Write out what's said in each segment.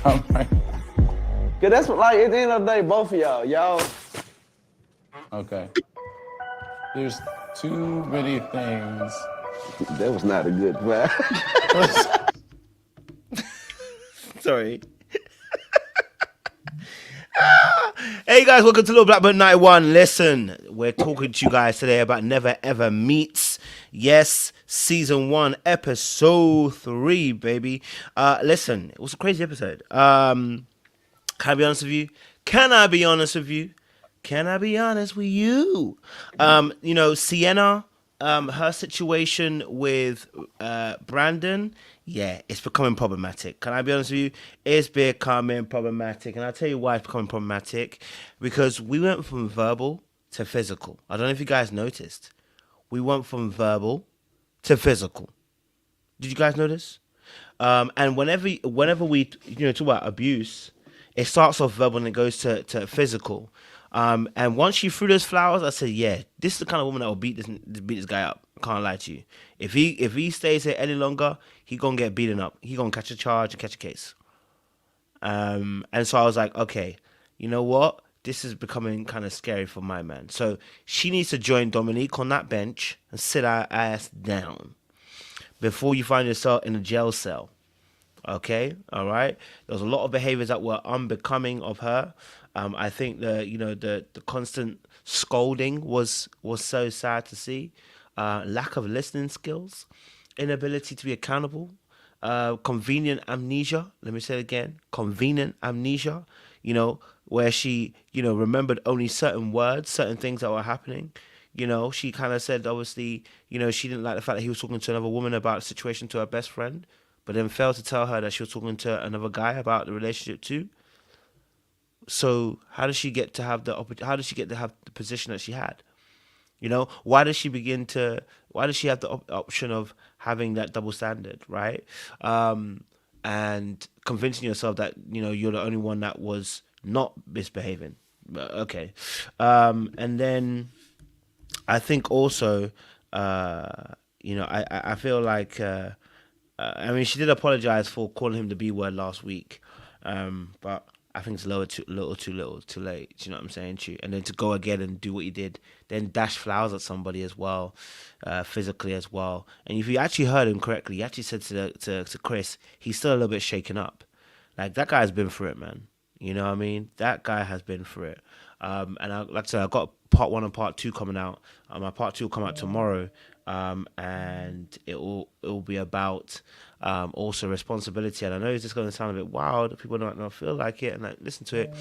I'm right. Cause that's what, like, at the end of the day, both of y'all. Okay. There's too many things. That was not a good vibe. Sorry. Hey guys, welcome to Little Blackbird 91. Listen, we're talking to you guys today about Never Ever Meets. Yes, season 1, episode 3, baby. Listen, it was a crazy episode. Can I be honest with you? Can I be honest with you? Can I be honest with you? Sienna, her situation with Brandon, yeah, it's becoming problematic. Can I be honest with you? It's becoming problematic. And I'll tell you why it's becoming problematic. Because we went from verbal to physical. I don't know if you guys noticed. We went from verbal to physical. Did you guys notice? And whenever we talk about abuse, it starts off verbal and it goes to physical. And once she threw those flowers, I said, yeah, this is the kind of woman that will beat this guy up. I can't lie to you. If he stays here any longer, he gonna get beaten up. He gonna catch a charge and catch a case. And so I was like, okay, you know what? This is becoming kind of scary for my man. So she needs to join Dominique on that bench and sit her ass down before you find yourself in a jail cell. Okay, all right. There was a lot of behaviors that were unbecoming of her. I think the constant scolding was so sad to see. Lack of listening skills, inability to be accountable, convenient amnesia. Let me say it again: convenient amnesia. Where she remembered only certain words, certain things that were happening. She kind of said, obviously, she didn't like the fact that he was talking to another woman about a situation to her best friend, but then failed to tell her that she was talking to another guy about the relationship too. So how does she get to have the position that she had? Why does she have the option of having that double standard, right? And convincing yourself that you're the only one that was not misbehaving. Okay. And then I think also I feel like she did apologize for calling him the B word last week, but I think it's a little too late. Do you know what I'm saying? And then to go again and do what he did, then dash flowers at somebody as well, physically as well. And if you actually heard him correctly, he actually said to Chris, he's still a little bit shaken up. Like, that guy's been through it, man. You know what I mean? That guy has been through it. And like I said, I've got part 1 and part 2 coming out. My part 2 will come out tomorrow. And it will be about also responsibility. And I know it's just going to sound a bit wild. People might not feel like it and listen to it.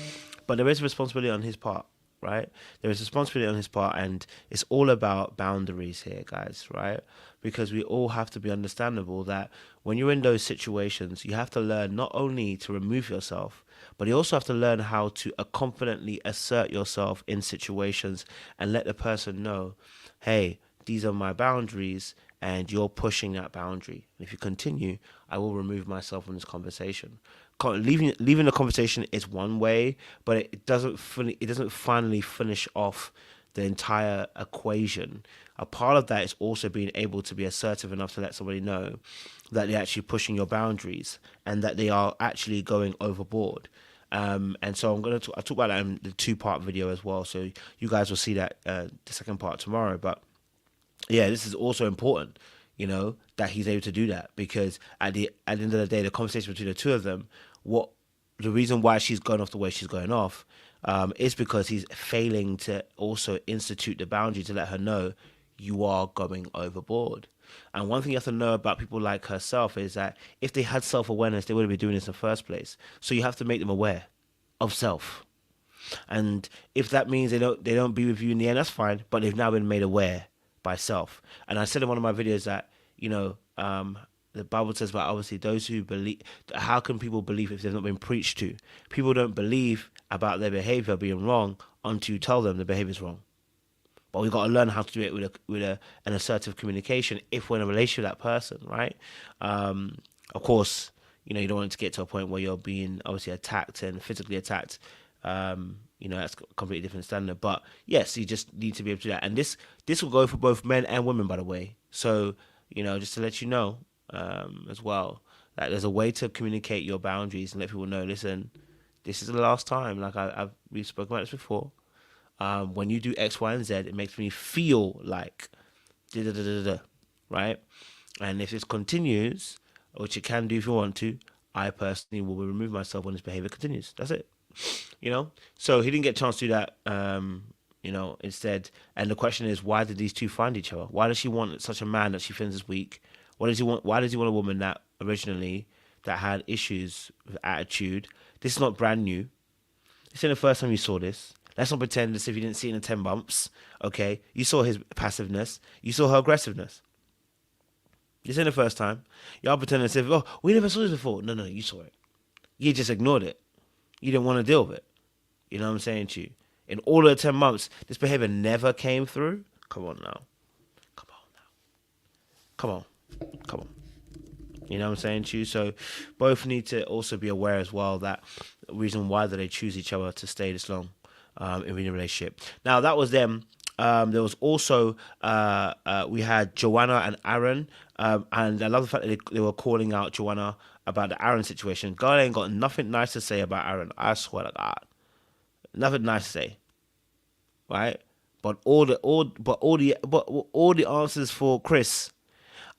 But there is responsibility on his part, right? There is responsibility on his part. And it's all about boundaries here, guys, right? Because we all have to be understandable that when you're in those situations, you have to learn not only to remove yourself, but you also have to learn how to confidently assert yourself in situations and let the person know, hey, these are my boundaries and you're pushing that boundary. And if you continue, I will remove myself from this conversation. Leaving the conversation is one way, but it doesn't finally finish off the entire equation. A part of that is also being able to be assertive enough to let somebody know that they're actually pushing your boundaries and that they are actually going overboard. And so I talk about that in the 2-part video as well. So you guys will see that the second part tomorrow. But yeah, this is also important, that he's able to do that, because at the end of the day, the conversation between the two of them, the reason why she's going off the way she's going off, is because he's failing to also institute the boundary to let her know you are going overboard. And one thing you have to know about people like herself is that if they had self-awareness, they wouldn't be doing this in the first place. So you have to make them aware of self. And if that means they don't be with you in the end, that's fine. But they've now been made aware by self. And I said in one of my videos that, the Bible says about, obviously, those who believe, how can people believe if they've not been preached to? People don't believe about their behavior being wrong until you tell them the behavior is wrong. But we've got to learn how to do it with an assertive communication if we're in a relationship with that person, right? Of course, you don't want it to get to a point where you're being obviously attacked and physically attacked. That's a completely different standard. But yes, you just need to be able to do that. And this will go for both men and women, by the way. So, just to let you know as well, Like, there's a way to communicate your boundaries and let people know, listen, this is the last time. Like, we've spoken about this before. When you do X, Y, and Z, it makes me feel like da da da da da, right? And if this continues, which it can do if you want to, I personally will remove myself when this behavior continues. That's it. So he didn't get a chance to do that. Instead, and the question is, why did these two find each other? Why does she want such a man that she finds is weak? What does he want? Why does he want a woman that originally that had issues with attitude? This is not brand new. This ain't the first time you saw this. Let's not pretend as if you didn't see it in 10 bumps. Okay, you saw his passiveness. You saw her aggressiveness. This ain't the first time. Y'all pretend as if, oh, we never saw this before. No, you saw it. You just ignored it. You didn't want to deal with it. You know what I'm saying to you? In all of the 10 months, this behavior never came through. Come on now. Come on. You know what I'm saying to you? So both need to also be aware as well that the reason why they choose each other to stay this long in a relationship. Now, that was them. There was also, we had Joanna and Aaron. And I love the fact that they were calling out Joanna about the Aaron situation. God ain't got nothing nice to say about Aaron. I swear to God. Nothing nice to say. Right? But all the answers for Chris,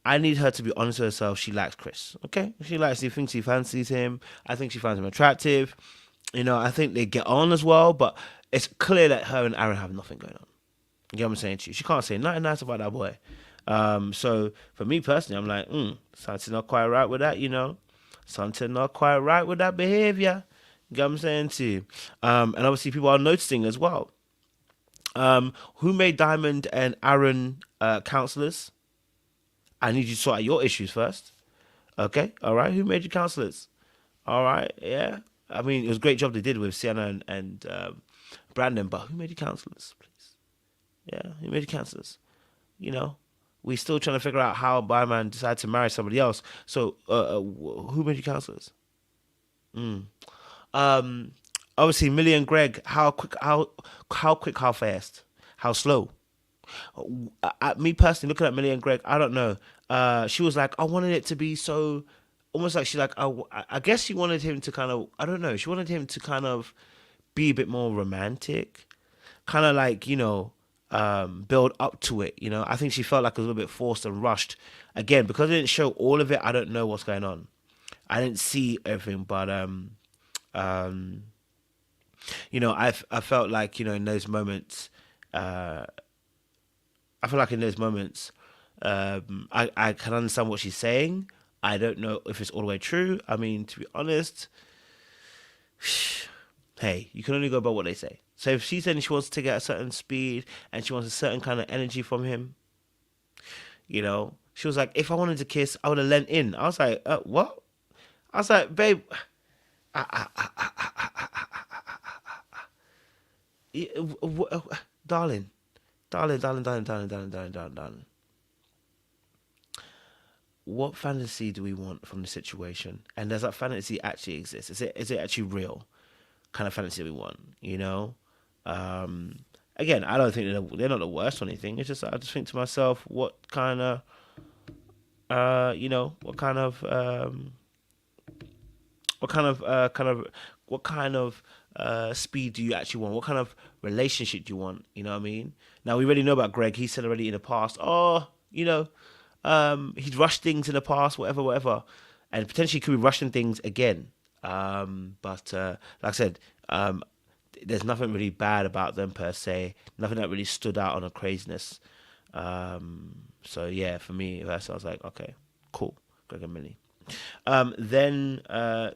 I need her to be honest with herself. She likes Chris. Okay? She thinks she fancies him. I think she finds him attractive. I think they get on as well, but it's clear that her and Aaron have nothing going on. You know what I'm saying to you? She can't say nothing nice about that boy. So for me personally, I'm like, something not quite right with that, Something not quite right with that behavior. You know what I'm saying to you? And obviously people are noticing as well. Who made Diamond and Aaron counselors? I need you to sort out your issues first. Okay? All right? Who made you counselors? All right? Yeah? I mean, it was a great job they did with Sienna and Brandon, but who made you counselors, please? Yeah? Who made you counselors? We're still trying to figure out how Byman decided to marry somebody else. So, who made you counselors? Obviously, Milli and Greg, how quick, how fast, how slow? Me personally, looking at Milli and Greg, I don't know. She was like, I wanted it to be so, almost like she's like, I guess she wanted him to kind of, I don't know. She wanted him to kind of be a bit more romantic, kind of like, build up to it. I think she felt like it was a little bit forced and rushed. Again, because I didn't show all of it, I don't know what's going on. I didn't see everything, but I felt like in those moments, I can understand what she's saying. I don't know if it's all the way true. I mean, to be honest, hey, you can only go by what they say. So if she's saying she wants to get a certain speed and she wants a certain kind of energy from him, she was like, if I wanted to kiss, I would have leant in. I was like, what? I was like, babe, darling. What fantasy do we want from the situation? And does that fantasy actually exist? Is it actually real kind of fantasy we want? Again, I don't think they're not the worst or anything. It's just I just think to myself, what kind of speed do you actually want? What kind of relationship do you want? You know what I mean? Now we already know about Greg. He said already in the past, he's rushed things in the past, whatever, and potentially could be rushing things again. But like I said, there's nothing really bad about them per se. Nothing that really stood out on a craziness. So yeah, for me, I was like, okay, cool, Greg and Milli. Then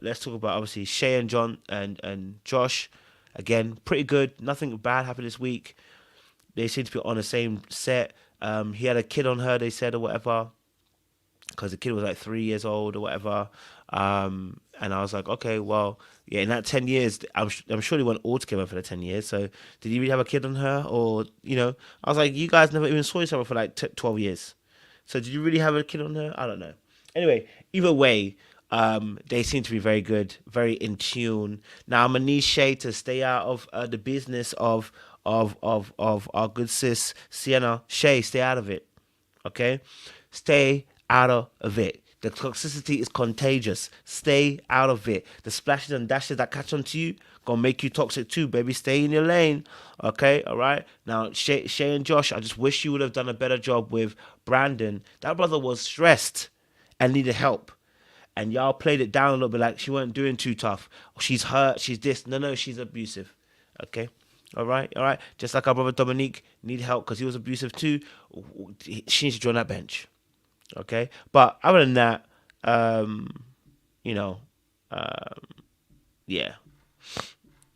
let's talk about obviously Shay and John and Josh. Again, pretty good. Nothing bad happened this week. They seem to be on the same set. He had a kid on her, they said, or whatever, because the kid was like 3 years old or whatever. And I was like, okay, well, yeah, in that 10 years, I'm sure they went all together for the 10 years. So did you really have a kid on her? Or, I was like, you guys never even saw each other for like 12 years. So did you really have a kid on her? I don't know. Anyway, either way, they seem to be very good, very in tune. Now, I'm going to need Shay to stay out of the business of our good sis, Sienna. Shay, stay out of it. Okay? Stay out of it. The toxicity is contagious. Stay out of it. The splashes and dashes that catch onto you gonna make you toxic too, baby. Stay in your lane. Okay, all right. Now, Shay and Josh, I just wish you would have done a better job with Brandon. That brother was stressed and needed help. And y'all played it down a little bit like she weren't doing too tough. She's hurt. She's this. No, she's abusive. Okay. All right. Just like our brother Dominique need help because he was abusive too. She needs to join that bench. Okay, but other than that, yeah,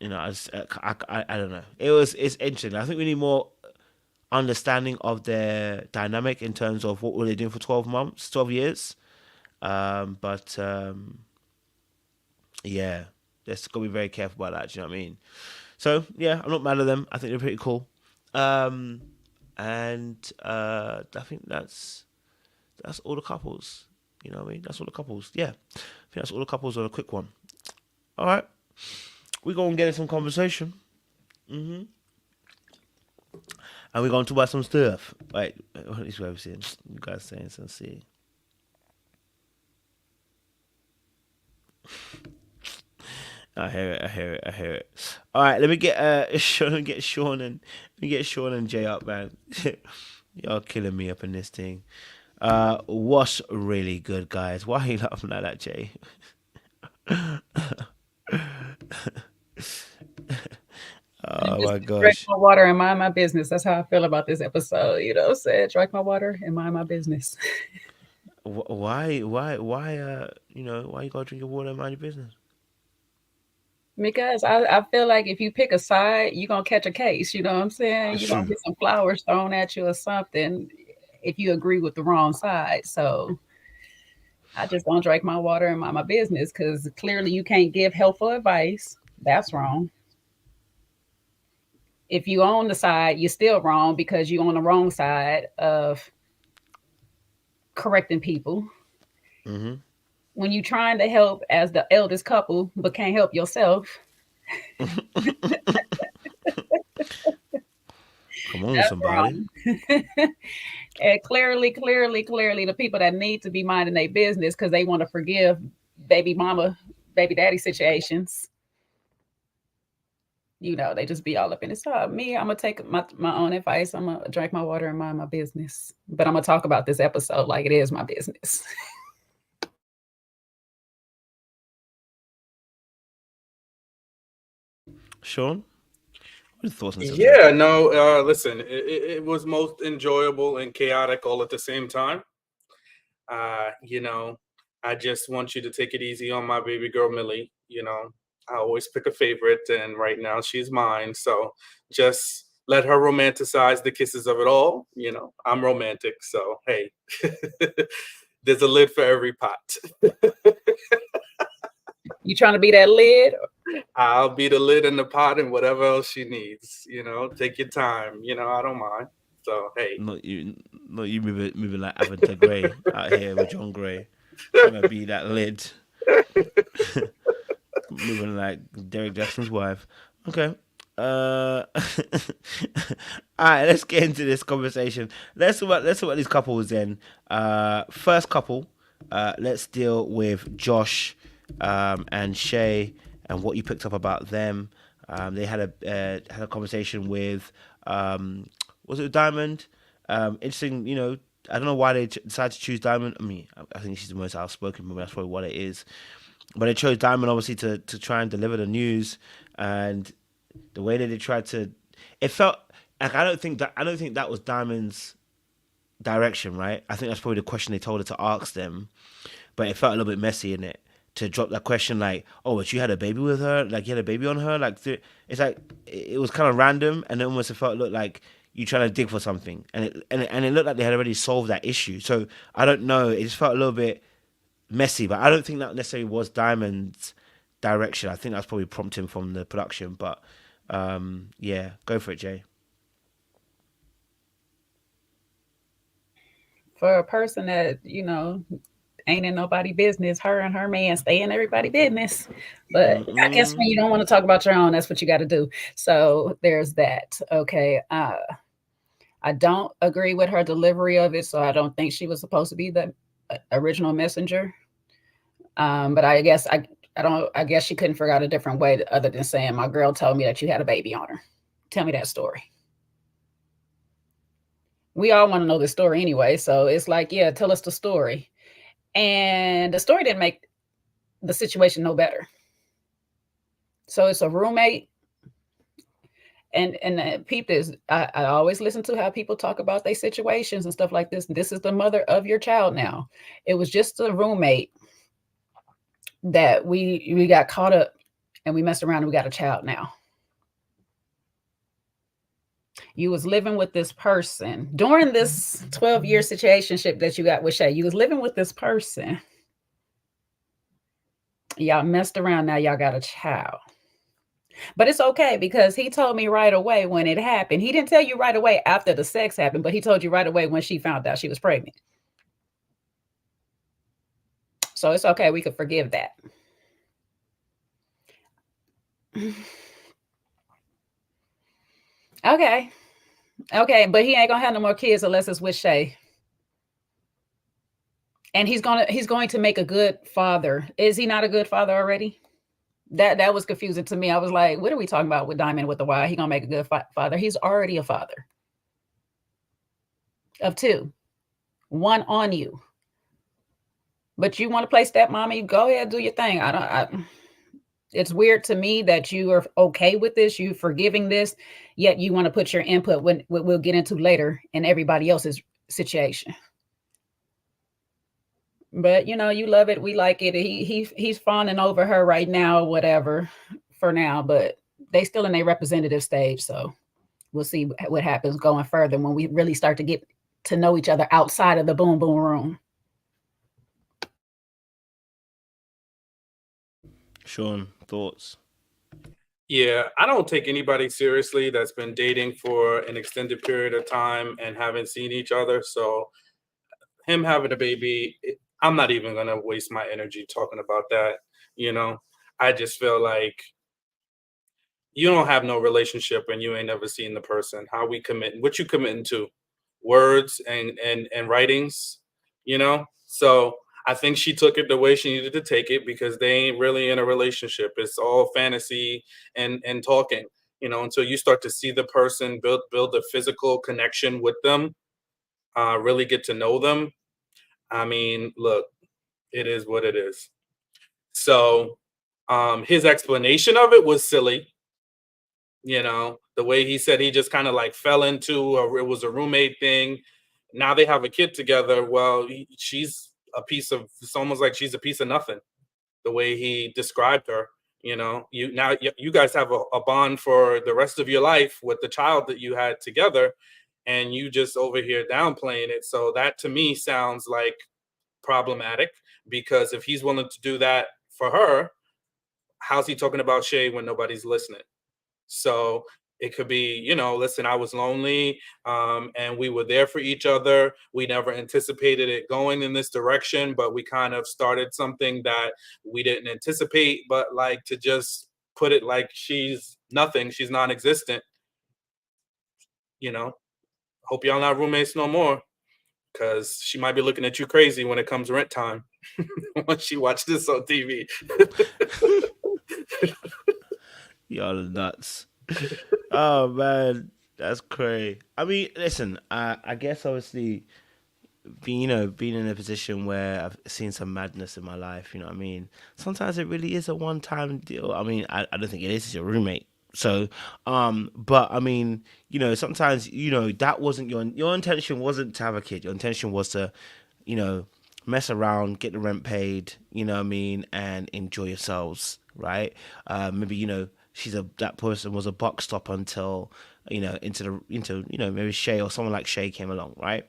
I don't know. It's interesting. I think we need more understanding of their dynamic in terms of what were they doing for 12 years. Yeah, let's go be very careful about that. Do you know what I mean? So yeah, I'm not mad at them. I think they're pretty cool. I think that's all the couples. You know what I mean? That's all the couples. Yeah. I think that's all the couples on a quick one. All right. We're going to get in some conversation. And we're going to talk about some stuff. Wait, what is what I'm saying? You guys saying some see. I hear it. All right, let me get Sean and Jay up, man. Y'all killing me up in this thing. What's really good, guys? Why are you laughing like that, Jay? Oh my gosh. Drink my water and mind my business. That's how I feel about this episode. You know what I'm saying? Drink my water and mind my business. Why you gotta drink your water and mind your business? Because I feel like if you pick a side, you're gonna catch a case. You know what I'm saying? You're gonna get some flowers thrown at you or something if you agree with the wrong side. So I just don't drink my water and mind my business because clearly you can't give helpful advice. That's wrong. If you own the side, you're still wrong because you're on the wrong side of correcting people. Mm-hmm. When you're trying to help as the eldest couple, but can't help yourself. Come on, somebody. And clearly, the people that need to be minding their business because they want to forgive baby mama, baby daddy situations. You know, they just be all up in it. So me, I'm going to take my own advice. I'm going to drink my water and mind my business. But I'm going to talk about this episode like it is my business. Sean, what are your thoughts on this? Yeah, no, listen, it was most enjoyable and chaotic all at the same time. I just want you to take it easy on my baby girl, Millie. I always pick a favorite, and right now she's mine. So just let her romanticize the kisses of it all. I'm romantic. So, hey, there's a lid for every pot. You trying to be that lid? I'll be the lid in the pot and whatever else she needs. Take your time. I don't mind. So, hey. Not you moving like Avatar Grey out here with John Gray. Trying to be that lid. Moving like Derek Jackson's wife. Okay. All right, let's get into this conversation. Let's talk about these couples then. First couple, let's deal with Josh and Shay and what you picked up about them. They had a conversation with was it Diamond? Interesting, I don't know why they decided to choose Diamond. I mean, I think she's the most outspoken, but that's probably what it is. But they chose Diamond obviously to try and deliver the news, and the way that they tried to, it felt like I don't think that was Diamond's direction, right? I think that's probably the question they told her to ask them, but it felt a little bit messy in it to drop that question like, oh, but you had a baby with her, like you had a baby on her, like it's like it was kind of random, and it almost looked like you trying to dig for something, and it looked like they had already solved that issue. So I don't know, it just felt a little bit messy, but I don't think that necessarily was Diamond's direction. I think that's probably prompting from the production, but yeah, go for it, Jay. For a person that, ain't in nobody business, her and her man stay in everybody business. But I guess when you don't want to talk about your own, that's what you got to do. So there's that. Okay. I don't agree with her delivery of it, so I don't think she was supposed to be the original messenger. But I guess I guess she couldn't figure out a different way other than saying, my girl told me that you had a baby on her. Tell me that story. We all want to know the story anyway. So it's like, yeah, tell us the story. And the story didn't make the situation no better. So it's a roommate. And peep this, I always listen to how people talk about their situations and stuff like this. This is the mother of your child now. It was just a roommate that we got caught up and we messed around and we got a child now. You was living with this person during this 12-year situationship that you got with Shay. You was living with this person. Y'all messed around. Now y'all got a child. But it's okay because he told me right away when it happened. He didn't tell you right away after the sex happened, but he told you right away when she found out she was pregnant. So it's okay. We could forgive that. Okay. Okay, but he ain't gonna have no more kids unless it's with Shay. And he's going to make a good father. Is he not a good father already? That was confusing to me. I was like, what are we talking about with Diamond with the Y? He gonna make a good father. He's already a father of 2, 1 on you. But you want to play stepmommy? Go ahead, do your thing. It's weird to me that you are okay with this, you forgiving this, yet you want to put your input when we'll get into later in everybody else's situation. But you know, you love it, we like it. He's fawning over her right now, whatever, for now. But they still in a representative stage, so we'll see what happens going further when we really start to get to know each other outside of the boom boom room. Sean, thoughts? Yeah, I don't take anybody seriously that's been dating for an extended period of time and haven't seen each other. So him having a baby, I'm not even going to waste my energy talking about that. You know, I just feel like you don't have no relationship and you ain't never seen the person. How we commit, what you committing to? Words and writings, you know? So I think she took it the way she needed to take it because they ain't really in a relationship. It's all fantasy and talking, you know, until you start to see the person, build a physical connection with them, really get to know them. I mean, look, it is what it is. So his explanation of it was silly. You know, the way he said he just kind of like fell into, it was a roommate thing. Now they have a kid together. Well, she's a piece of, it's almost like she's a piece of nothing. The way he described her, you know, you guys have a bond for the rest of your life with the child that you had together, and you just over here downplaying it. So that to me sounds like problematic, because if he's willing to do that for her, how's he talking about Shay when nobody's listening? So it could be, you know, listen, I was lonely, and we were there for each other. We never anticipated it going in this direction, but we kind of started something that we didn't anticipate. But like, to just put it like she's nothing, she's non-existent, you know, hope y'all not roommates no more, because she might be looking at you crazy when it comes rent time once she watched this on TV. Y'all are nuts. Oh man, that's crazy. I mean, listen, I guess obviously being in a position where I've seen some madness in my life, you know what I mean? Sometimes it really is a one-time deal. I mean, I don't think it is, it's your roommate. So, but I mean, you know, sometimes, you know, that wasn't your intention wasn't to have a kid. Your intention was to, you know, mess around, get the rent paid, you know what I mean, and enjoy yourselves, right? Maybe, you know, that person was a buck stop until, you know, into you know, maybe Shay or someone like Shay came along, right?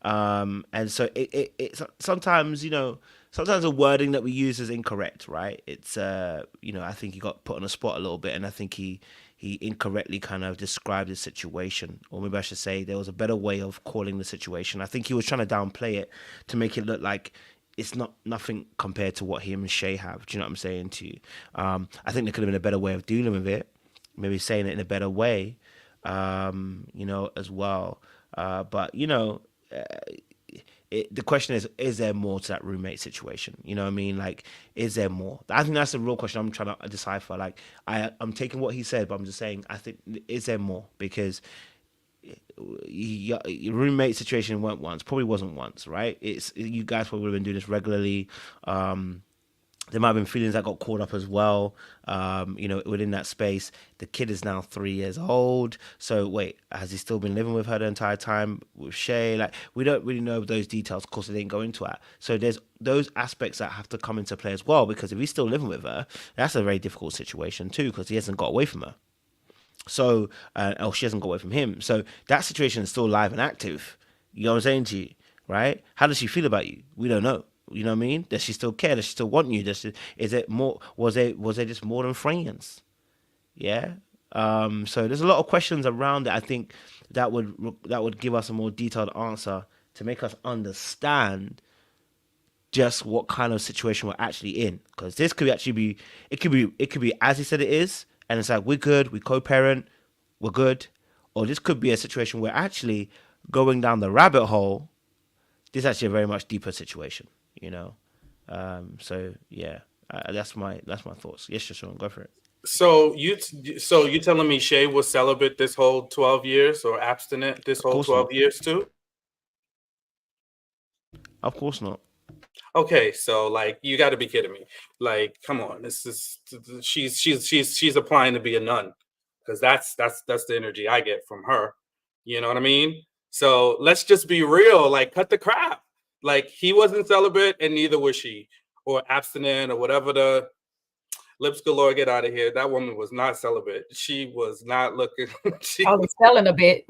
And so it sometimes, you know, sometimes the wording that we use is incorrect, right? It's you know, I think he got put on the spot a little bit, and I think he incorrectly kind of described the situation, or maybe I should say there was a better way of calling the situation. I think he was trying to downplay it to make it look like it's not nothing compared to what him and Shay have. Do you know what I'm saying to you? I think there could have been a better way of dealing with it, maybe saying it in a better way, you know, as well. But you know, the question is there more to that roommate situation? You know what I mean? Like, is there more? I think that's the real question I'm trying to decipher. Like, I'm taking what he said, but I'm just saying, I think, is there more? Because your roommate situation went once, probably wasn't once, right? It's, you guys probably would have been doing this regularly. There might have been feelings that got caught up as well, within that space. The kid is now 3 years old. So wait, has he still been living with her the entire time with Shay? Like, we don't really know those details. Of course, they didn't go into it. So there's those aspects that have to come into play as well, because if he's still living with her, that's a very difficult situation too, because he hasn't got away from her. So, or she hasn't got away from him. So that situation is still live and active. You know what I'm saying to you, right? How does she feel about you? We don't know. You know what I mean? Does she still care? Does she still want you? Is it more? Was it just more than friends? Yeah. So there's a lot of questions around it. I think that would give us a more detailed answer to make us understand just what kind of situation we're actually in. Because this could actually be, it could be as he said it is, and it's like, we're good, we co-parent, we're good. Or this could be a situation where actually going down the rabbit hole, this is actually a very much deeper situation, you know? So yeah, that's my thoughts. Yes, Sean, go for it. So you telling me Shay was celibate this whole 12 years, or abstinent this whole 12 years too? Of course not. Okay, so like, you got to be kidding me. Like, come on, this is, she's applying to be a nun, because that's the energy I get from her. You know what I mean? So let's just be real. Like, cut the crap. Like, he wasn't celibate, and neither was she, or abstinent, or whatever the lips galore. Get out of here. That woman was not celibate. She was not looking. I was selling a bit.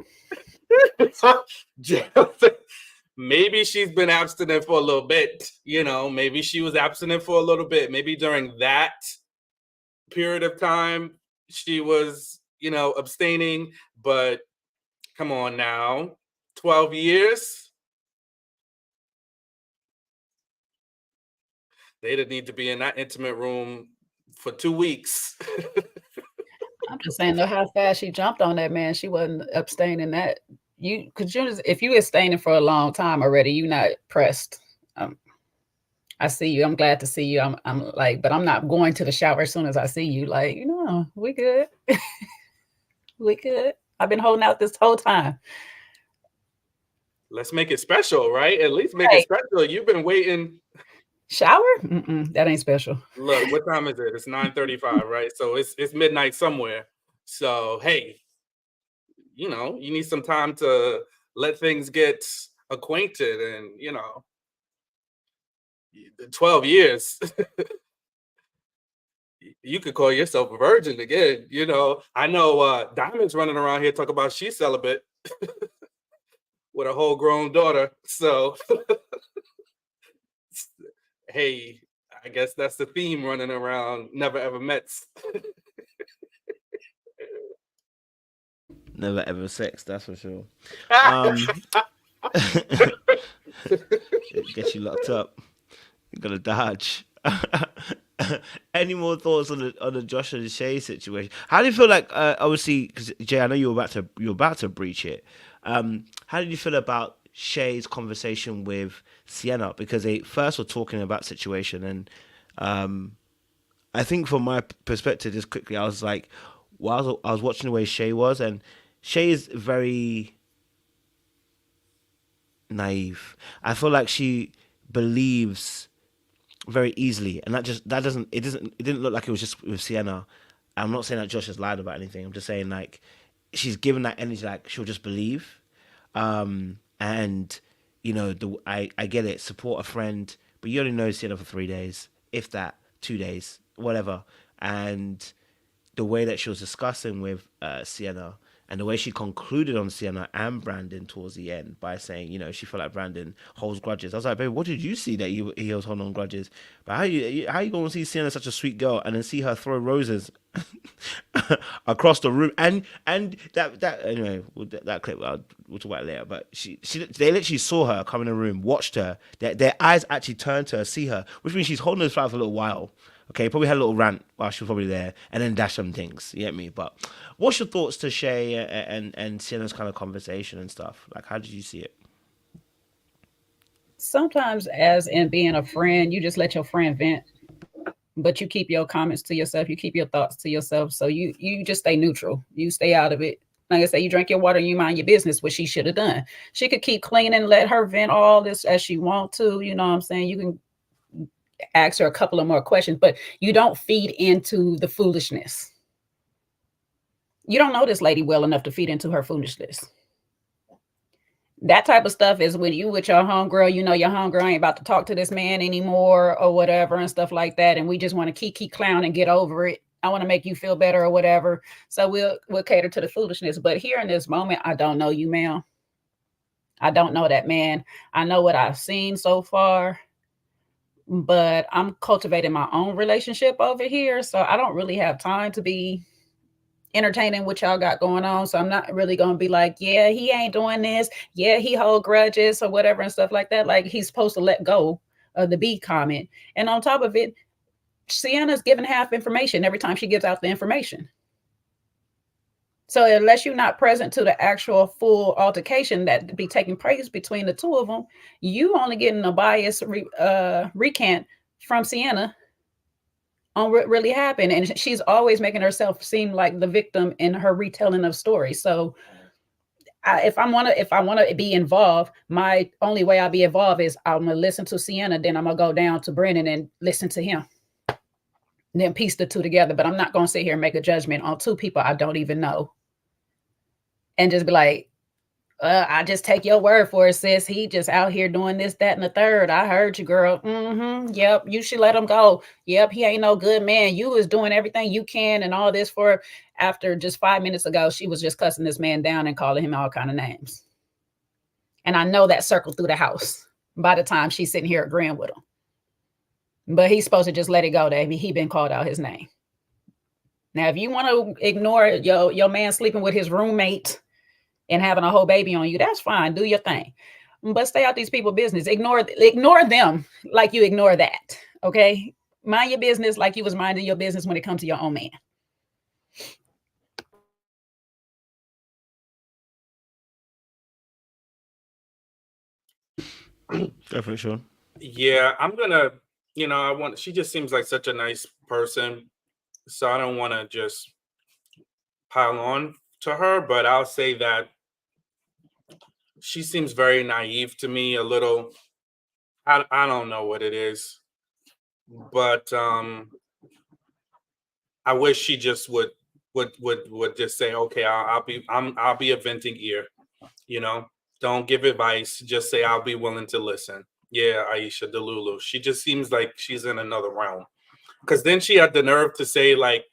Maybe she's been abstinent for a little bit, maybe she was abstinent for a little bit. Maybe during that period of time, she was, abstaining, but come on now, 12 years. They didn't need to be in that intimate room for 2 weeks. I'm just saying, though, how fast she jumped on that man. She wasn't abstaining that. If you abstaining for a long time already, you're not pressed. I see you. I'm glad to see you. I'm like, but I'm not going to the shower as soon as I see you. Like, we good. We good. I've been holding out this whole time. Let's make it special, right? At least make it special. You've been waiting. Shower? That ain't special. Look, what time is it? It's 9:35, right? So it's midnight somewhere. So hey, you need some time to let things get acquainted, and 12 years. You could call yourself a virgin again. I know Diamond's running around here talking about she's celibate with a whole grown daughter. So hey, I guess that's the theme running around Never Ever Mets. Never ever sex, that's for sure. Get you locked up. You gotta dodge. Any more thoughts on the Josh and Shay situation? How do you feel like? Obviously, because Jay, I know you're about to breach it. How did you feel about Shay's conversation with Sienna? Because they first were talking about situation, and I think from my perspective, just quickly, I was like, I was watching the way Shay was, and Shay is very naive. I feel like she believes very easily, and it didn't look like it was just with Sienna. I'm not saying that Josh has lied about anything. I'm just saying, like, she's given that energy, like she'll just believe. And I get it, support a friend, but you only know Sienna for 3 days, if that, 2 days, whatever. And the way that she was discussing with Sienna, and the way she concluded on Sienna and Brandon towards the end by saying, she felt like Brandon holds grudges. I was like, babe, what did you see that he was holding on grudges? But how you going to see Sienna, such a sweet girl, and then see her throw roses across the room? And that anyway, that clip we'll talk about it later. But they literally saw her come in the room, watched her. Their eyes actually turned to her, see her, which means she's holding those flowers for a little while. Okay, probably had a little rant while she was probably there, and then dash some things. You get me? But what's your thoughts to Shay and Sienna's kind of conversation and stuff? Like, how did you see it? sometimes, as in being a friend, you just let your friend vent, but you keep your comments to yourself. You keep your thoughts to yourself. So you just stay neutral. You stay out of it. Like I say, you drink your water and you mind your business, what she should have done. She could keep cleaning, let her vent all this as she want to. You know what I'm saying? You can ask her a couple of more questions, but you don't feed into the foolishness. You don't know this lady well enough to feed into her foolishness. That type of stuff is when you with your homegirl, you know your homegirl ain't about to talk to this man anymore or whatever and stuff like that. And we just want to keep clown and get over it. I want to make you feel better or whatever. So we'll cater to the foolishness. But here in this moment, I don't know you, ma'am. I don't know that man. I know what I've seen so far, but I'm cultivating my own relationship over here. So I don't really have time to be entertaining what y'all got going on. So I'm not really going to be like, yeah, he ain't doing this. Yeah, he hold grudges or whatever and stuff like that. Like he's supposed to let go of the B comment. And on top of it, Sienna's giving half information every time she gives out the information. So unless you're not present to the actual full altercation that be taking place between the two of them, you only getting a biased recant from Sienna on what really happened. And she's always making herself seem like the victim in her retelling of stories. So if I want to be involved, my only way I'll be involved is I'm gonna listen to Sienna, then I'm gonna go down to Brennan and listen to him, and then piece the two together. But I'm not gonna sit here and make a judgment on two people I don't even know and just be like, I just take your word for it, sis. He just out here doing this, that, and the third. I heard you, girl. Yep, you should let him go. Yep, he ain't no good man. You was doing everything you can and all this for. After just 5 minutes ago, she was just cussing this man down and calling him all kind of names. And I know that circled through the house by the time she's sitting here agreeing with him. But he's supposed to just let it go that he been called out his name. Now, if you want to ignore your man sleeping with his roommate and having a whole baby on you, that's fine. Do your thing. But stay out these people's business. Ignore them like you ignore that. Okay? Mind your business like you was minding your business when it comes to your own man. Definitely, Sean. Yeah, I'm gonna, she just seems like such a nice person. So I don't want to just pile on to her, but I'll say that she seems very naive to me, a little. I don't know what it is, but I wish she just would just say, okay, I'll be a venting ear, don't give advice, just say I'll be willing to listen. Yeah, Aisha Delulu, she just seems like she's in another realm. Because then she had the nerve to say like,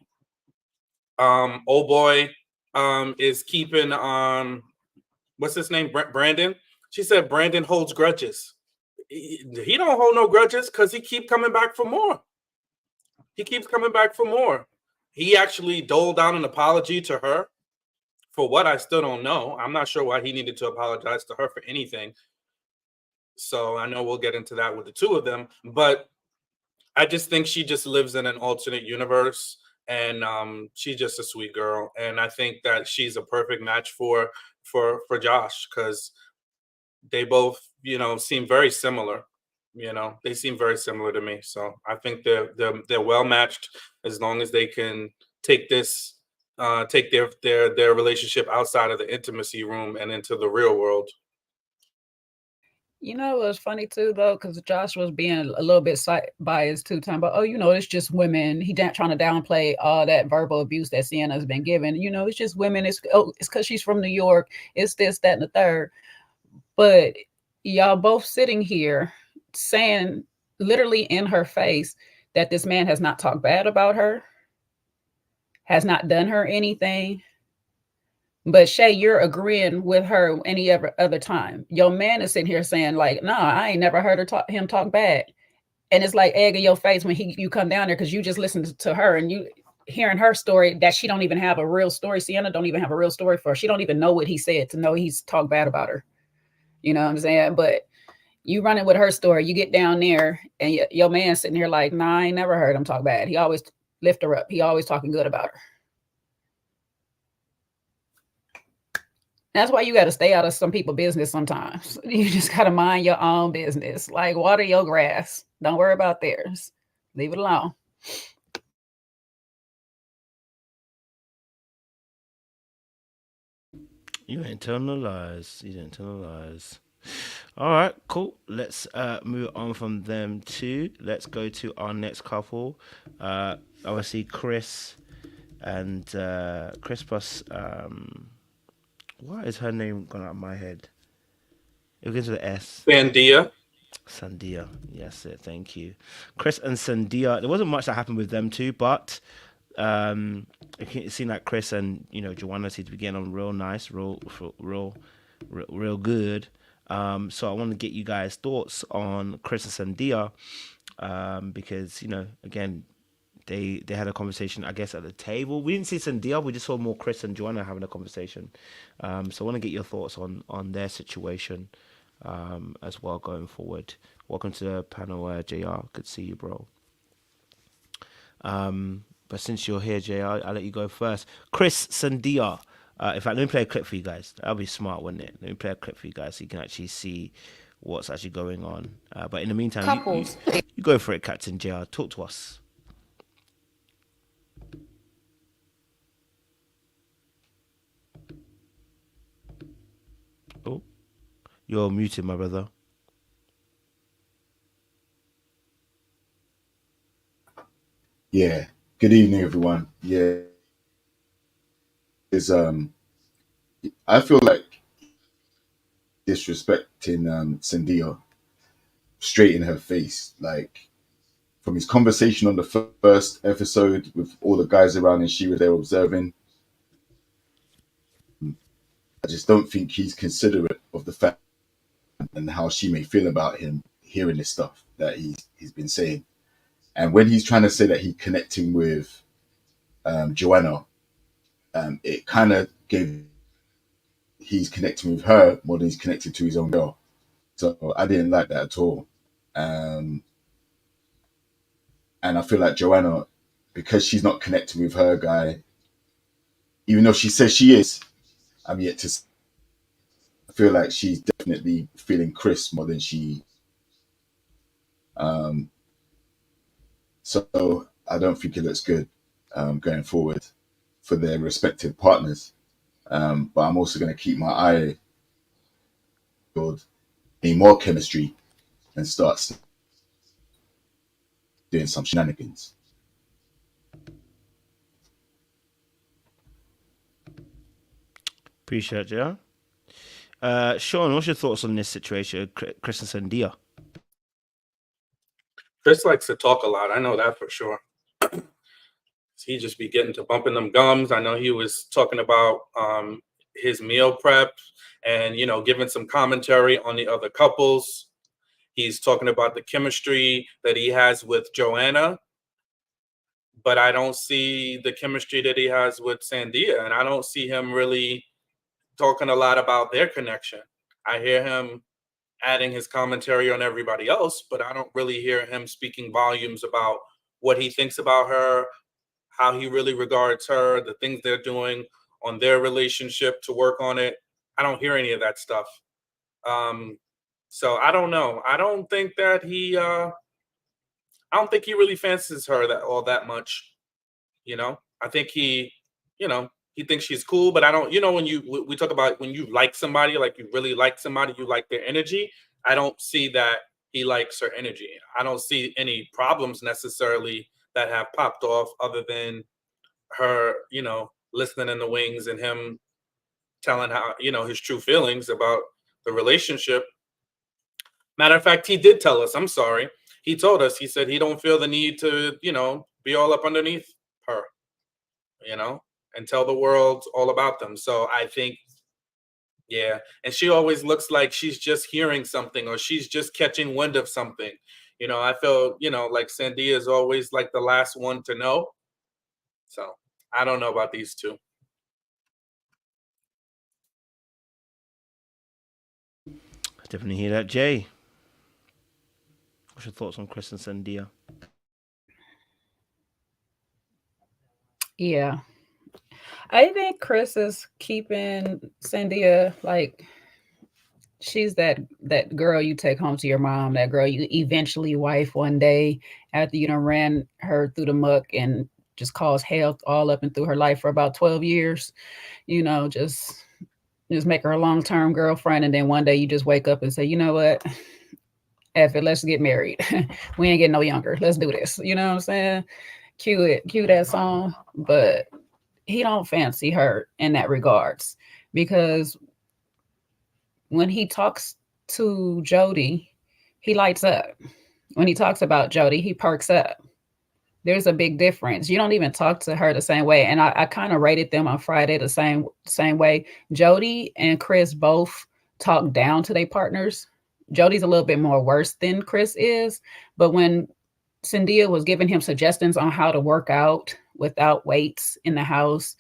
oh boy, is keeping what's his name, Brandon. She said Brandon holds grudges. He don't hold no grudges because he keep coming back for more. He keeps coming back for more. He actually doled out an apology to her for what I still don't know. I'm not sure why he needed to apologize to her for anything. So I know we'll get into that with the two of them, but I just think she just lives in an alternate universe, and she's just a sweet girl. And I think that she's a perfect match for Josh, because they both, seem very similar. They seem very similar to me. So I think they're well matched as long as they can take this, take their relationship outside of the intimacy room and into the real world. You know, it was funny too, though, because Josh was being a little bit biased too, talking about, it's just women. He trying to downplay all that verbal abuse that Sienna's been given. It's just women. It's because she's from New York. It's this, that, and the third. But y'all both sitting here saying literally in her face that this man has not talked bad about her, has not done her anything. But Shay, you're agreeing with her any other time. Your man is sitting here saying like, "No, I ain't never heard him talk bad," and it's like egg in your face when you come down there because you just listened to her and you hearing her story that she don't even have a real story. Sienna don't even have a real story for her. She don't even know what he said to know he's talked bad about her. You know what I'm saying? But you running with her story. You get down there and your man sitting here like, "Nah, I ain't never heard him talk bad. He always lift her up. He always talking good about her." That's why you got to stay out of some people's business sometimes. You just got to mind your own business. Like water your grass. Don't worry about theirs. Leave it alone. You ain't telling no lies. You didn't tell no lies. All right, cool. Let's move on from them too. Let's go to our next couple. Obviously, Chris and Chris plus. Why is her name gone out of my head? It begins with an S. Sandia. Sandia. Yes, thank you. Chris and Sandia. There wasn't much that happened with them two, but it seemed like Chris and Joanna seemed to be getting on real nice, real good. So I want to get you guys' thoughts on Chris and Sandia, because again, they had a conversation, I guess, at the table. We didn't see Sandia, we just saw more Chris and Joanna having a conversation. So I want to get your thoughts on their situation as well going forward. Welcome to the panel, JR. Good to see you, bro. But since you're here, JR, I'll let you go first. Chris Sandia. In fact, let me play a clip for you guys. That'll be smart, wouldn't it? Let me play a clip for you guys so you can actually see what's actually going on. But in the meantime, you go for it, Captain JR. Talk to us. Oh, you're muted, my brother. Yeah. Good evening, everyone. Yeah. I feel like disrespecting Sandia straight in her face. Like from his conversation on the first episode with all the guys around and she was there observing. I just don't think he's considerate of the fact and how she may feel about him hearing this stuff that he's been saying. And when he's trying to say that he's connecting with Joanna, it kind of gave he's connecting with her more than he's connected to his own girl. So I didn't like that at all. And I feel like Joanna, because she's not connecting with her guy, even though she says she is, I'm yet to feel like she's definitely feeling Chris more than she. So I don't think it looks good going forward for their respective partners. But I'm also going to keep my eye on any more chemistry and start doing some shenanigans. Appreciate it, Sean, what's your thoughts on this situation, Chris and Sandia? Chris likes to talk a lot. I know that for sure. He just be getting to bumping them gums. I know he was talking about his meal prep and, giving some commentary on the other couples. He's talking about the chemistry that he has with Joanna, but I don't see the chemistry that he has with Sandia, and I don't see him really talking a lot about their connection. I hear him adding his commentary on everybody else, but I don't really hear him speaking volumes about what he thinks about her, how he really regards her, the things they're doing on their relationship to work on it. I don't hear any of that stuff. So I don't know. I don't think he really fancies her that much. I think he thinks she's cool, but I don't, when we talk about when you like somebody, like you really like somebody, you like their energy. I don't see that he likes her energy. I don't see any problems necessarily that have popped off other than her, listening in the wings and him telling how, his true feelings about the relationship. Matter of fact, he did tell us, I'm sorry. He told us, he said he don't feel the need to, be all up underneath her, and tell the world all about them. So I think, yeah. And she always looks like she's just hearing something or she's just catching wind of something. I feel, like Sandia is always like the last one to know. So I don't know about these two. I definitely hear that. Jay, what's your thoughts on Chris and Sandia? Yeah. I think Chris is keeping Sandia like she's that girl you take home to your mom, that girl you eventually wife one day after you done ran her through the muck and just caused hell all up and through her life for about 12 years. You know, just make her a long-term girlfriend, and then one day you just wake up and say, you know what? F it, let's get married. We ain't getting no younger. Let's do this. You know what I'm saying? Cue that song. But he don't fancy her in that regards, because when he talks to Jody, he lights up. When he talks about Jody, he perks up. There's a big difference. You don't even talk to her the same way. And I kind of rated them on Friday the same way. Jody and Chris both talk down to their partners. Jody's a little bit more worse than Chris is. But when Sandia was giving him suggestions on how to work out without weights in the house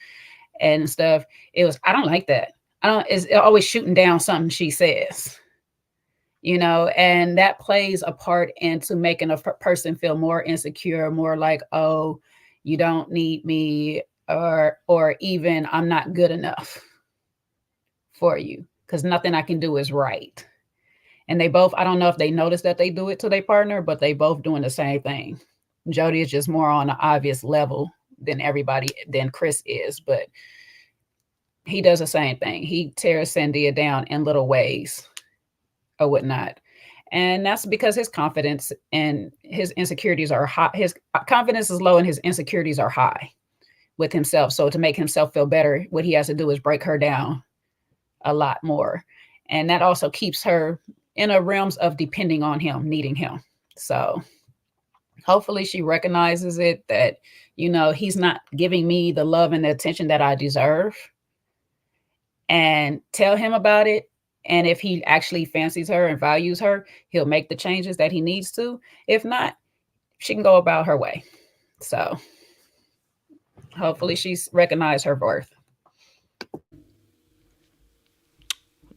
and stuff, it was, I don't like that. It's always shooting down something she says, you know, and that plays a part into making a person feel more insecure, more like, oh, you don't need me, or even I'm not good enough for you because nothing I can do is right. And they both, I don't know if they notice that they do it to their partner, but they both doing the same thing. Jody is just more on an obvious level than Chris is, but he does the same thing. He tears Sandia down in little ways or whatnot. And that's because his confidence and his insecurities are high. His confidence is low and his insecurities are high with himself. So to make himself feel better, what he has to do is break her down a lot more. And that also keeps her in a realms of depending on him, needing him. So hopefully she recognizes it, that, you know, he's not giving me the love and the attention that I deserve, and tell him about it. And if he actually fancies her and values her, he'll make the changes that he needs to. If not, she can go about her way. So hopefully she's recognized her worth.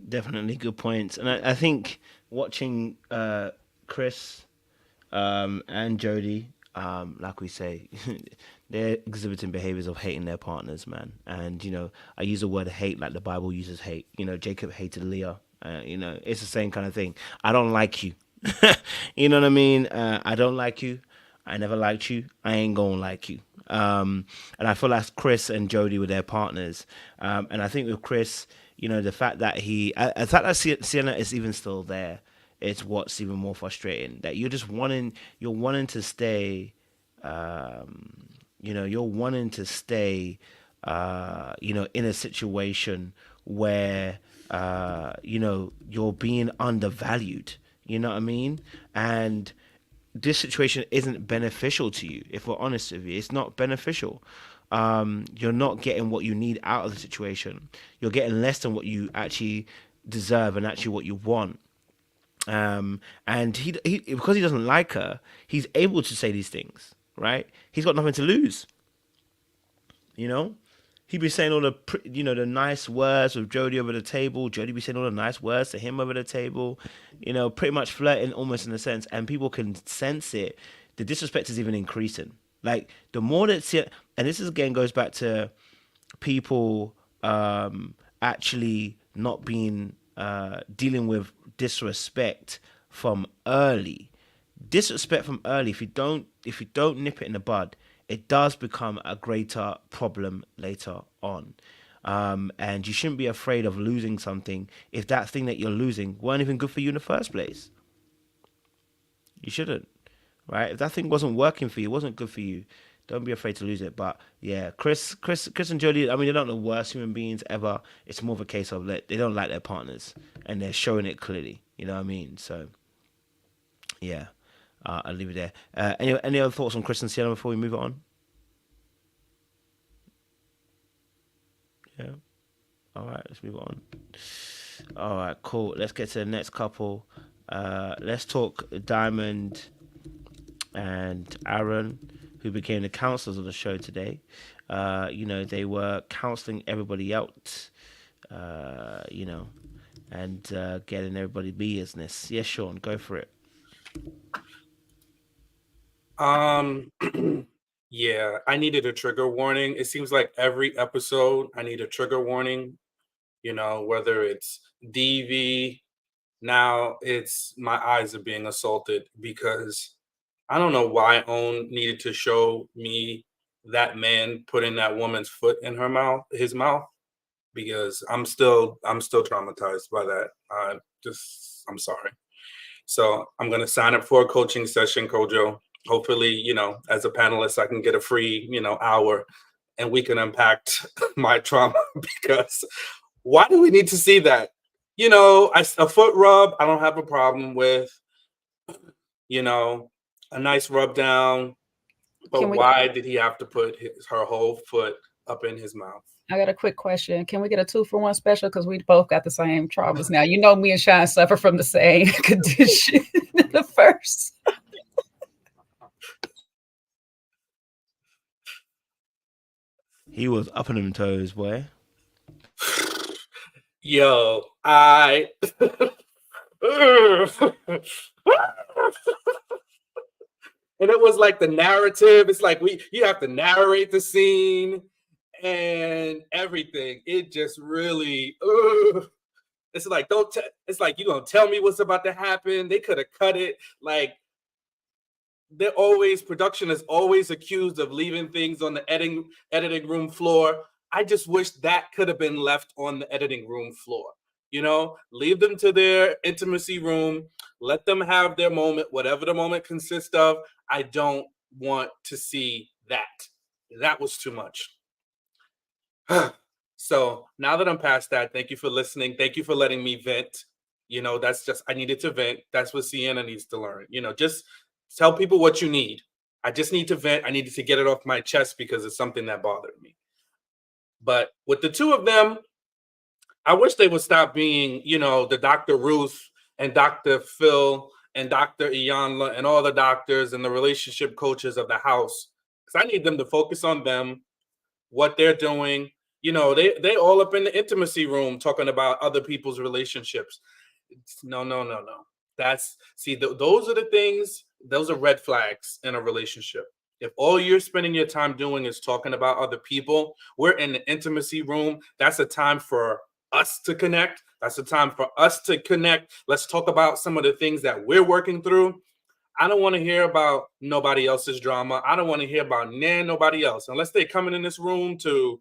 Definitely good points. And I think watching Chris and Jody, like we say, they're exhibiting behaviors of hating their partners, man. And, you know, I use the word hate like the Bible uses hate. You know, Jacob hated Leah. You know, it's the same kind of thing. I don't like you. You know what I mean? I don't like you. I never liked you. I ain't gonna like you. And I feel like Chris and Jody were their partners. And I think with Chris, you know, the fact that the fact that Sienna is even still there, it's what's even more frustrating. That you're wanting to stay, you know, you're wanting to stay, you know, in a situation where, you know, you're being undervalued. You know what I mean? And this situation isn't beneficial to you. If we're honest with you, it's not beneficial. You're not getting what you need out of the situation. You're getting less than what you actually deserve and actually what you want. And he because he doesn't like her, he's able to say these things, right? He's got nothing to lose. You know, he'd be saying all the the nice words with Jody over the table. Jody be saying all the nice words to him over the table. You know, pretty much flirting almost in a sense, and people can sense it. The disrespect is even increasing. Like the more that, and this is again goes back to people actually not being dealing with disrespect from early. Disrespect from early. If you don't nip it in the bud, it does become a greater problem later on. And you shouldn't be afraid of losing something if that thing that you're losing weren't even good for you in the first place. You shouldn't, right? If that thing wasn't working for you, wasn't good for you, don't be afraid to lose it. But yeah, Chris and Jodie, I mean, they're not the worst human beings ever. It's more of a case of they don't like their partners, and they're showing it clearly. You know what I mean? So yeah, I'll leave it there. Any other thoughts on Chris and Sienna before we move on? Yeah. All right, let's move on. All right, cool. Let's get to the next couple. Let's talk Diamond and Aaron, who became the counselors of the show today. They were counseling everybody out, and getting everybody business. Yes, Sean, go for it. Yeah, I needed a trigger warning. It seems like every episode I need a trigger warning, whether it's DV, now it's my eyes are being assaulted because I don't know why OWN needed to show me that man putting that woman's foot in his mouth, because I'm still traumatized by that. I'm sorry. So I'm gonna sign up for a coaching session, Kojo. Hopefully, as a panelist, I can get a free, hour, and we can unpack my trauma because why do we need to see that? A foot rub, I don't have a problem with, a nice rub down, but why did he have to put her whole foot up in his mouth? I got a quick question. Can we get a 2-for-1 special? Because we both got the same traumas now. Me and Shine suffer from the same condition. The first. He was up on them toes, boy. Yo, and it was like the narrative. It's like you have to narrate the scene and everything. It just really, it's like it's like you gonna tell me what's about to happen. They could have cut it. Like production is always accused of leaving things on the editing room floor. I just wish that could have been left on the editing room floor. Leave them to their intimacy room. Let them have their moment, whatever the moment consists of. I don't want to see that. That was too much. So now that I'm past that, thank you for listening. Thank you for letting me vent. That's just, I needed to vent. That's what Sienna needs to learn. Just tell people what you need. I just need to vent. I needed to get it off my chest because it's something that bothered me. But with the two of them, I wish they would stop being, the Dr. Ruth and Dr. Phil and Dr. Iyanla and all the doctors and the relationship coaches of the house. Because I need them to focus on them, what they're doing. They all up in the intimacy room talking about other people's relationships. No. Those are the things, those are red flags in a relationship. If all you're spending your time doing is talking about other people, we're in the intimacy room. That's a time for us to connect. That's a time for us to connect. Let's talk about some of the things that we're working through. I don't want to hear about nobody else's drama. I don't want to hear about nobody else. Unless they're coming in this room to,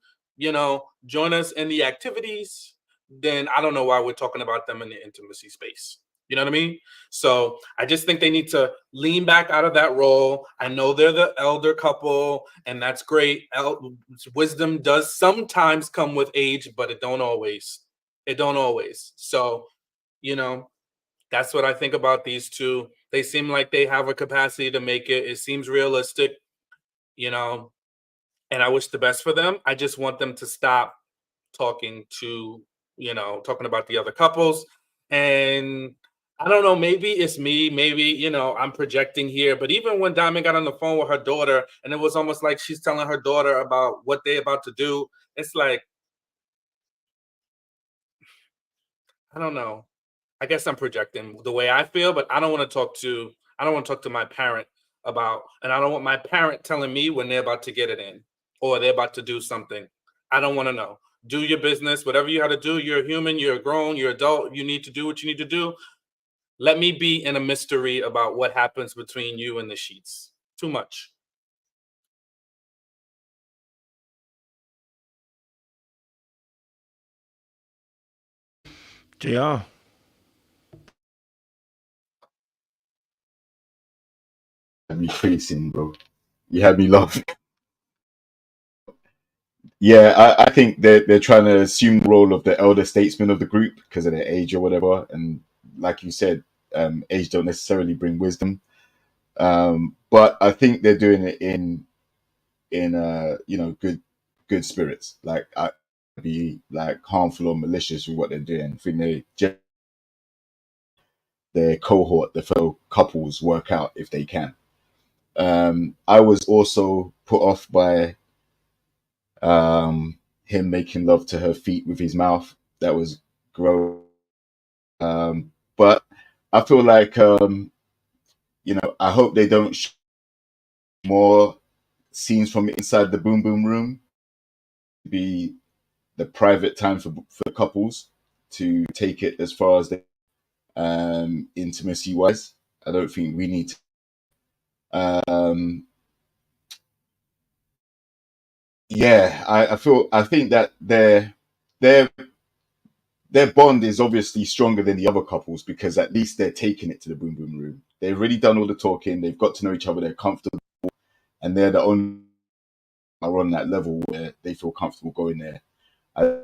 join us in the activities, then I don't know why we're talking about them in the intimacy space. You know what I mean? So I just think they need to lean back out of that role. I know they're the elder couple, and that's great. Wisdom does sometimes come with age, but it don't always. It don't always. So, that's what I think about these two. They seem like they have a capacity to make it. It seems realistic, and I wish the best for them. I just want them to stop talking about the other couples. And I don't know, maybe it's me, maybe, I'm projecting here, but even when Diamond got on the phone with her daughter and it was almost like she's telling her daughter about what they're about to do, it's like, I don't know. I guess I'm projecting the way I feel, but I don't want to talk to my parent about, and I don't want my parent telling me when they're about to get it in or they're about to do something. I don't want to know. Do your business, whatever you have to do. You're a human, you're grown, you're adult. You need to do what you need to do. Let me be in a mystery about what happens between you and the sheets. Too much. JR. Had me facing, bro. You had me laughing. Yeah, I think they're trying to assume the role of the elder statesman of the group because of their age or whatever. And like you said, age don't necessarily bring wisdom. But I think they're doing it in good spirits. Like I be like harmful or malicious with what they're doing. I think their cohort, the fellow couples, work out if they can. I was also put off by him making love to her feet with his mouth. That was gross. But I feel like I hope they don't more scenes from inside the boom boom room be the private time for couples to take it as far as they intimacy wise. I don't think we need to. Yeah, I think that their bond is obviously stronger than the other couples because at least they're taking it to the boom boom room. They've already done all the talking. They've got to know each other. They're comfortable, and they're the only are on that level where they feel comfortable going there. I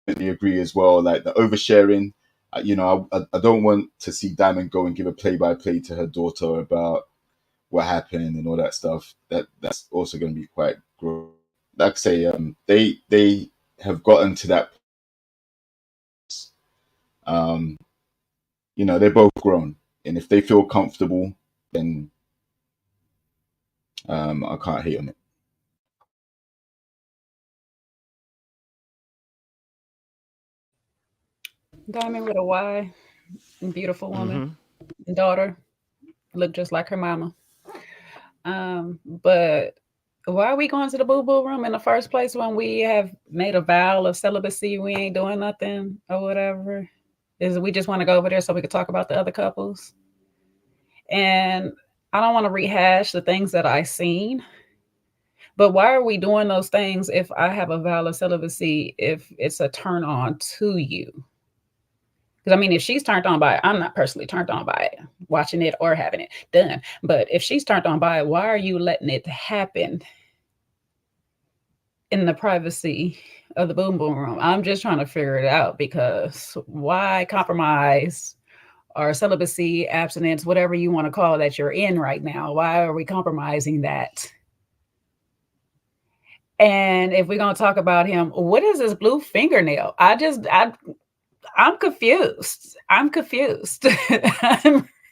definitely agree as well. Like the oversharing, I don't want to see Diamond go and give a play-by-play to her daughter about what happened and all that stuff. That's also going to be quite gross. Like I say, they have gotten to that. They're both grown, and if they feel comfortable, then I can't hate on it. Diamond with a Y, beautiful woman, daughter, look just like her mama. But why are we going to the boo-boo room in the first place when we have made a vow of celibacy? We ain't doing nothing or whatever. Is we just want to go over there so we can talk about the other couples? And I don't want to rehash the things that I seen. But why are we doing those things if I have a vow of celibacy, if it's a turn on to you? Because I mean, if she's turned on by it, I'm not personally turned on by it, watching it or having it done. But if she's turned on by it, why are you letting it happen in the privacy of the boom boom room? I'm just trying to figure it out, because why compromise or celibacy, abstinence, whatever you want to call that you're in right now? Why are we compromising that? And if we're going to talk about him, what is this blue fingernail? I'm confused. I'm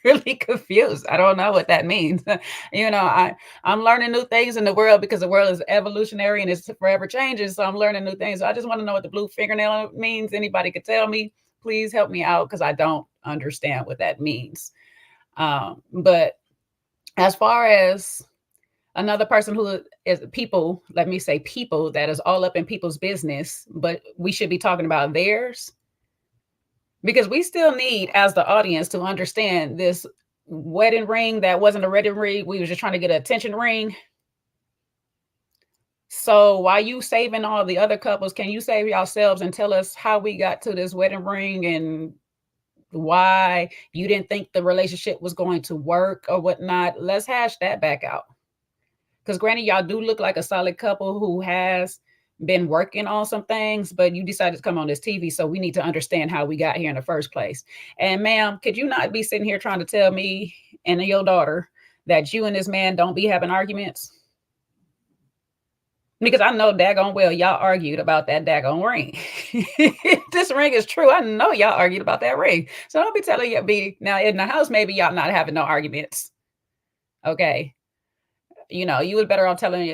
really confused. I don't know what that means. I'm learning new things in the world because the world is evolutionary and it's forever changing. So I'm learning new things. So I just want to know what the blue fingernail means. Anybody could tell me, please help me out, because I don't understand what that means. But as far as another person who is people, let me say people, that is all up in people's business, but we should be talking about theirs. Because we still need, as the audience, to understand this wedding ring that wasn't a wedding ring. We were just trying to get an attention ring. So while you saving all the other couples, can you save yourselves and tell us how we got to this wedding ring and why you didn't think the relationship was going to work or whatnot? Let's hash that back out. Because granted, y'all do look like a solid couple who has been working on some things, but you decided to come on this TV, so we need to understand how we got here in the first place. And ma'am, could you not be sitting here trying to tell me and your daughter that you and this man don't be having arguments? Because I know daggone well y'all argued about that daggone ring. This ring is true. I know y'all argued about that ring. So don't be telling you now in the house, maybe y'all not having no arguments. Okay. You was better off telling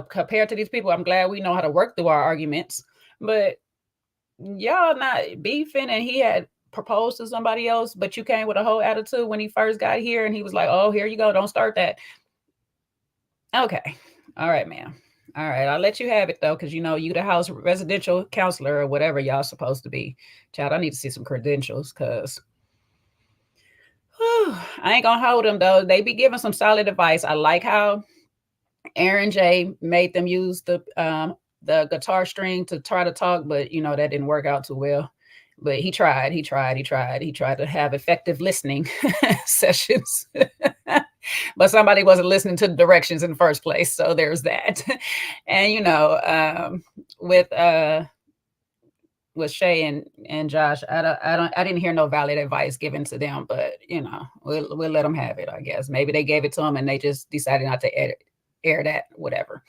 compared to these people, I'm glad we know how to work through our arguments, but y'all not beefing. And he had proposed to somebody else, but you came with a whole attitude when he first got here, and he was like, oh, here you go, don't start that. Okay. All right, ma'am. All right, I'll let you have it though, because you the house residential counselor or whatever y'all supposed to be. Child, I need to see some credentials, because I ain't gonna hold them though. They be giving some solid advice. I like how Aaron J made them use the guitar string to try to talk, but that didn't work out too well. But he tried to have effective listening sessions. But somebody wasn't listening to the directions in the first place, so there's that. And with Shay and Josh, I didn't hear no valid advice given to them, but we'll let them have it, I guess. Maybe they gave it to them and they just decided not to air that, whatever.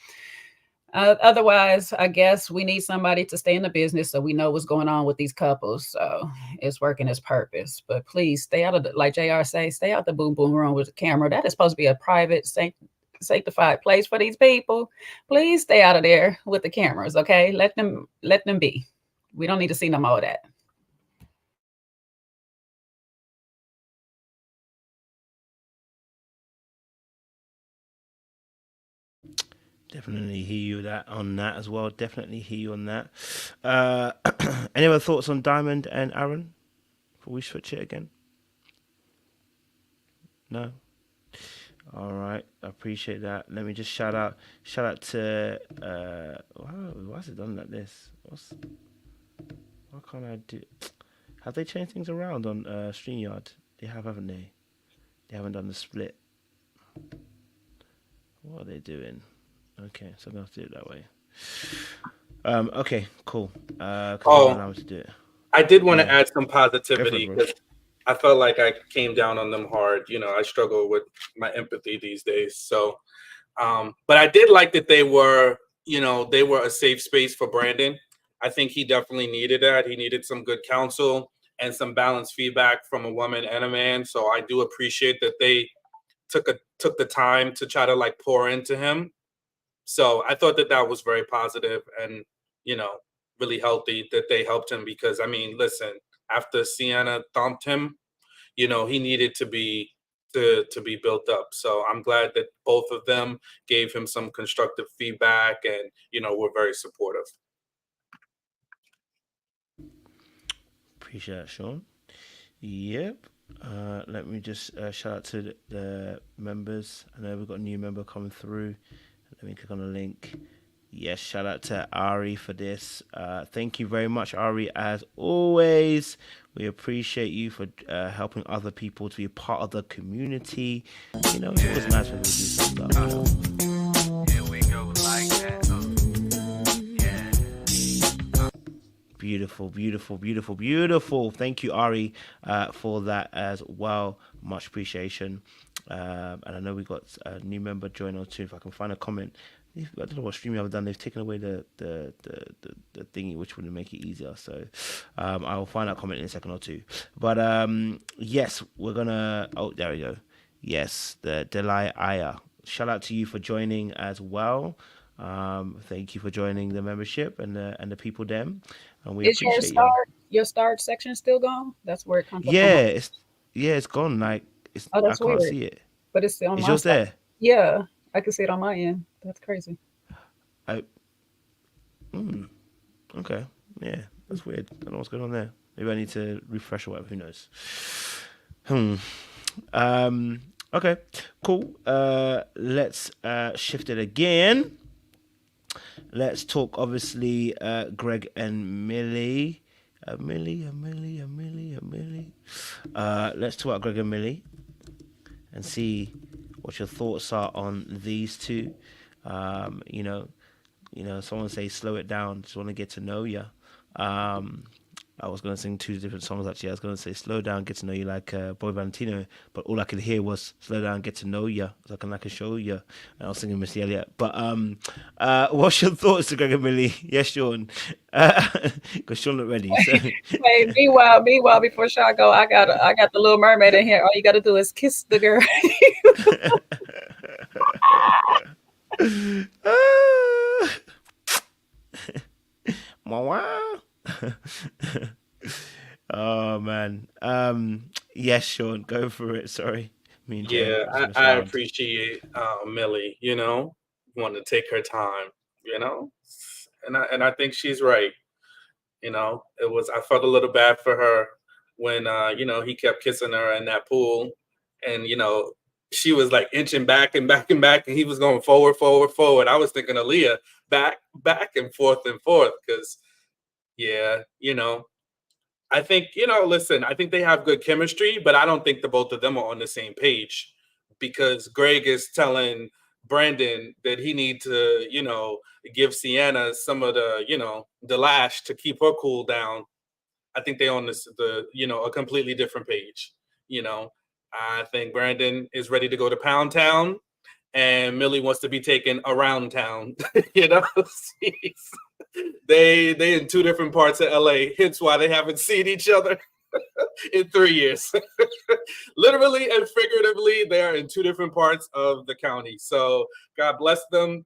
Otherwise, I guess we need somebody to stay in the business so we know what's going on with these couples. So it's working its purpose. But please stay out of like JR say, stay out the boom boom room with the camera. That is supposed to be a private, sanctified place for these people. Please stay out of there with the cameras, okay? Let them be. We don't need to see no more of that. Definitely hear you on that as well. Definitely hear you on that. Any other thoughts on Diamond and Aaron before we switch it again? No. All right, I appreciate that. Let me just shout out to why is it done like this? Why can't I do? Have they changed things around on StreamYard? They have, haven't they? They haven't done the split. What are they doing? Okay, so I'm gonna have to do it that way. Okay, cool. Allow me to do it. I did want to Yeah. add some positivity because I felt like I came down on them hard. You know, I struggle with my empathy these days. So, but I did like that they were a safe space for Brandon. I think he definitely needed that. He needed some good counsel and some balanced feedback from a woman and a man. So I do appreciate that they took the time to try to like pour into him. So I thought that was very positive and, really healthy that they helped him because, I mean, listen, after Sienna thumped him, he needed to be built up. So I'm glad that both of them gave him some constructive feedback and, were very supportive. Appreciate that, Sean. Yep. Let me just shout out to the members. I know we've got a new member coming through. Let me click on the link. Yes, shout out to Ari for this. Thank you very much, Ari, as always. We appreciate you for helping other people to be a part of the community. It's always nice when we do some stuff. Here we go, like that. Beautiful, beautiful, beautiful, beautiful. Thank you, Ari, for that as well. Much appreciation. And I know we got a new member joining us too. If I can find a comment. I don't know what stream you have done. They've taken away the thingy, which would make it easier. So I'll find that comment in a second or two. But yes, we're gonna. Oh, there we go. Yes, the Delay Aya. Shout out to you for joining as well. Thank you for joining the membership and the people them. And we Is appreciate your start section still gone? That's where it comes from. Yeah, it's gone. Like I that's can't weird. see it. But it's still on Is my yours side. there? Yeah, I can see it on my end. That's crazy. Okay. Yeah, that's weird. I don't know what's going on there. Maybe I need to refresh or whatever. Who knows? Okay. Cool. Let's shift it again. Let's talk, obviously, Greg and Milli. Milli. Let's talk about Greg and Milli and see what your thoughts are on these two. Someone say slow it down. Just want to get to know you. I was going to sing two different songs, actually. I was going to say slow down, get to know you like Boy Valentino, but all I could hear was slow down, get to know you, so I can show you. And I was singing Missy Elliott. But what's your thoughts to Greg and Milli? Yes, Sean. Because Sean not ready. So. Hey, meanwhile, before Sean go, I got the Little Mermaid in here. All you got to do is kiss the girl. Oh man. Yes, Sean, go for it. Sorry. I appreciate Milli, want to take her time, and I think she's right. I felt a little bad for her when he kept kissing her in that pool, and she was like inching back and back and back, and he was going forward. I was thinking Aaliyah back and forth because I think, listen, I think they have good chemistry, but I don't think the both of them are on the same page because Greg is telling Brandon that he need to, give Sienna some of the lash to keep her cool down. I think they're on a completely different page. I think Brandon is ready to go to Pound Town and Milli wants to be taken around town. They in two different parts of LA, hence why they haven't seen each other in 3 years. Literally and figuratively, they are in two different parts of the county. So God bless them.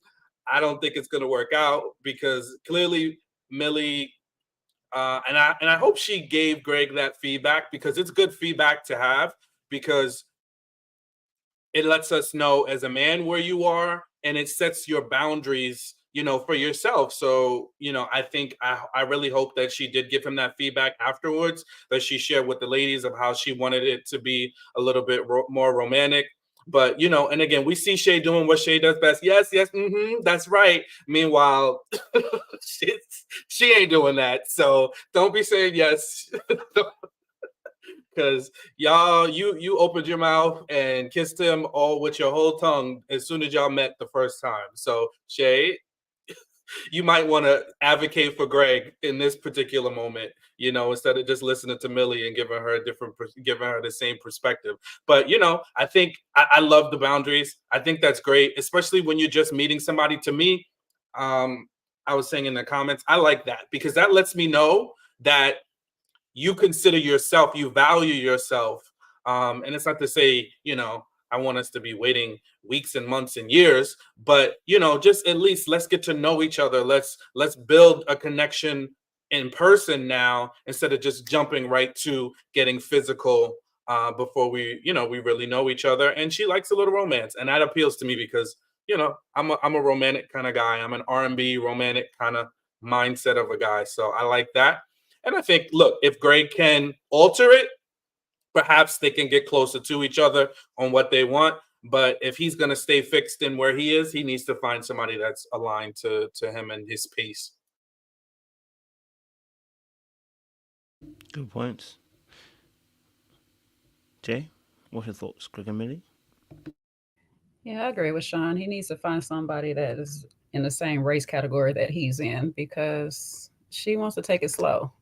I don't think it's going to work out because clearly Milli, and I hope she gave Greg that feedback because it's good feedback to have because it lets us know as a man where you are and it sets your boundaries, for yourself. So, I think I really hope that she did give him that feedback afterwards, that she shared with the ladies of how she wanted it to be a little bit more romantic. But, and again, we see Shay doing what Shay does best. Yes, that's right. Meanwhile, she ain't doing that. So don't be saying yes. Because y'all, you opened your mouth and kissed him all with your whole tongue as soon as y'all met the first time. So Shay, you might want to advocate for Greg in this particular moment, instead of just listening to Milli and giving her giving her the same perspective. But I think I love the boundaries. I think that's great, especially when you're just meeting somebody. To me, I was saying in the comments, I like that because that lets me know that you consider yourself, you value yourself. And it's not to say, I want us to be waiting weeks and months and years, but just at least let's get to know each other. Let's build a connection in person now instead of just jumping right to getting physical before we really know each other. And she likes a little romance, and that appeals to me because I'm a romantic kind of guy. I'm an R&B romantic kind of mindset of a guy, so I like that. And I think, look, if Greg can alter it, perhaps they can get closer to each other on what they want. But if he's going to stay fixed in where he is, he needs to find somebody that's aligned to him and his pace. Good points. Jay, what's your thoughts, Greg and Milli? Yeah, I agree with Sean. He needs to find somebody that is in the same race category that he's in because she wants to take it slow.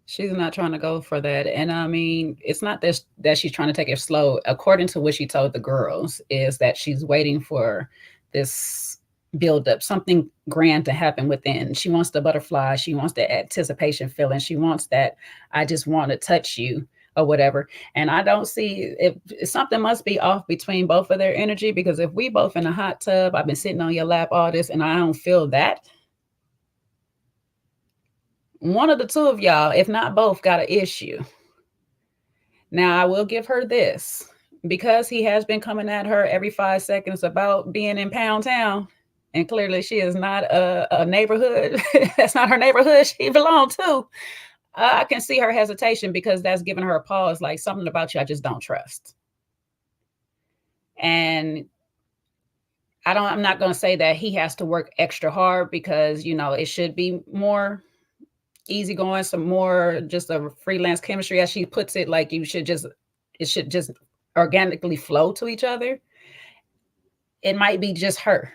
She's not trying to go for that. And I mean, it's not that she's trying to take it slow. According to what she told the girls, is that she's waiting for this build up, something grand to happen within. She wants the butterfly. She wants the anticipation feeling. She wants that I just want to touch you or whatever. And I don't see if something must be off between both of their energy, because if we both in a hot tub, I've been sitting on your lap all this and I don't feel that, one of the two of y'all, if not both, got an issue. Now, I will give her this. Because he has been coming at her every 5 seconds about being in Pound Town, and clearly she is not a neighborhood. That's not her neighborhood she belongs to. I can see her hesitation because that's giving her a pause, like something about you I just don't trust. And I'm not going to say that he has to work extra hard because, it should be more easygoing, some more just a freelance chemistry, as she puts it. Like it should just organically flow to each other. It might be just her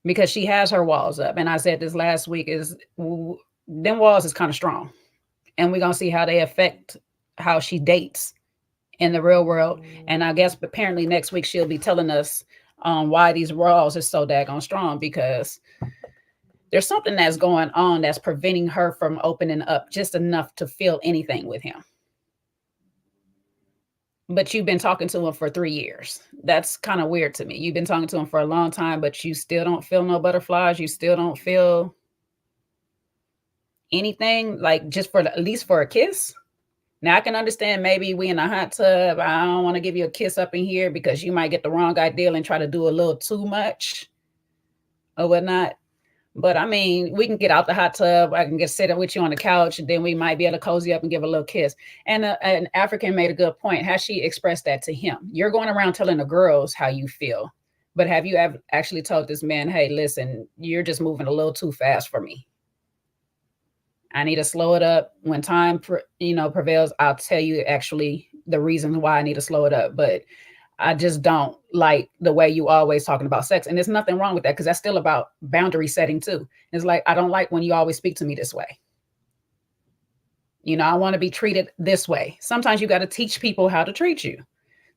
because she has her walls up. And I said this last week is them walls is kind of strong, and we're going to see how they affect how she dates in the real world. And I guess apparently next week she'll be telling us why these walls are so daggone strong, because there's something that's going on that's preventing her from opening up just enough to feel anything with him. But you've been talking to him for 3 years. That's kind of weird to me. You've been talking to him for a long time, but you still don't feel no butterflies. You still don't feel anything, like just at least for a kiss. Now I can understand maybe we in a hot tub. I don't want to give you a kiss up in here because you might get the wrong idea and try to do a little too much or whatnot. But I mean, we can get out the hot tub. I can get sit with you on the couch, and then we might be able to cozy up and give a little kiss. And an African made a good point. Has she expressed that to him? You're going around telling the girls how you feel, but have you actually told this man, hey, listen, you're just moving a little too fast for me. I need to slow it up. When time, prevails, I'll tell you actually the reason why I need to slow it up. But I just don't like the way you always talking about sex. And there's nothing wrong with that, because that's still about boundary setting too. It's like, I don't like when you always speak to me this way. I want to be treated this way. Sometimes you got to teach people how to treat you.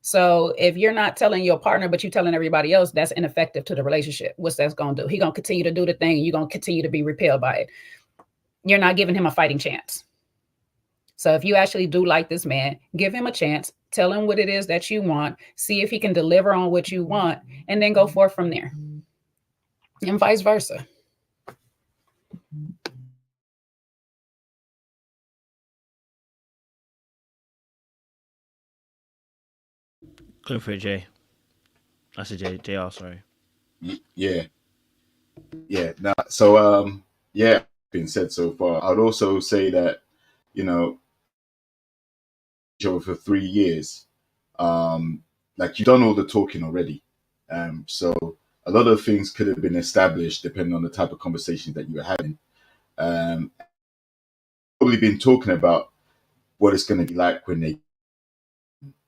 So if you're not telling your partner, but you're telling everybody else, that's ineffective to the relationship. What's that's going to do? He's going to continue to do the thing, and you're going to continue to be repelled by it. You're not giving him a fighting chance. So if you actually do like this man, give him a chance, tell him what it is that you want, see if he can deliver on what you want, and then go forth from there. And vice versa. Go for it, Jay. I said JR, sorry. Yeah, yeah. Now, so yeah, been said so far. I'd also say that you know, over for 3 years, like you've done all the talking already. So a lot of things could have been established depending on the type of conversation that you were having. Probably been talking about what it's going to be like when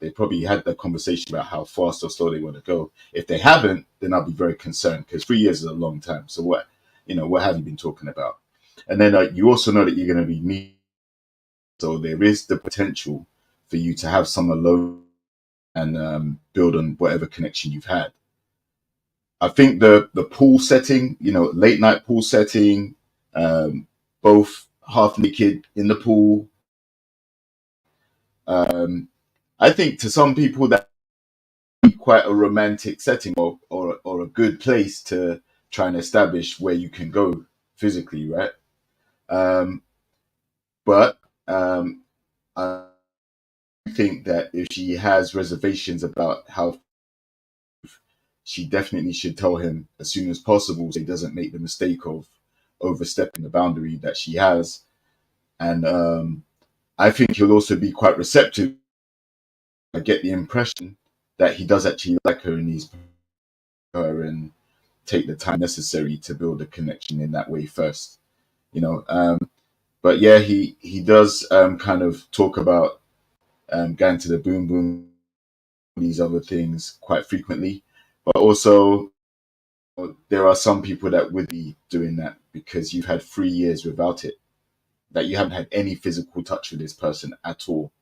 they probably had that conversation about how fast or slow they want to go. If they haven't, then I'll be very concerned because 3 years is a long time. So what have you been talking about? And then you also know that you're going to be meeting, so there is the potential for you to have some alone and build on whatever connection you've had. I think the pool setting, late night pool setting, both half naked in the pool. I think to some people that quite a romantic setting or a good place to try and establish where you can go physically, right? But I think that if she has reservations about how, she definitely should tell him as soon as possible so he doesn't make the mistake of overstepping the boundary that she has. And I think he'll also be quite receptive. I get the impression that he does actually like her and he's her and take the time necessary to build a connection in that way first, but yeah, he does kind of talk about going to the boom boom, these other things quite frequently, but also there are some people that would be doing that because you've had 3 years without it, that you haven't had any physical touch with this person at all.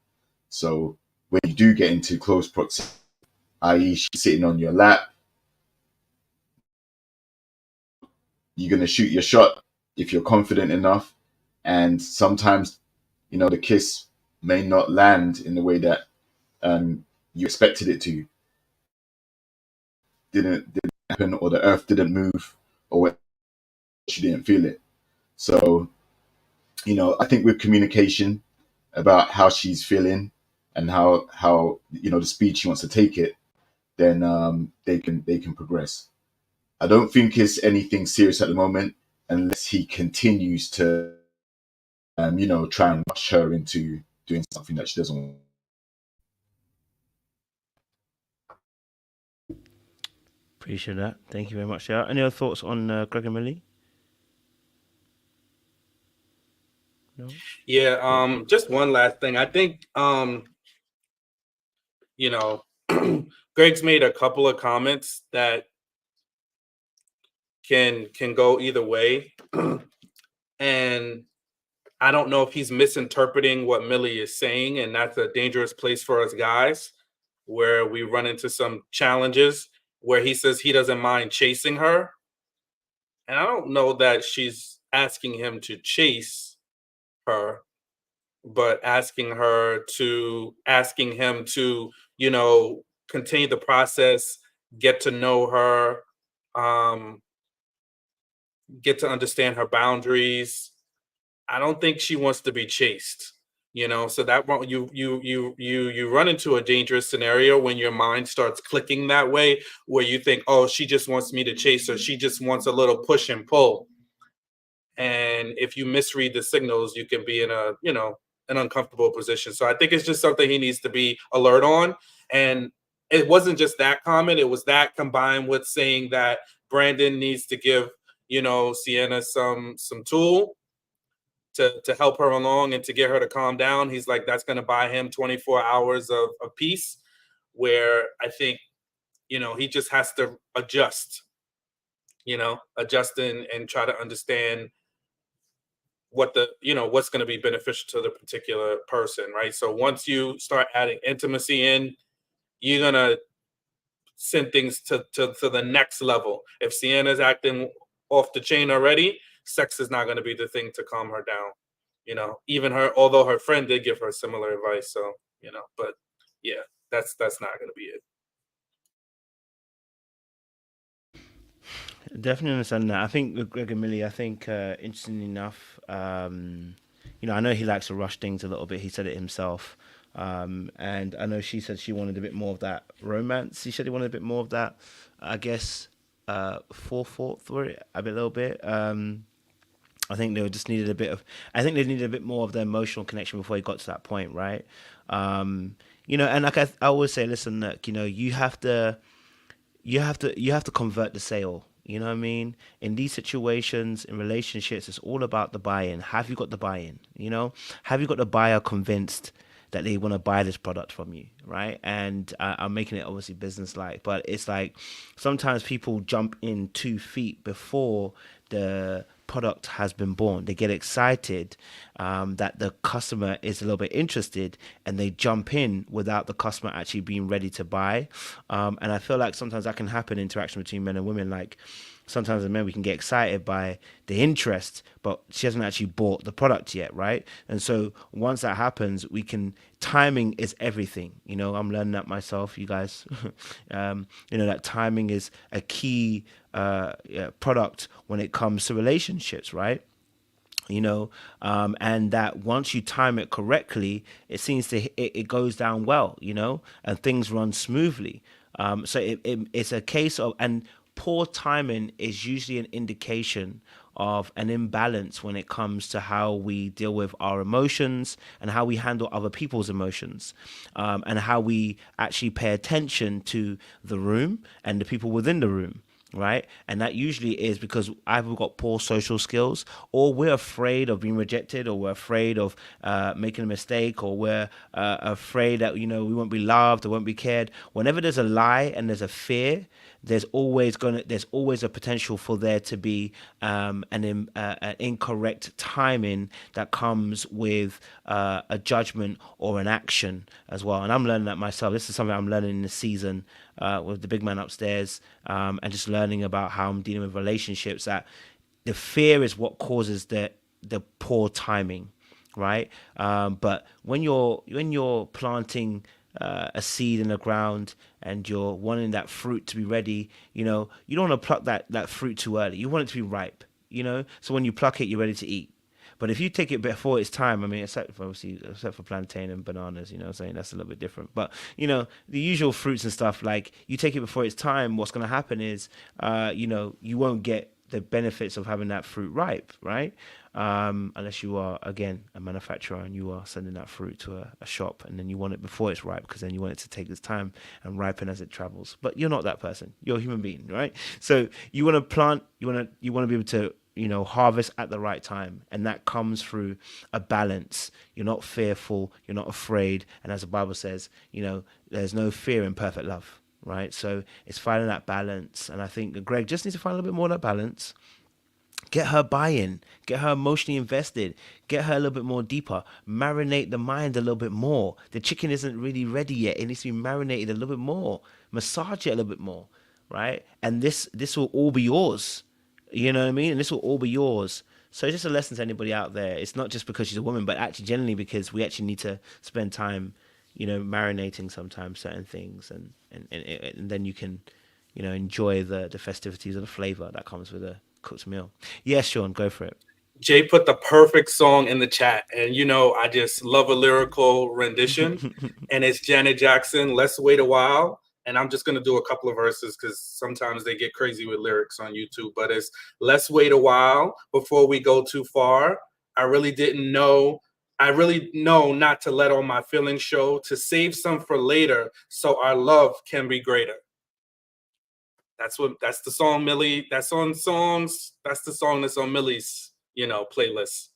So when you do get into close proximity, i.e. she's sitting on your lap, you're going to shoot your shot if you're confident enough. And sometimes, the kiss may not land in the way that you expected it to. Didn't happen, or the earth didn't move, or she didn't feel it. So, I think with communication about how she's feeling and how the speed she wants to take it, then they can progress. I don't think it's anything serious at the moment unless he continues to try and rush her into doing something that she doesn't want. Appreciate that. Thank you very much. Yeah. Any other thoughts on Greg and Millie? No. Yeah, just one last thing. I think Greg's made a couple of comments that can go either way. And I don't know if he's misinterpreting what Millie is saying, and that's a dangerous place for us guys, where we run into some challenges where he says he doesn't mind chasing her. And I don't know that she's asking him to chase her, but asking him to, continue the process, get to know her, get to understand her boundaries. I don't think she wants to be chased, so that you run into a dangerous scenario when your mind starts clicking that way, where you think, oh, she just wants me to chase her, she just wants a little push and pull. And if you misread the signals, you can be in an uncomfortable position. So I think it's just something he needs to be alert on. And it wasn't just that comment, it was that combined with saying that Brandon needs to give Sienna some tool to help her along and to get her to calm down. He's like, that's going to buy him 24 hours of peace, where I think he just has to adjust and try to understand what's going to be beneficial to the particular person, right? So once you start adding intimacy in, you're going to send things to the next level. If Sienna's acting off the chain already, sex is not going to be the thing to calm her down. Even although her friend did give her similar advice. So, but yeah, that's not going to be it. Definitely understand that. I think with Greg and Millie, interestingly enough, I know he likes to rush things a little bit. He said it himself. And I know she said she wanted a bit more of that romance. She said he wanted a bit more of that, I guess, forethought through it a little bit. I think they just needed a bit of. I think they needed a bit more of the emotional connection before he got to that point, right? And like I always say, listen, look, you have to convert the sale. You know what I mean? In these situations, in relationships, it's all about the buy-in. Have you got the buy-in? Have you got the buyer convinced that they want to buy this product from you, right? And I'm making it obviously business-like, but it's like sometimes people jump in 2 feet before the product has been born. They get excited that the customer is a little bit interested, and they jump in without the customer actually being ready to buy. And I feel like sometimes that can happen in interaction between men and women. Like sometimes as men, we can get excited by the interest, but she hasn't actually bought the product yet, right? And so once that happens, timing is everything. I'm learning that myself, you guys. That timing is a key product when it comes to relationships, right? And that once you time it correctly, it goes down well, and things run smoothly. So it's a case of, and poor timing is usually an indication of an imbalance when it comes to how we deal with our emotions and how we handle other people's emotions, and how we actually pay attention to the room and the people within the room. Right. And that usually is because either we've got poor social skills, or we're afraid of being rejected, or we're afraid of making a mistake, or we're afraid that, we won't be loved or won't be cared. Whenever there's a lie and there's a fear, there's always a potential for there to be an incorrect timing that comes with a judgment or an action as well. And I'm learning that myself. This is something I'm learning in the season with the big man upstairs, and just learning about how I'm dealing with relationships. That the fear is what causes the poor timing, right? But when you're planting a seed in the ground and you're wanting that fruit to be ready, you don't want to pluck that fruit too early. You want it to be ripe, so when you pluck it, you're ready to eat. But if you take it before its time, I mean, except for plantain and bananas, saying that's a little bit different. But the usual fruits and stuff, like you take it before its time, what's going to happen is, you won't get the benefits of having that fruit ripe, right? Unless you are, again, a manufacturer and you are sending that fruit to a shop, and then you want it before it's ripe, because then you want it to take its time and ripen as it travels. But you're not that person. You're a human being, right? So you want to plant, you want to be able to harvest at the right time, and that comes through a balance. You're not fearful, you're not afraid, and as the Bible says, there's no fear in perfect love, right? So it's finding that balance, and I think Greg just needs to find a little bit more of that balance. Get her buy-in, get her emotionally invested, get her a little bit more deeper, marinate the mind a little bit more. The chicken isn't really ready yet. It needs to be marinated a little bit more, massage it a little bit more, right? And this will all be yours. You know what I mean? And this will all be yours. So it's just a lesson to anybody out there. It's not just because she's a woman, but actually generally because we actually need to spend time, marinating sometimes certain things, and then you can, enjoy the festivities of the flavor that comes with a cooked meal. Yes, Sean, go for it. Jay put the perfect song in the chat, and I just love a lyrical rendition. And it's Janet Jackson, Let's Wait a While. And I'm just going to do a couple of verses because sometimes they get crazy with lyrics on YouTube. But it's, let's wait a while before we go too far. I really know not to let all my feelings show, to save some for later so our love can be greater. That's the song Milli. That's the song that's on Milli's, playlist.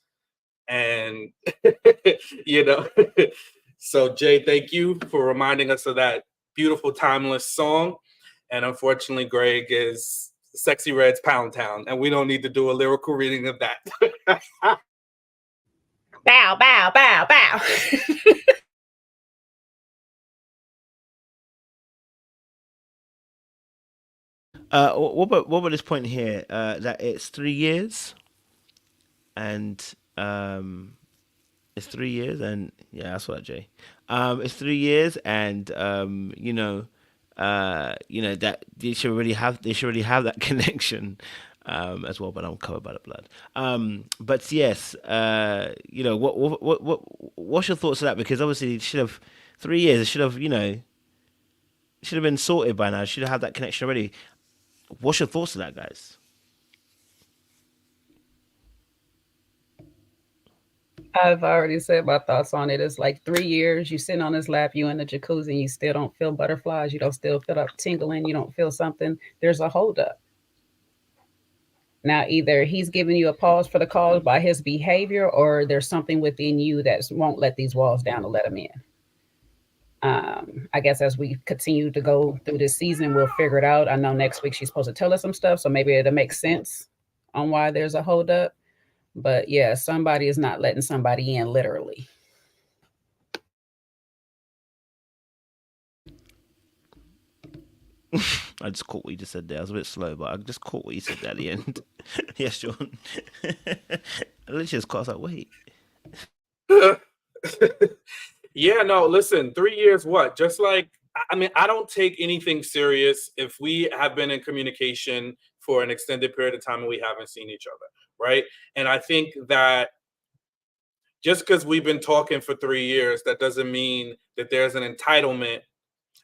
And, so Jay, thank you for reminding us of that beautiful, timeless song. And unfortunately, Greg is Sexy Red's Pound Town, and we don't need to do a lyrical reading of that. Bow, bow, bow, bow. What about this point here? That it's 3 years, and it's 3 years, and yeah, that's what, Jay. It's 3 years, and that they should really have that connection. as well, but I'm covered by the blood. But yes, what's your thoughts on that? Because obviously it should have 3 years. It should have, should have been sorted by now. Should have had that connection already. What's your thoughts on that, guys? I've already said my thoughts on it. It's like 3 years, you sitting on his lap, you in the jacuzzi, and you still don't feel butterflies, you don't still feel up tingling, you don't feel something. There's a holdup. Now, either he's giving you a pause for the cause by his behavior, or there's something within you that won't let these walls down to let him in. I guess as we continue to go through this season, we'll figure it out. I know next week she's supposed to tell us some stuff, so maybe it'll make sense on why there's a holdup. But yeah, somebody is not letting somebody in, literally. I just caught what you just said there. I was a bit slow, but I just caught what you said there at the end. Yes, John. I literally just caught. I was like, wait. Yeah, no, listen, 3 years, what? Just like, I mean, I don't take anything serious if we have been in communication for an extended period of time and we haven't seen each other, right? And I think that just because we've been talking for 3 years, that doesn't mean that there's an entitlement.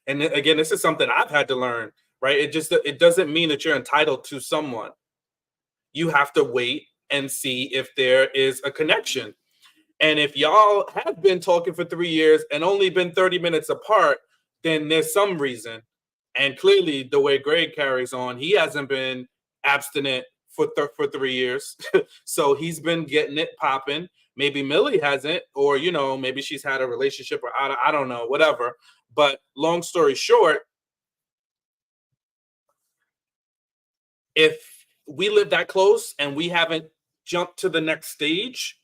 And again, this is something I've had to learn, right? It doesn't mean that you're entitled to someone. You have to wait and see if there is a connection. And if y'all have been talking for 3 years and only been 30 minutes apart, then there's some reason. And clearly, the way Greg carries on, he hasn't been abstinent for 3 years. So he's been getting it popping. Maybe Millie hasn't, or, maybe she's had a relationship, or I don't know, whatever. But long story short, if we live that close and we haven't jumped to the next stage,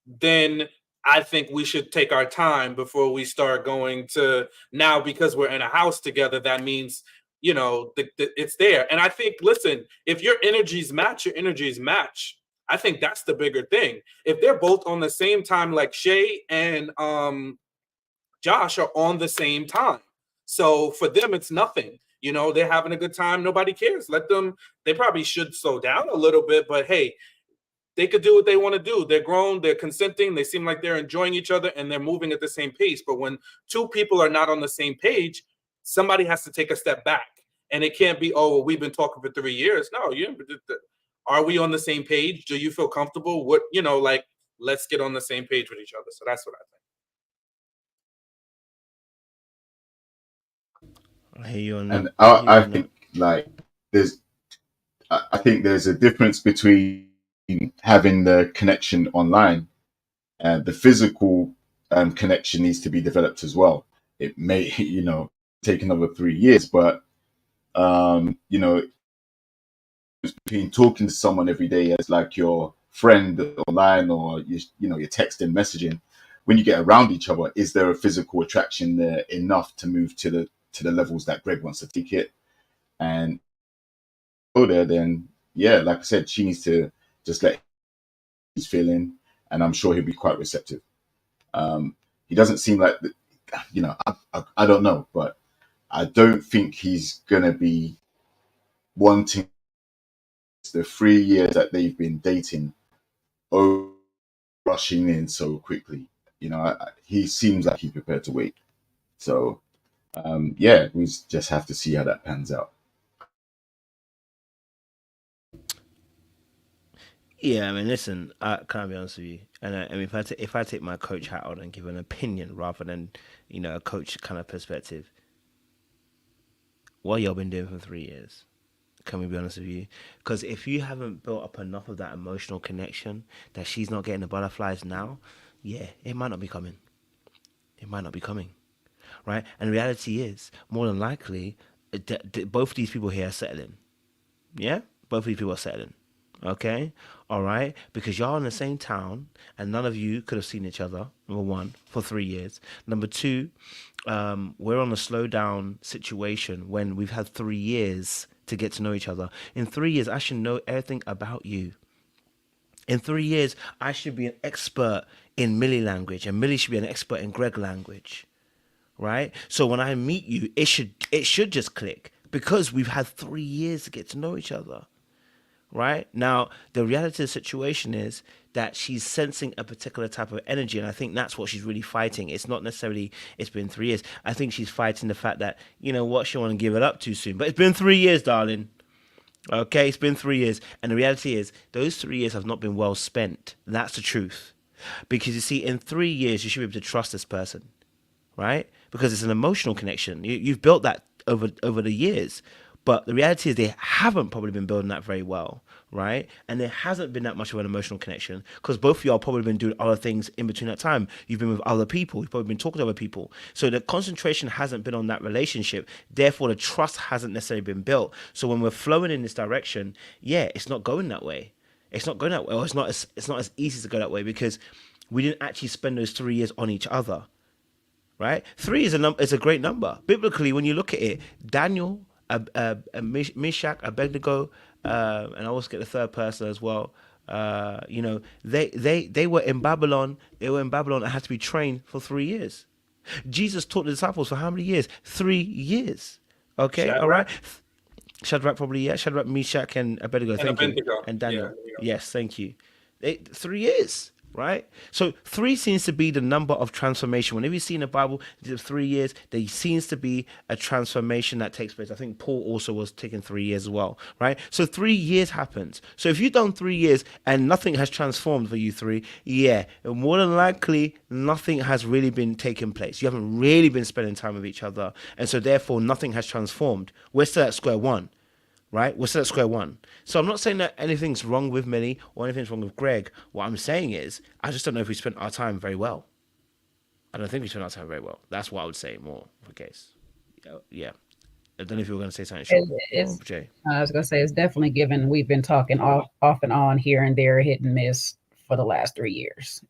then I think we should take our time before we start going to now, because we're in a house together. That means, it's there. And I think, listen, if your energies match, your energies match. I think that's the bigger thing. If they're both on the same time, like Shay and Josh are on the same time. So for them, it's nothing. They're having a good time. Nobody cares. Let them. They probably should slow down a little bit, but hey, they could do what they want to do. They're grown, they're consenting, they seem like they're enjoying each other, and they're moving at the same pace. But when two people are not on the same page, somebody has to take a step back. And it can't be, oh, well, we've been talking for 3 years. No, are we on the same page? Do you feel comfortable? Let's get on the same page with each other. So that's what I think. I hear you on And that. I think I think there's a difference between having the connection online, and the physical connection needs to be developed as well. It may take another 3 years, but between talking to someone every day as like your friend online, or you're texting, messaging, when you get around each other, is there a physical attraction there enough to move to the levels that Greg wants to take it? And go there, then yeah, like I said, she needs to just let he's feeling, and I'm sure he'll be quite receptive. He doesn't seem like, I don't know, but I don't think he's gonna be wanting the 3 years that they've been dating, rushing in so quickly. He seems like he's prepared to wait. So yeah, we just have to see how that pans out. Yeah, I mean, listen, can I be honest with you? And I mean, if I take my coach hat on and give an opinion rather than, a coach kind of perspective, what y'all been doing for 3 years? Can we be honest with you? Because if you haven't built up enough of that emotional connection that she's not getting the butterflies now, yeah, it might not be coming. It might not be coming, right? And the reality is, more than likely, both of these people here are settling. Yeah? Both of these people are settling. Okay? All right? Because y'all in the same town and none of you could have seen each other, number one, for 3 years. Number two, we're on a slow down situation when we've had 3 years to get to know each other. In 3 years, I should know everything about you. In 3 years, I should be an expert in Milli language, and Milli should be an expert in Greg language. Right? So when I meet you, it should just click because we've had 3 years to get to know each other. right? Now, the reality of the situation is that she's sensing a particular type of energy, and I think that's what she's really fighting. It's not necessarily it's been 3 years. I think she's fighting the fact that, you know what, she want to give it up too soon. But it's been 3 years, darling. Okay, it's been 3 years. And the reality is, those 3 years have not been well spent. That's the truth. Because you see, in 3 years, you should be able to trust this person, right? Because it's an emotional connection. You've built that over the years. But the reality is they haven't probably been building that very well, right? And there hasn't been that much of an emotional connection because both of y'all probably been doing other things in between that time. You've been with other people. You've probably been talking to other people. So the concentration hasn't been on that relationship. Therefore, the trust hasn't necessarily been built. So when we're flowing in this direction, yeah, it's not going that way. It's not going that way. Or it's not as easy to go that way because we didn't actually spend those 3 years on each other, right? 3 is a great number. Biblically, when you look at it, Daniel, Meshach, Abednego, and I always get the third person as well. You know, they were in Babylon. They were in Babylon and had to be trained for 3 years. Jesus taught the disciples for how many years? 3 years. Okay, Shadrach? all right. Shadrach probably, yeah. Shadrach, Meshach, and Abednego. Thank you. And Daniel. Yeah. Yes, thank you. 3 years. Right? So 3 seems to be the number of transformation. Whenever you see in the Bible, 3 years, there seems to be a transformation that takes place. I think Paul also was taking 3 years as well, right? So 3 years happens. So if you've done 3 years and nothing has transformed for you 3, yeah, more than likely nothing has really been taking place. You haven't really been spending time with each other. And so therefore nothing has transformed. We're still at square one. Right? We're still at square one. So I'm not saying that anything's wrong with Millie or anything's wrong with Greg. What I'm saying is, I just don't know if we spent our time very well. I don't think we spent our time very well. That's what I would say more of a case. Yeah. I don't know if you were going to say something short. Jay. I was going to say, it's definitely given we've been talking off and on here and there, hit and miss for the last 3 years.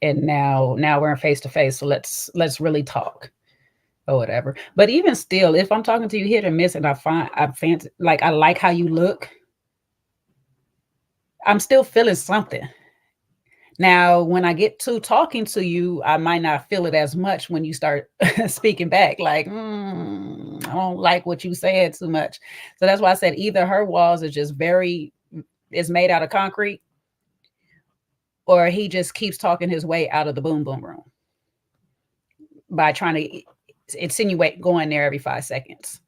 And now we're in face to face. So let's really talk. Or whatever. But even still, if I'm talking to you hit and miss and I fancy, like I like how you look, I'm still feeling something. Now, when I get to talking to you, I might not feel it as much when you start speaking back, like, I don't like what you said too much. So that's why I said either her walls are just is made out of concrete, or he just keeps talking his way out of the boom boom room by trying to insinuate going there every 5 seconds.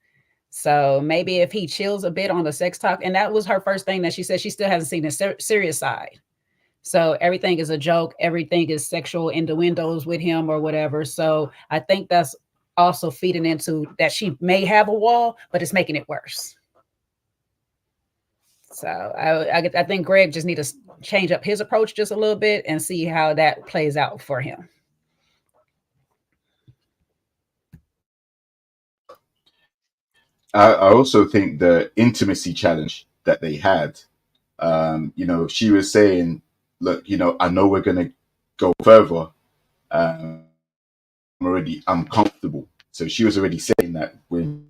So maybe if he chills a bit on the sex talk, and that was her first thing that she said, she still hasn't seen the serious side. So everything is a joke. Everything is sexual innuendos with him or whatever. So I think that's also feeding into that she may have a wall, but it's making it worse. So I think Greg just need to change up his approach just a little bit and see how that plays out for him. I also think the intimacy challenge that they had, you know, she was saying, look, you know, I know we're going to go further. I'm comfortable. So she was already saying that with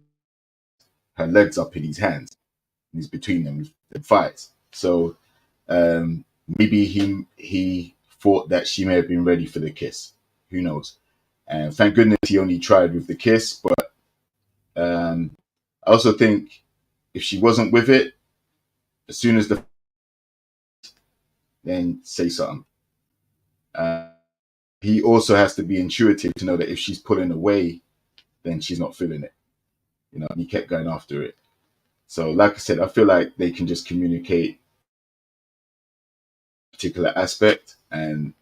her legs up in his hands, he's between them in fights. So maybe he thought that she may have been ready for the kiss. Who knows? And thank goodness he only tried with the kiss. But I also think if she wasn't with it, as soon as then say something. He also has to be intuitive to know that if she's pulling away, then she's not feeling it. You know, and he kept going after it. So like I said, I feel like they can just communicate a particular aspect and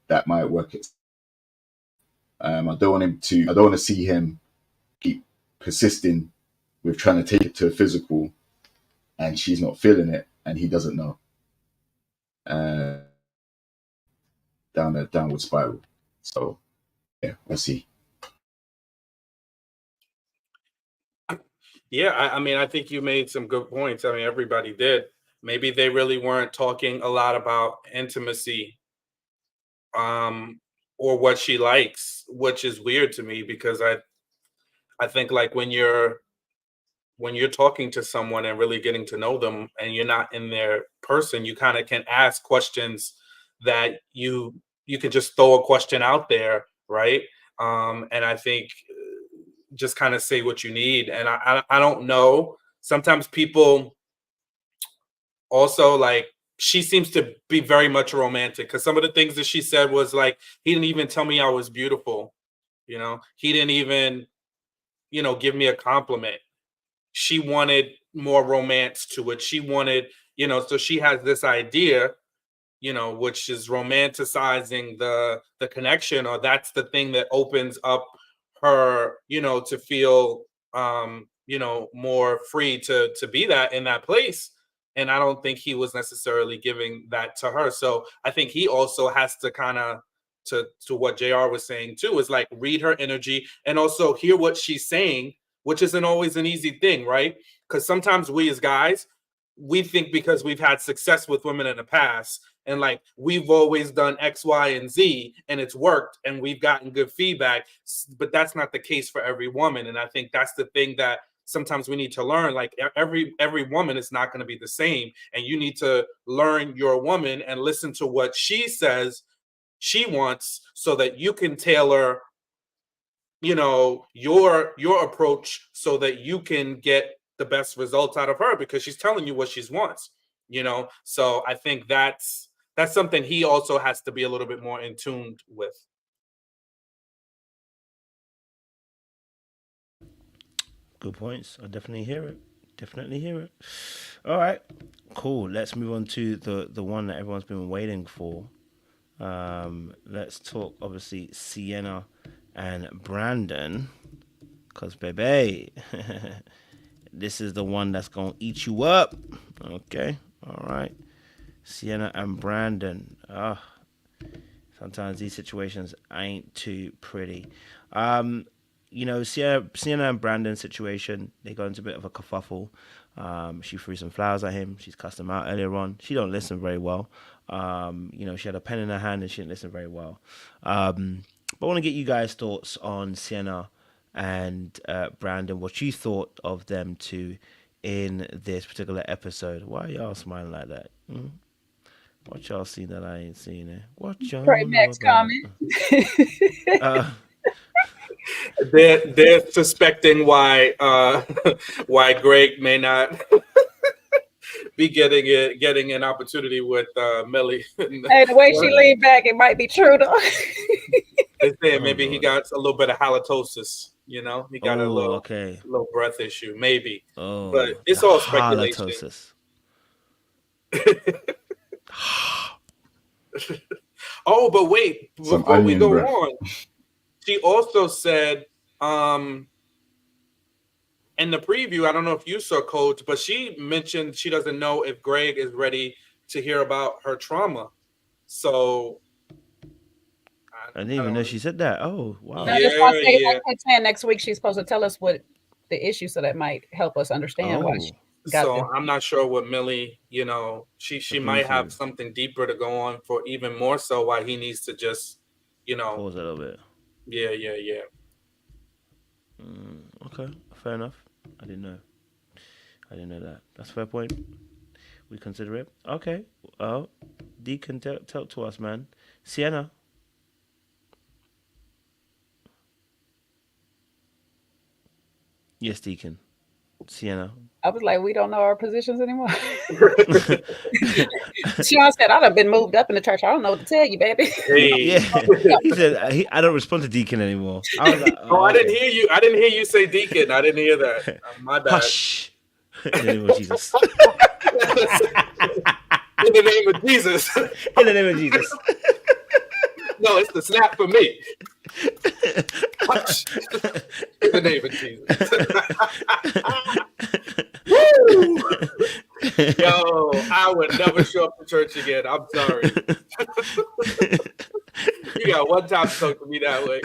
that might work. I don't want to see him keep persisting with trying to take it to a physical and she's not feeling it and he doesn't know. Down that downward spiral. So yeah, we'll see. Yeah, I mean, I think you made some good points. I mean, everybody did. Maybe they really weren't talking a lot about intimacy, or what she likes, which is weird to me because I think like when you're talking to someone and really getting to know them and you're not in their person, you kind of can ask questions that you can just throw a question out there, right? And I think just kind of say what you need. And I don't know. Sometimes people also, like, she seems to be very much romantic, because some of the things that she said was like, he didn't even tell me I was beautiful. He didn't even, give me a compliment. She wanted more romance to it. She wanted, so she has this idea, which is romanticizing the connection, or that's the thing that opens up her, to feel, more free to be that in that place. And I don't think he was necessarily giving that to her. So I think he also has to kind of, to what JR was saying too, is like, read her energy and also hear what she's saying, which isn't always an easy thing, right? Because sometimes we as guys, we think because we've had success with women in the past, and like, we've always done X, Y, and Z, and it's worked, and we've gotten good feedback. But that's not the case for every woman. And I think that's the thing that sometimes we need to learn. Like, every woman is not going to be the same, and you need to learn your woman and listen to what she says she wants, so that you can tailor, your approach, so that you can get the best results out of her, because she's telling you what she wants. So I think that's something he also has to be a little bit more in tune with. Good points. I definitely hear it. All right, cool. Let's move on to the one that everyone's been waiting for. Let's talk, obviously, Sienna and Brandon, because baby, this is the one that's gonna eat you up. Okay, all right. Sienna and Brandon. Sometimes these situations ain't too pretty. Sienna and Brandon's situation, they got into a bit of a kerfuffle. She threw some flowers at him. She's cussed him out earlier on. She don't listen very well. She had a pen in her hand and she didn't listen very well. But I want to get you guys' thoughts on Sienna and Brandon, what you thought of them two in this particular episode. Why are y'all smiling like that? What y'all seen that I ain't seen it? What y'all Right, know next about? comment. They're suspecting why why Greg may not be getting an opportunity with Millie. Hey, the way she leaned back, it might be true though. They say maybe he got a little bit of halitosis. He got a little breath issue, maybe. But it's all speculation. Halitosis. Oh, but wait, before we go on, she also said in the preview, I don't know if you saw, Coach, but she mentioned she doesn't know if Greg is ready to hear about her trauma. So I didn't even know she said that. Oh, wow. No, that's why I saying next week she's supposed to tell us what the issue, so that might help us understand why she got so this. I'm not sure what Millie, she might have something deeper to go on for, even more so why he needs to just, pause a little bit. Yeah. Okay, fair enough. I didn't know that. That's a fair point. We consider it. Okay. Oh, Deacon, tell to us, man. Sienna. Yes, Deacon. Sienna. I was like, we don't know our positions anymore. Sean said, I done been moved up in the church. I don't know what to tell you, baby. Hey. Yeah. He said, I don't respond to Deacon anymore. I was like, I didn't hear you. I didn't hear you say Deacon. I didn't hear that. My bad. Hush. In the name of Jesus. In the name of Jesus. In the name of Jesus. No, it's the snap for me. In the name of Jesus. Yo, I would never show up to church again. I'm sorry. You got one time to talk to me that way.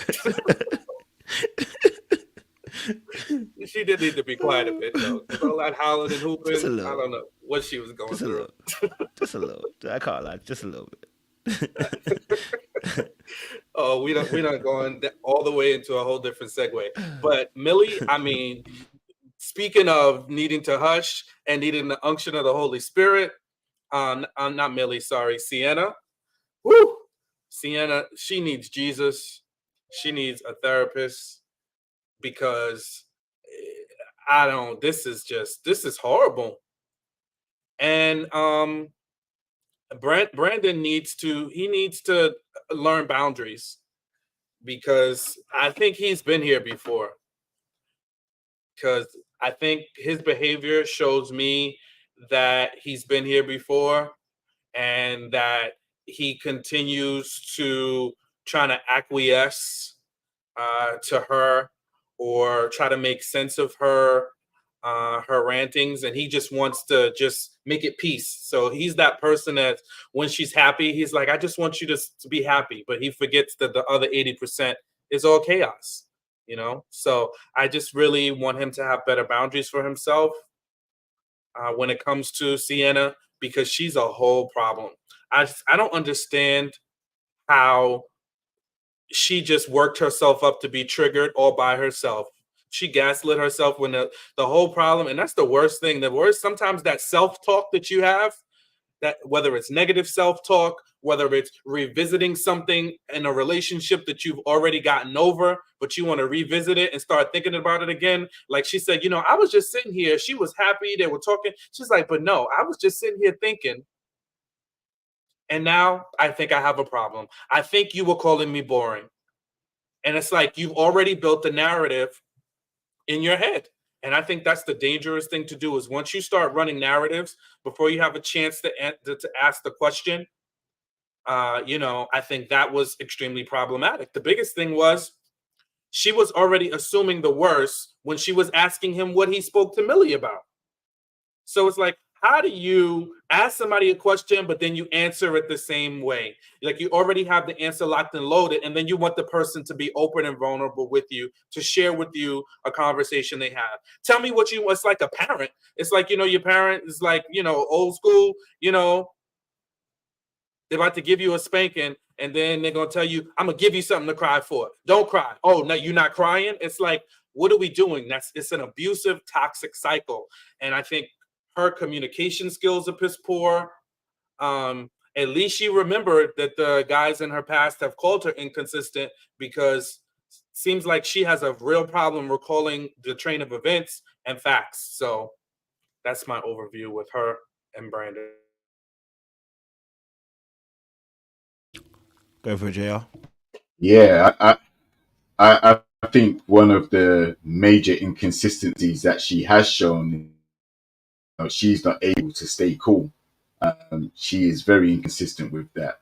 She did need to be quiet a bit, though. All that howling and hooping, I don't know what she was going through. Just a little. I can't lie. Just a little bit. Oh, we don't going all the way into a whole different segue. But Millie, I mean, speaking of needing to hush and needing the unction of the Holy Spirit, not Millie, sorry, Sienna. Woo! Sienna, she needs Jesus. She needs a therapist, because this is horrible. And Brandon needs to learn boundaries, because I think he's been here before. Because I think his behavior shows me that he's been here before, and that he continues to try to acquiesce to her, or try to make sense of her rantings, and he just wants to just make it peace. So he's that person that when she's happy, he's like, I just want you to be happy, but he forgets that the other 80% is all chaos, you know. So I just really want him to have better boundaries for himself when it comes to Sienna, because she's a whole problem. I don't understand how she just worked herself up to be triggered all by herself. She gaslit herself when the whole problem, and that's the worst thing. The worst, sometimes that self-talk that you have, that whether it's negative self-talk, whether it's revisiting something in a relationship that you've already gotten over, but you want to revisit it and start thinking about it again. Like she said, you know, I was just sitting here. She was happy. They were talking. She's like, but no, I was just sitting here thinking. And now I think I have a problem. I think you were calling me boring. And it's like you've already built the narrative in your head. And I think that's the dangerous thing to do, is once you start running narratives before you have a chance to ask the question, you know, I think that was extremely problematic. The biggest thing was she was already assuming the worst when she was asking him what he spoke to Milli about. So it's like, how do you ask somebody a question, but then you answer it the same way? Like you already have the answer locked and loaded, and then you want the person to be open and vulnerable with you, to share with you a conversation they have. Tell me what you, it's like a parent. It's like, you know, your parent is like, you know, old school, you know, they're about to give you a spanking, and then they're going to tell you, I'm going to give you something to cry for. Don't cry. Oh, no, you're not crying? It's like, what are we doing? It's an abusive, toxic cycle. And I think her communication skills are piss poor. At least she remembered that the guys in her past have called her inconsistent, because it seems like she has a real problem recalling the train of events and facts. So that's my overview with her and Brandon. Go for it, JR. Yeah, I think one of the major inconsistencies that she has shown, she's not able to stay cool. She is very inconsistent with that.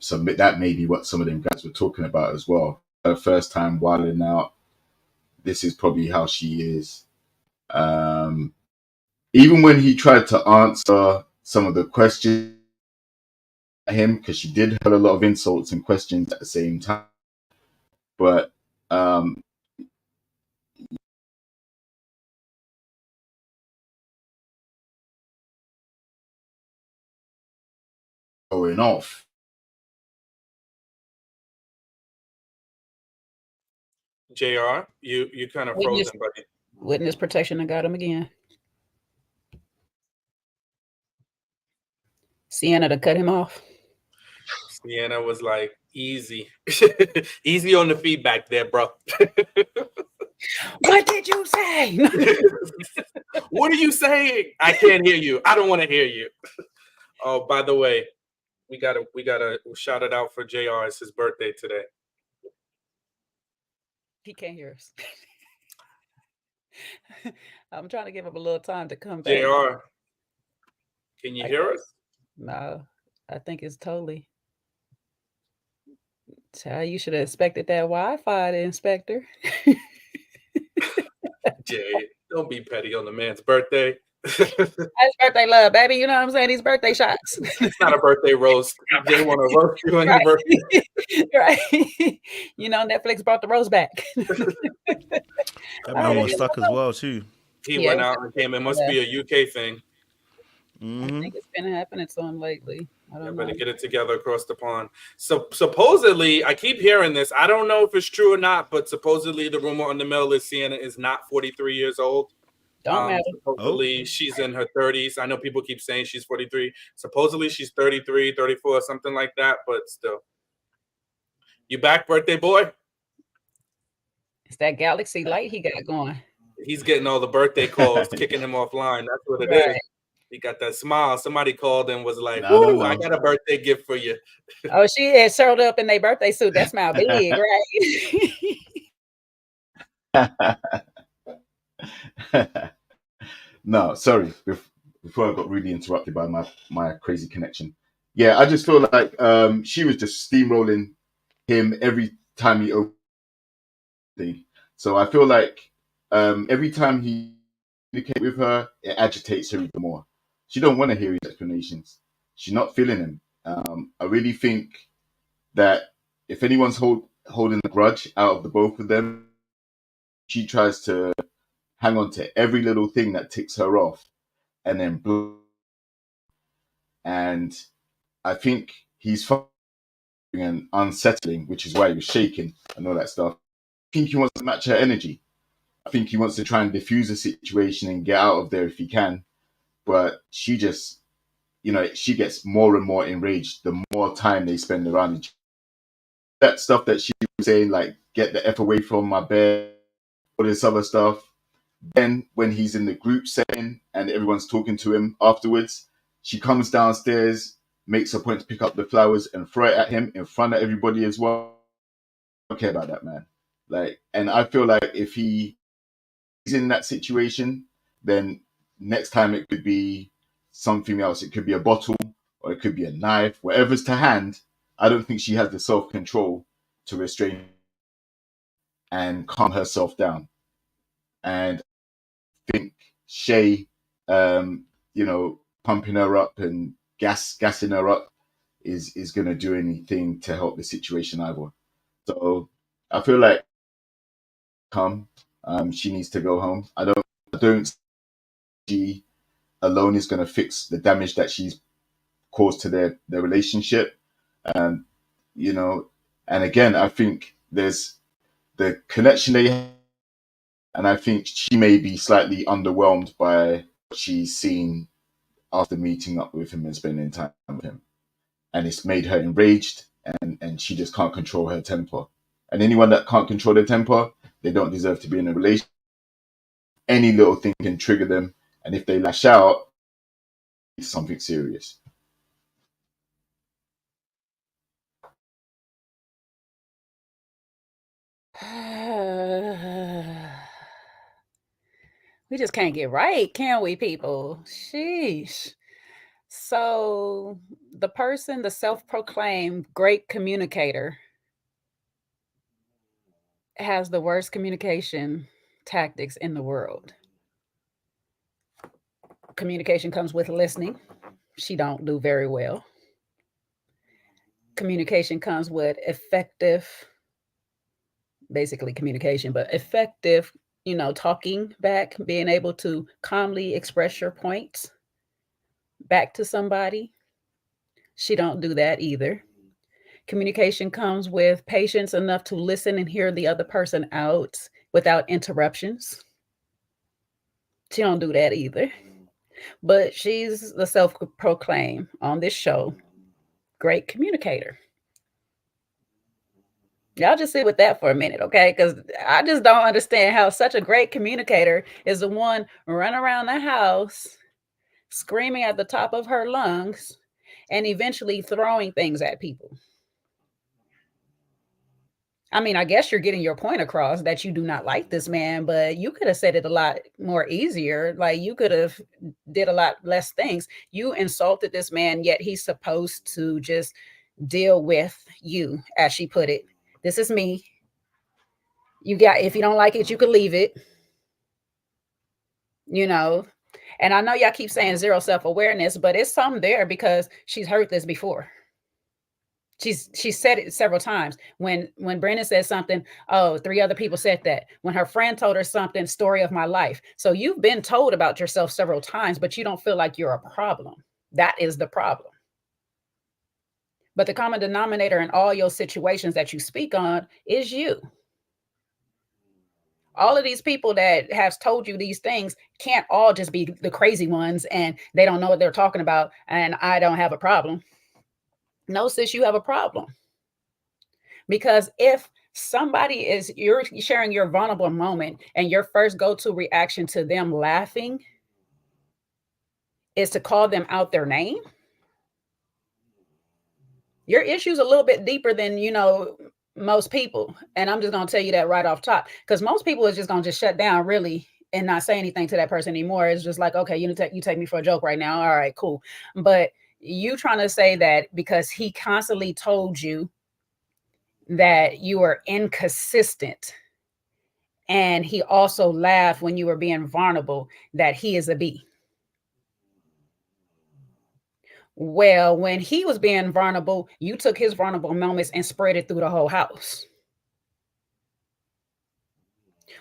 So that may be what some of them guys were talking about as well. Her first time wilding out, this is probably how she is. Even when he tried to answer some of the questions at him, because she did have a lot of insults and questions at the same time, but going off. JR, you kind of frozen, buddy. Witness protection, I got him again. Sienna to cut him off. Sienna was like, easy. Easy on the feedback there, bro. What did you say? What are you saying? I can't hear you. I don't want to hear you. Oh, by the way, we gotta shout it out for JR. It's his birthday today. He can't hear us. I'm trying to give him a little time to come back. JR, can you hear us? No, I think it's totally. Child, you should have expected that Wi-Fi, the inspector. Jay, don't be petty on the man's birthday. That's birthday love, baby. You know what I'm saying? These birthday shots. It's not a birthday roast. Jay want to roast you on your birthday. Right. You know, Netflix brought the roast back. That man was stuck as well too. He went out and came. It must be a UK thing. I think it's been happening to him lately. I don't know. Better get it together across the pond. So supposedly, I keep hearing this. I don't know if it's true or not, but supposedly the rumor on the mill is Sienna is not 43 years old. Don't matter. Supposedly she's in her 30s. I know people keep saying she's 43. Supposedly she's 33, 34, something like that, but still. You back, birthday boy? It's that galaxy light he got going. He's getting all the birthday calls, kicking him offline. That's what it is. You got that smile. Somebody called and was like, No. I got a birthday gift for you. Oh, she had showed up in their birthday suit. That smile big, right? No, sorry. Before I got really interrupted by my crazy connection. Yeah, I just feel like she was just steamrolling him every time he opened. So I feel like every time he communicates with her, it agitates her even more. She don't want to hear his explanations. She's not feeling him. I really think that if anyone's holding a grudge out of the both of them, she tries to hang on to every little thing that ticks her off and then and I think he's and unsettling, which is why he was shaking and all that stuff. I think he wants to match her energy. I think he wants to try and diffuse the situation and get out of there if he can. But she just, she gets more and more enraged the more time they spend around each other. That stuff that she was saying, like, get the F away from my bed, all this other stuff. Then when he's in the group setting and everyone's talking to him afterwards, she comes downstairs, makes a point to pick up the flowers and throw it at him in front of everybody as well. I don't care about that, man. Like, and I feel like if he's in that situation, then next time it could be something else. It could be a bottle or it could be a knife, whatever's to hand. I don't think she has the self-control to restrain and calm herself down. And I think Shay, pumping her up and gassing her up is going to do anything to help the situation either. So I feel like she needs to go home. I don't she alone is going to fix the damage that she's caused to their relationship. And and again, I think there's the connection they have, and I think she may be slightly underwhelmed by what she's seen after meeting up with him and spending time with him. And it's made her enraged, and she just can't control her temper. And anyone that can't control their temper, they don't deserve to be in a relationship. Any little thing can trigger them, and if they lash out, it's something serious. We just can't get right, can we, people? Sheesh. So the self-proclaimed great communicator, has the worst communication tactics in the world. Communication comes with listening. She don't do very well. Communication comes with effective, basically communication, but effective, talking back, being able to calmly express your points back to somebody. She don't do that either. Communication comes with patience enough to listen and hear the other person out without interruptions. She don't do that either. But she's the self-proclaimed on this show great communicator. Y'all just sit with that for a minute, okay? Because I just don't understand how such a great communicator is the one running around the house screaming at the top of her lungs and eventually throwing things at people. I mean, I guess you're getting your point across that you do not like this man, but you could have said it a lot more easier. Like, you could have did a lot less things. You insulted this man, yet he's supposed to just deal with you, as she put it. This is me. If you don't like it, you could leave it. And I know y'all keep saying zero self-awareness, but it's something there because she's heard this before. She said it several times. When Brandon said something, oh, 3 other people said that. When her friend told her something, story of my life. So you've been told about yourself several times, but you don't feel like you're a problem. That is the problem. But the common denominator in all your situations that you speak on is you. All of these people that have told you these things can't all just be the crazy ones and they don't know what they're talking about and I don't have a problem. No, sis, you have a problem. Because if you're sharing your vulnerable moment and your first go-to reaction to them laughing is to call them out their name, your issue's a little bit deeper than, you know, most people. And I'm just going to tell you that right off top, because most people is just going to just shut down really and not say anything to that person anymore. It's just like, okay, you take me for a joke right now. All right, cool. But you trying to say that because he constantly told you that you are inconsistent, and he also laughed when you were being vulnerable, that he is a B. Well, when he was being vulnerable, you took his vulnerable moments and spread it through the whole house.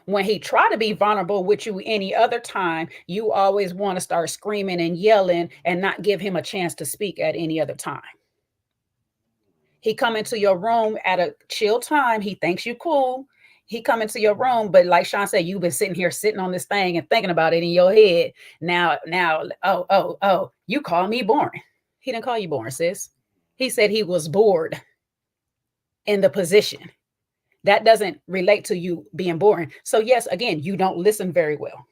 When he tried to be vulnerable with you any other time, you always want to start screaming and yelling and not give him a chance to speak at any other time. He come into your room at a chill time. He thinks you cool. He come into your room, but like Sean said, you've been sitting on this thing and thinking about it in your head. Now, oh, you call me boring. He didn't call you boring, sis. He said he was bored in the position. That doesn't relate to you being boring. So yes, again, you don't listen very well,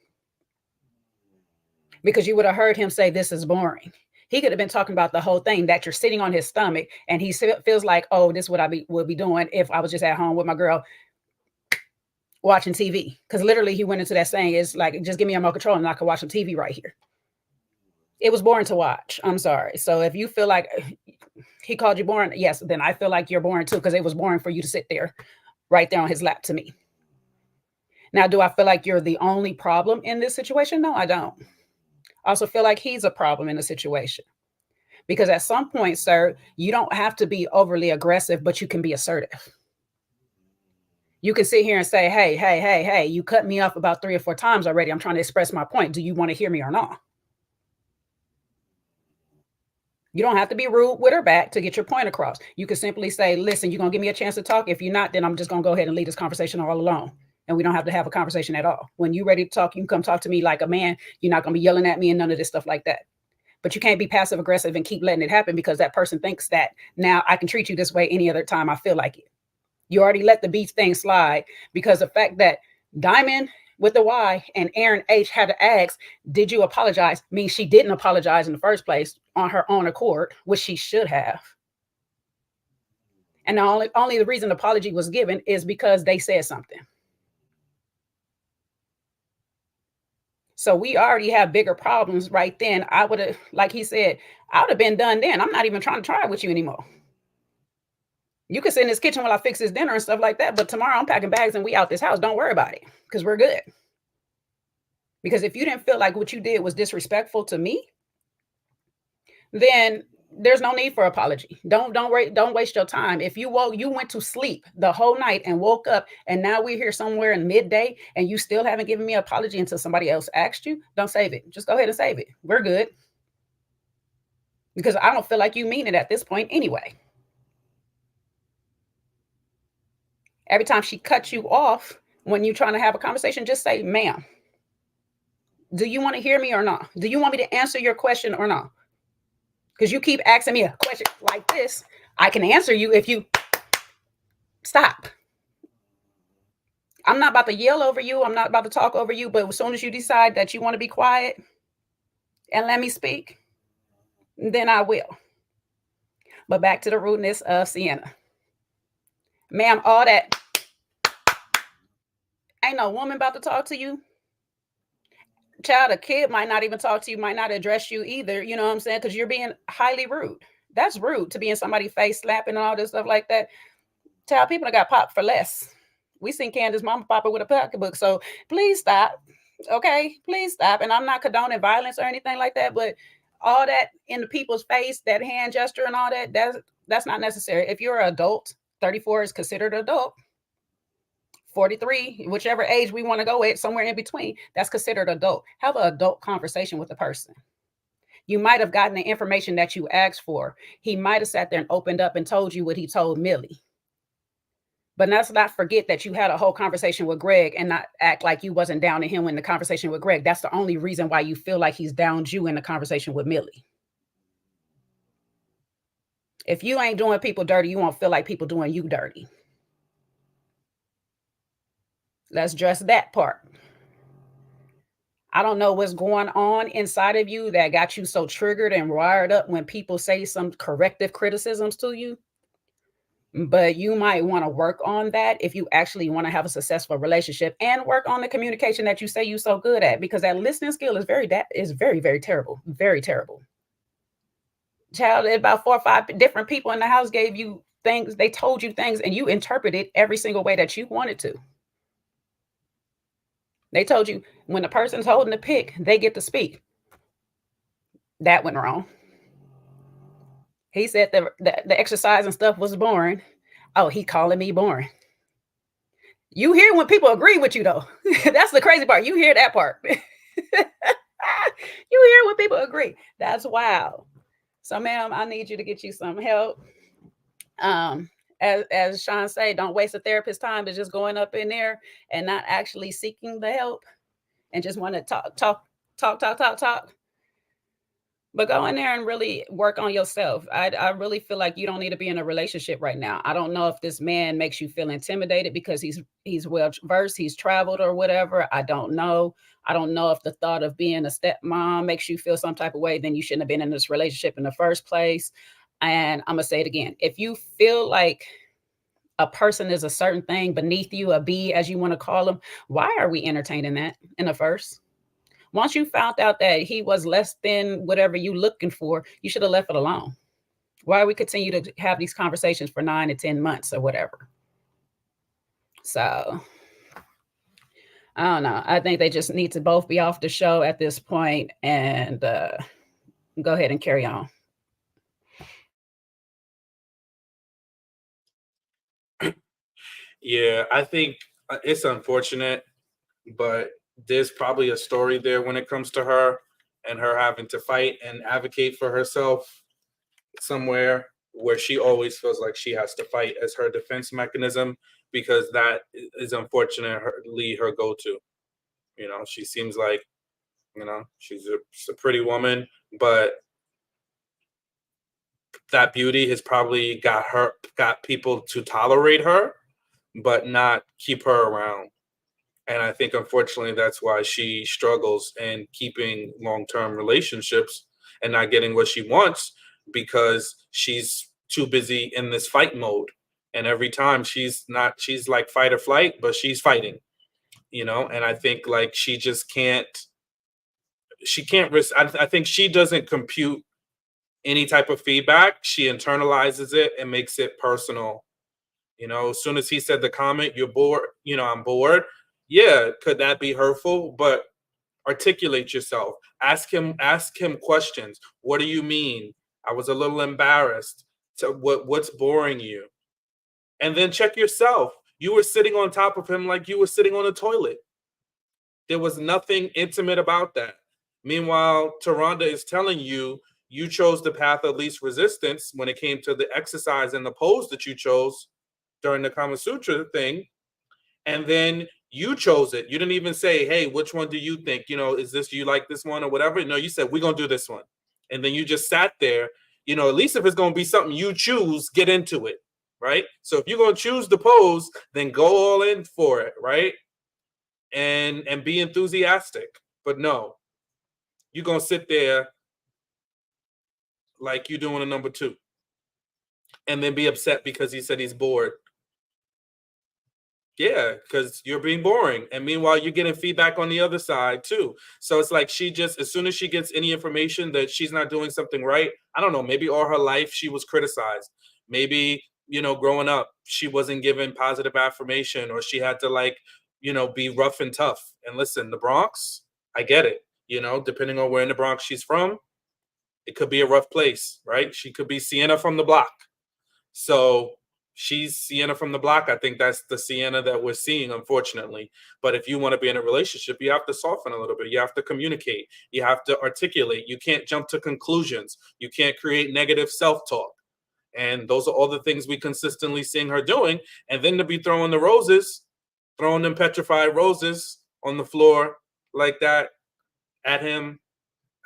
because you would have heard him say, this is boring. He could have been talking about the whole thing, that you're sitting on his stomach and he feels like, oh, this is what would be doing if I was just at home with my girl watching TV. Because literally he went into that saying, it's like, just give me a remote control and I can watch some TV right here. It was boring to watch. I'm sorry. So if you feel like he called you boring, yes, then I feel like you're boring too, because it was boring for you to sit there right there on his lap to me. Now, do I feel like you're the only problem in this situation? No, I don't. I also feel like he's a problem in the situation, because at some point, sir, you don't have to be overly aggressive, but you can be assertive. You can sit here and say, hey, you cut me off about 3 or 4 times already. I'm trying to express my point. Do you want to hear me or not? You don't have to be rude with her back to get your point across. You can simply say, listen, you're going to give me a chance to talk. If you're not, then I'm just going to go ahead and leave this conversation all alone. And we don't have to have a conversation at all. When you're ready to talk, you can come talk to me like a man. You're not going to be yelling at me and none of this stuff like that. But you can't be passive aggressive and keep letting it happen, because that person thinks that now I can treat you this way any other time I feel like it. You already let the beach thing slide, because the fact that Diamond with the Y and Aaron H had to ask, did you apologize? Means she didn't apologize in the first place on her own accord, which she should have. And the only the reason the apology was given is because they said something. So we already have bigger problems right then. I would have, like he said, I would have been done then. I'm not even trying to try with you anymore. You can sit in this kitchen while I fix this dinner and stuff like that. But tomorrow I'm packing bags and we out this house. Don't worry about it, because we're good. Because if you didn't feel like what you did was disrespectful to me, then there's no need for apology. Don't waste your time. If you went to sleep the whole night and woke up, and now we're here somewhere in midday and you still haven't given me an apology until somebody else asked you, don't save it. Just go ahead and save it. We're good. Because I don't feel like you mean it at this point anyway. Every time she cuts you off when you're trying to have a conversation, just say, ma'am, do you want to hear me or not? Do you want me to answer your question or not? Because you keep asking me a question like this. I can answer you if you stop. I'm not about to yell over you. I'm not about to talk over you. But as soon as you decide that you want to be quiet and let me speak, then I will. But back to the rudeness of Sienna. Ma'am, all that. Ain't no woman about to talk to you. Child, a kid might not even talk to you, might not address you either. You know what I'm saying? Because you're being highly rude. That's rude, to be in somebody's face slapping and all this stuff like that. Child, people that got popped for less. We seen Candace's mama pop her with a pocketbook. So please stop. Okay, please stop. And I'm not condoning violence or anything like that, but all that in the people's face, that hand gesture and all that, that's not necessary. If you're an adult, 34 is considered adult. 43, whichever age we want to go at, somewhere in between, that's considered adult. Have an adult conversation with the person. You might have gotten the information that you asked for. He might have sat there and opened up and told you what he told Millie. But let's not forget that you had a whole conversation with Greg and not act like you wasn't down to him in the conversation with Greg. That's the only reason why you feel like he's downed you in the conversation with Millie. If you ain't doing people dirty, you won't feel like people doing you dirty. Let's address that part. I don't know what's going on inside of you that got you so triggered and wired up when people say some corrective criticisms to you. But you might want to work on that if you actually want to have a successful relationship, and work on the communication that you say you're so good at, because that listening skill is very, very terrible. Very terrible. Child, about 4 or 5 different people in the house gave you things, they told you things, and you interpreted every single way that you wanted to. They told you when the person's holding the pick, they get to speak. That went wrong. He said the exercise and stuff was boring. Oh, he calling me boring. You hear when people agree with you, though. That's the crazy part. You hear that part. You hear when people agree. That's wild. So, ma'am, I need you to get you some help. As Sean say, don't waste a therapist's time to just going up in there and not actually seeking the help and just want to talk. But go in there and really work on yourself. I really feel like you don't need to be in a relationship right now. I don't know if this man makes you feel intimidated because he's well versed, he's traveled or whatever. I don't know. I don't know if the thought of being a stepmom makes you feel some type of way, then you shouldn't have been in this relationship in the first place. And I'm gonna say it again. If you feel like a person is a certain thing beneath you, a B, as you want to call them, why are we entertaining that in the first? Once you found out that he was less than whatever you looking for, you should have left it alone. Why we continue to have these conversations for 9 to 10 months or whatever? So I don't know. I think they just need to both be off the show at this point and go ahead and carry on. Yeah, I think it's unfortunate, but there's probably a story there when it comes to her and her having to fight and advocate for herself somewhere where she always feels like she has to fight as her defense mechanism, because that is unfortunately her go-to. You know, she seems like, you know, she's a pretty woman, but that beauty has probably got people to tolerate her, but not keep her around. And I think, unfortunately, that's why she struggles in keeping long-term relationships and not getting what she wants, because she's too busy in this fight mode. And every time she's like fight or flight, but she's fighting, you know? And I think like she can't risk. I think she doesn't compute any type of feedback. She internalizes it and makes it personal. You know, as soon as he said the comment, "You're bored," you know, "I'm bored." Yeah, could that be hurtful? But articulate yourself. Ask him questions. What do you mean? I was a little embarrassed. So what's boring you? And then check yourself. You were sitting on top of him like you were sitting on a toilet. There was nothing intimate about that. Meanwhile, Taronda is telling you you chose the path of least resistance when it came to the exercise and the pose that you chose during the Kama Sutra thing. And then you chose it. You didn't even say, hey, which one do you think? You know, is this, you like this one or whatever? No, you said, we're going to do this one. And then you just sat there. You know, at least if it's going to be something you choose, get into it, right? So if you're going to choose the pose, then go all in for it, right? And be enthusiastic. But no, you're going to sit there like you're doing a number 2 and then be upset because he said he's bored. Yeah, because you're being boring. And meanwhile, you're getting feedback on the other side too. So it's like she just, as soon as she gets any information that she's not doing something right, I don't know, maybe all her life she was criticized. Maybe, you know, growing up, she wasn't given positive affirmation, or she had to like, you know, be rough and tough. And listen, the Bronx, I get it. You know, depending on where in the Bronx she's from, it could be a rough place, right? She could be Sienna from the block. So she's Sienna from the block. I think that's the Sienna that we're seeing, unfortunately. But if you want to be in a relationship, you have to soften a little bit. You have to communicate. You have to articulate. You can't jump to conclusions. You can't create negative self-talk. And those are all the things we consistently seeing her doing. And then to be throwing the roses, throwing them petrified roses on the floor like that at him,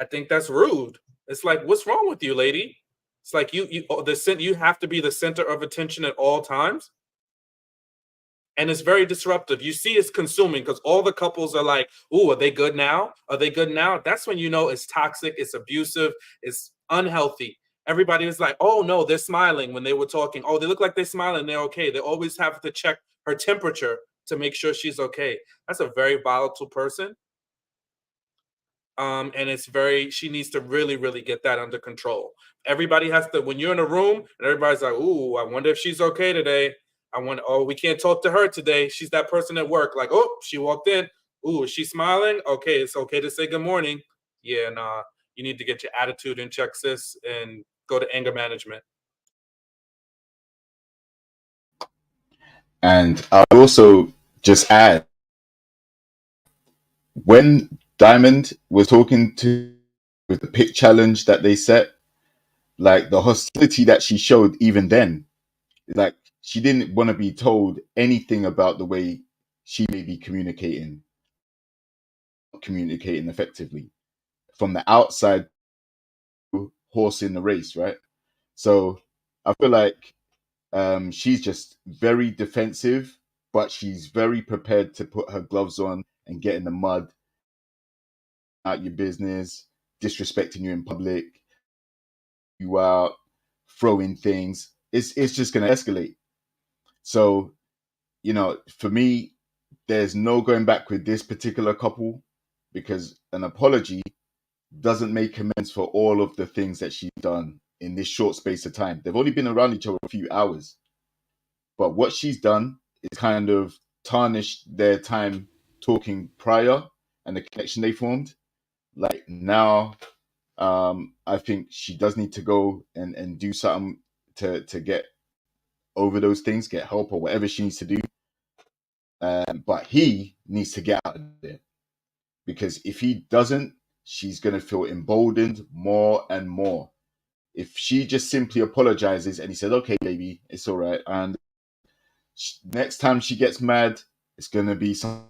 I think that's rude. It's like, what's wrong with you, lady? It's like you have to be the center of attention at all times. And it's very disruptive. You see it's consuming because all the couples are like, "Ooh, are they good now? Are they good now?" That's when you know it's toxic, it's abusive, it's unhealthy. Everybody was like, "Oh no, they're smiling," when they were talking. "Oh, they look like they're smiling, they're okay." They always have to check her temperature to make sure she's okay. That's a very volatile person. And it's she needs to really, really get that under control. Everybody has to, when you're in a room and everybody's like, "Ooh, I wonder if she's okay today. Oh, we can't talk to her today. She's that person at work." Like, "Oh, she walked in. Ooh, is she smiling? Okay, it's okay to say good morning." Yeah, nah, you need to get your attitude in check, sis, and go to anger management. And I'll also just add, when Diamond was talking to with the pick challenge that they set, like the hostility that she showed even then, like she didn't want to be told anything about the way she may be communicating effectively from the outside, horse in the race, right? So I feel like she's just very defensive, but she's very prepared to put her gloves on and get in the mud, out your business, disrespecting you in public, you out, throwing things. It's just gonna escalate. So, for me, there's no going back with this particular couple, because an apology doesn't make amends for all of the things that she's done in this short space of time. They've only been around each other a few hours, but what she's done is kind of tarnished their time talking prior and the connection they formed. Like now, I think she does need to go and do something to get over those things, get help or whatever she needs to do. But he needs to get out of there, because if he doesn't, she's going to feel emboldened more and more. If she just simply apologizes and he says, "Okay, baby, it's all right," and next time she gets mad, it's going to be some,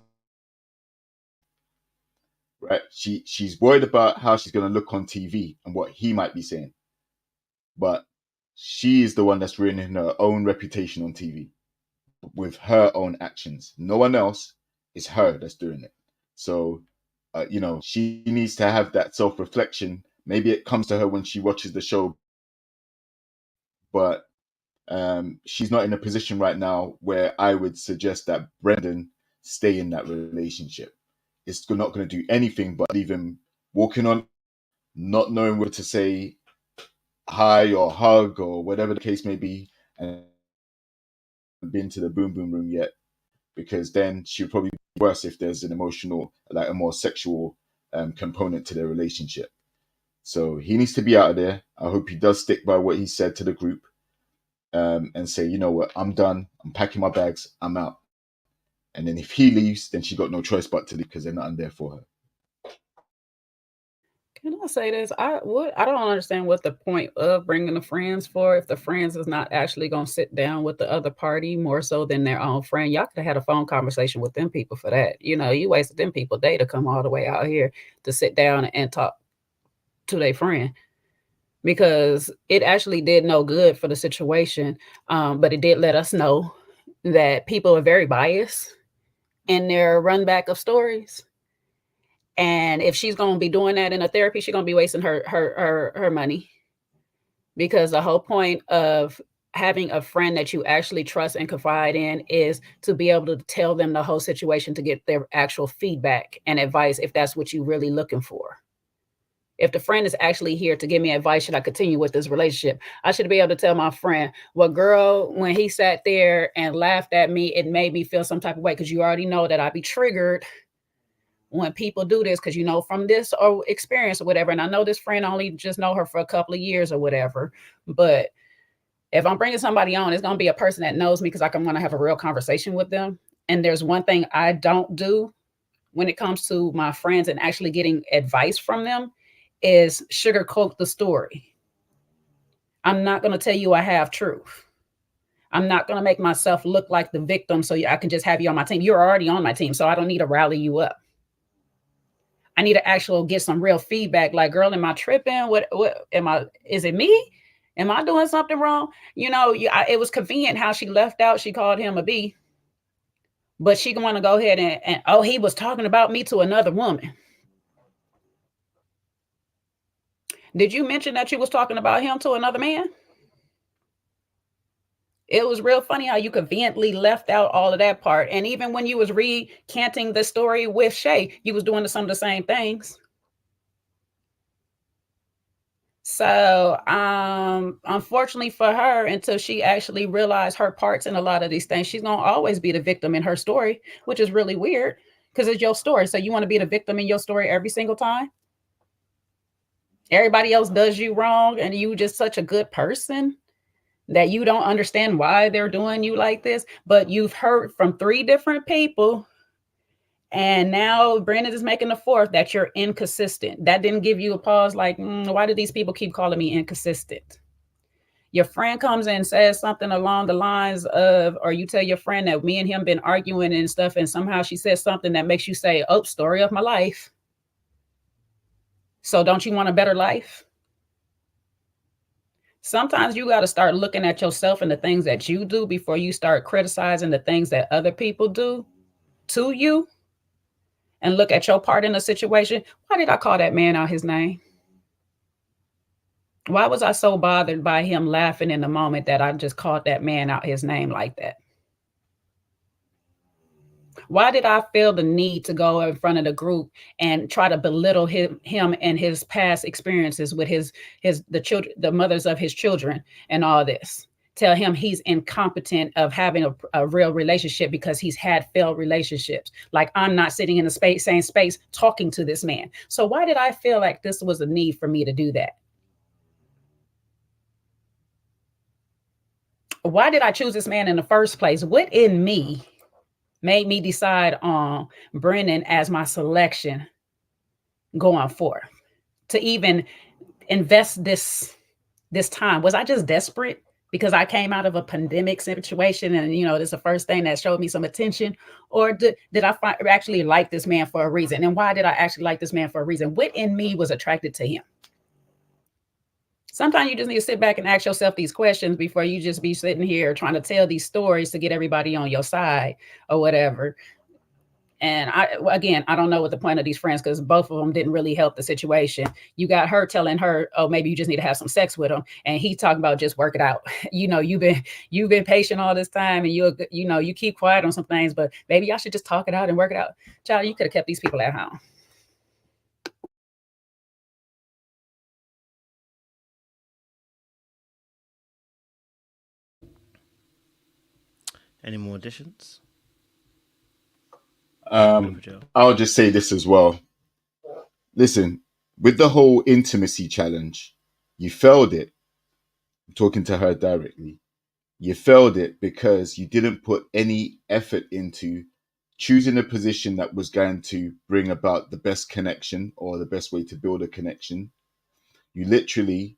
right? She's worried about how she's going to look on TV and what he might be saying, but she is the one that's ruining her own reputation on TV with her own actions. No one else. It's her that's doing it. So, she needs to have that self-reflection. Maybe it comes to her when she watches the show, but she's not in a position right now where I would suggest that Brendan stay in that relationship. It's not going to do anything but leave him walking on, not knowing whether to say hi or hug or whatever the case may be, and been to the boom boom room yet, because then she'll probably be worse if there's an emotional, like a more sexual component to their relationship. So he needs to be out of there. I hope he does stick by what he said to the group, and say, "You know what, I'm done. I'm packing my bags. I'm out." And then if he leaves, then she got no choice but to leave, because they're not there for her. Can I say this? I don't understand what the point of bringing the friends for if the friends is not actually going to sit down with the other party more so than their own friend. Y'all could have had a phone conversation with them people for that. You wasted them people day to come all the way out here to sit down and talk to their friend, because it actually did no good for the situation. But it did let us know that people are very biased in their run back of stories. And if she's going to be doing that in a therapy, she's going to be wasting her money, because the whole point of having a friend that you actually trust and confide in is to be able to tell them the whole situation to get their actual feedback and advice if that's what you're really looking for. If the friend is actually here to give me advice, should I continue with this relationship, I should be able to tell my friend, "Well, girl, when he sat there and laughed at me, it made me feel some type of way," because you already know that I be triggered when people do this, because from this or experience or whatever. And I know this friend only just know her for a couple of years or whatever, but if I'm bringing somebody on, it's going to be a person that knows me, because I'm going to have a real conversation with them. And there's one thing I don't do when it comes to my friends and actually getting advice from them is sugarcoat the story. I'm not going to tell you I have truth. I'm not going to make myself look like the victim so I can just have you on my team. You're already on my team, so I don't need to rally you up. I need to actually get some real feedback. Like, "Girl, am I tripping? What am I? Is it me? Am I doing something wrong?" It was convenient how she left out. She called him a B. But she want to go ahead and oh, he was talking about me to another woman. Did you mention that you was talking about him to another man? It was real funny how you conveniently left out all of that part. And even when you was recanting the story with Shay, you was doing some of the same things. So unfortunately for her, until she actually realized her parts in a lot of these things, she's gonna always be the victim in her story, which is really weird because it's your story. So you want to be the victim in your story every single time? Everybody else does you wrong and you just such a good person that you don't understand why they're doing you like this. But you've heard from 3 different people, and now Brandon is making the 4th that you're inconsistent. That didn't give you a pause like, why do these people keep calling me inconsistent? Your friend comes in and says something along the lines of, or you tell your friend that me and him been arguing and stuff, and somehow she says something that makes you say, oh, story of my life. So don't you want a better life? Sometimes you got to start looking at yourself and the things that you do before you start criticizing the things that other people do to you, and look at your part in the situation. Why did I call that man out his name? Why was I so bothered by him laughing in the moment that I just called that man out his name like that? Why did I feel the need to go in front of the group and try to belittle him and his past experiences with the children, the mothers of his children, and all this? Tell him he's incompetent of having a real relationship because he's had failed relationships. Like I'm not sitting in the same space talking to this man. So why did I feel like this was a need for me to do that? Why did I choose this man in the first place? What in me made me decide on Brennan as my selection going forth to even invest this time? Was I just desperate because I came out of a pandemic situation and, this is the first thing that showed me some attention? Or did I actually like this man for a reason? And why did I actually like this man for a reason? What in me was attracted to him? Sometimes you just need to sit back and ask yourself these questions before you just be sitting here trying to tell these stories to get everybody on your side or whatever. And I don't know what the point of these friends, because both of them didn't really help the situation. You got her telling her, oh, maybe you just need to have some sex with him. And he talking about just work it out. You've been patient all this time and you keep quiet on some things, but maybe y'all should just talk it out and work it out. Child, you could have kept these people at home. Any more additions? I'll just say this as well. Listen, with the whole intimacy challenge, you failed it. I'm talking to her directly. You failed it because you didn't put any effort into choosing a position that was going to bring about the best connection or the best way to build a connection. You literally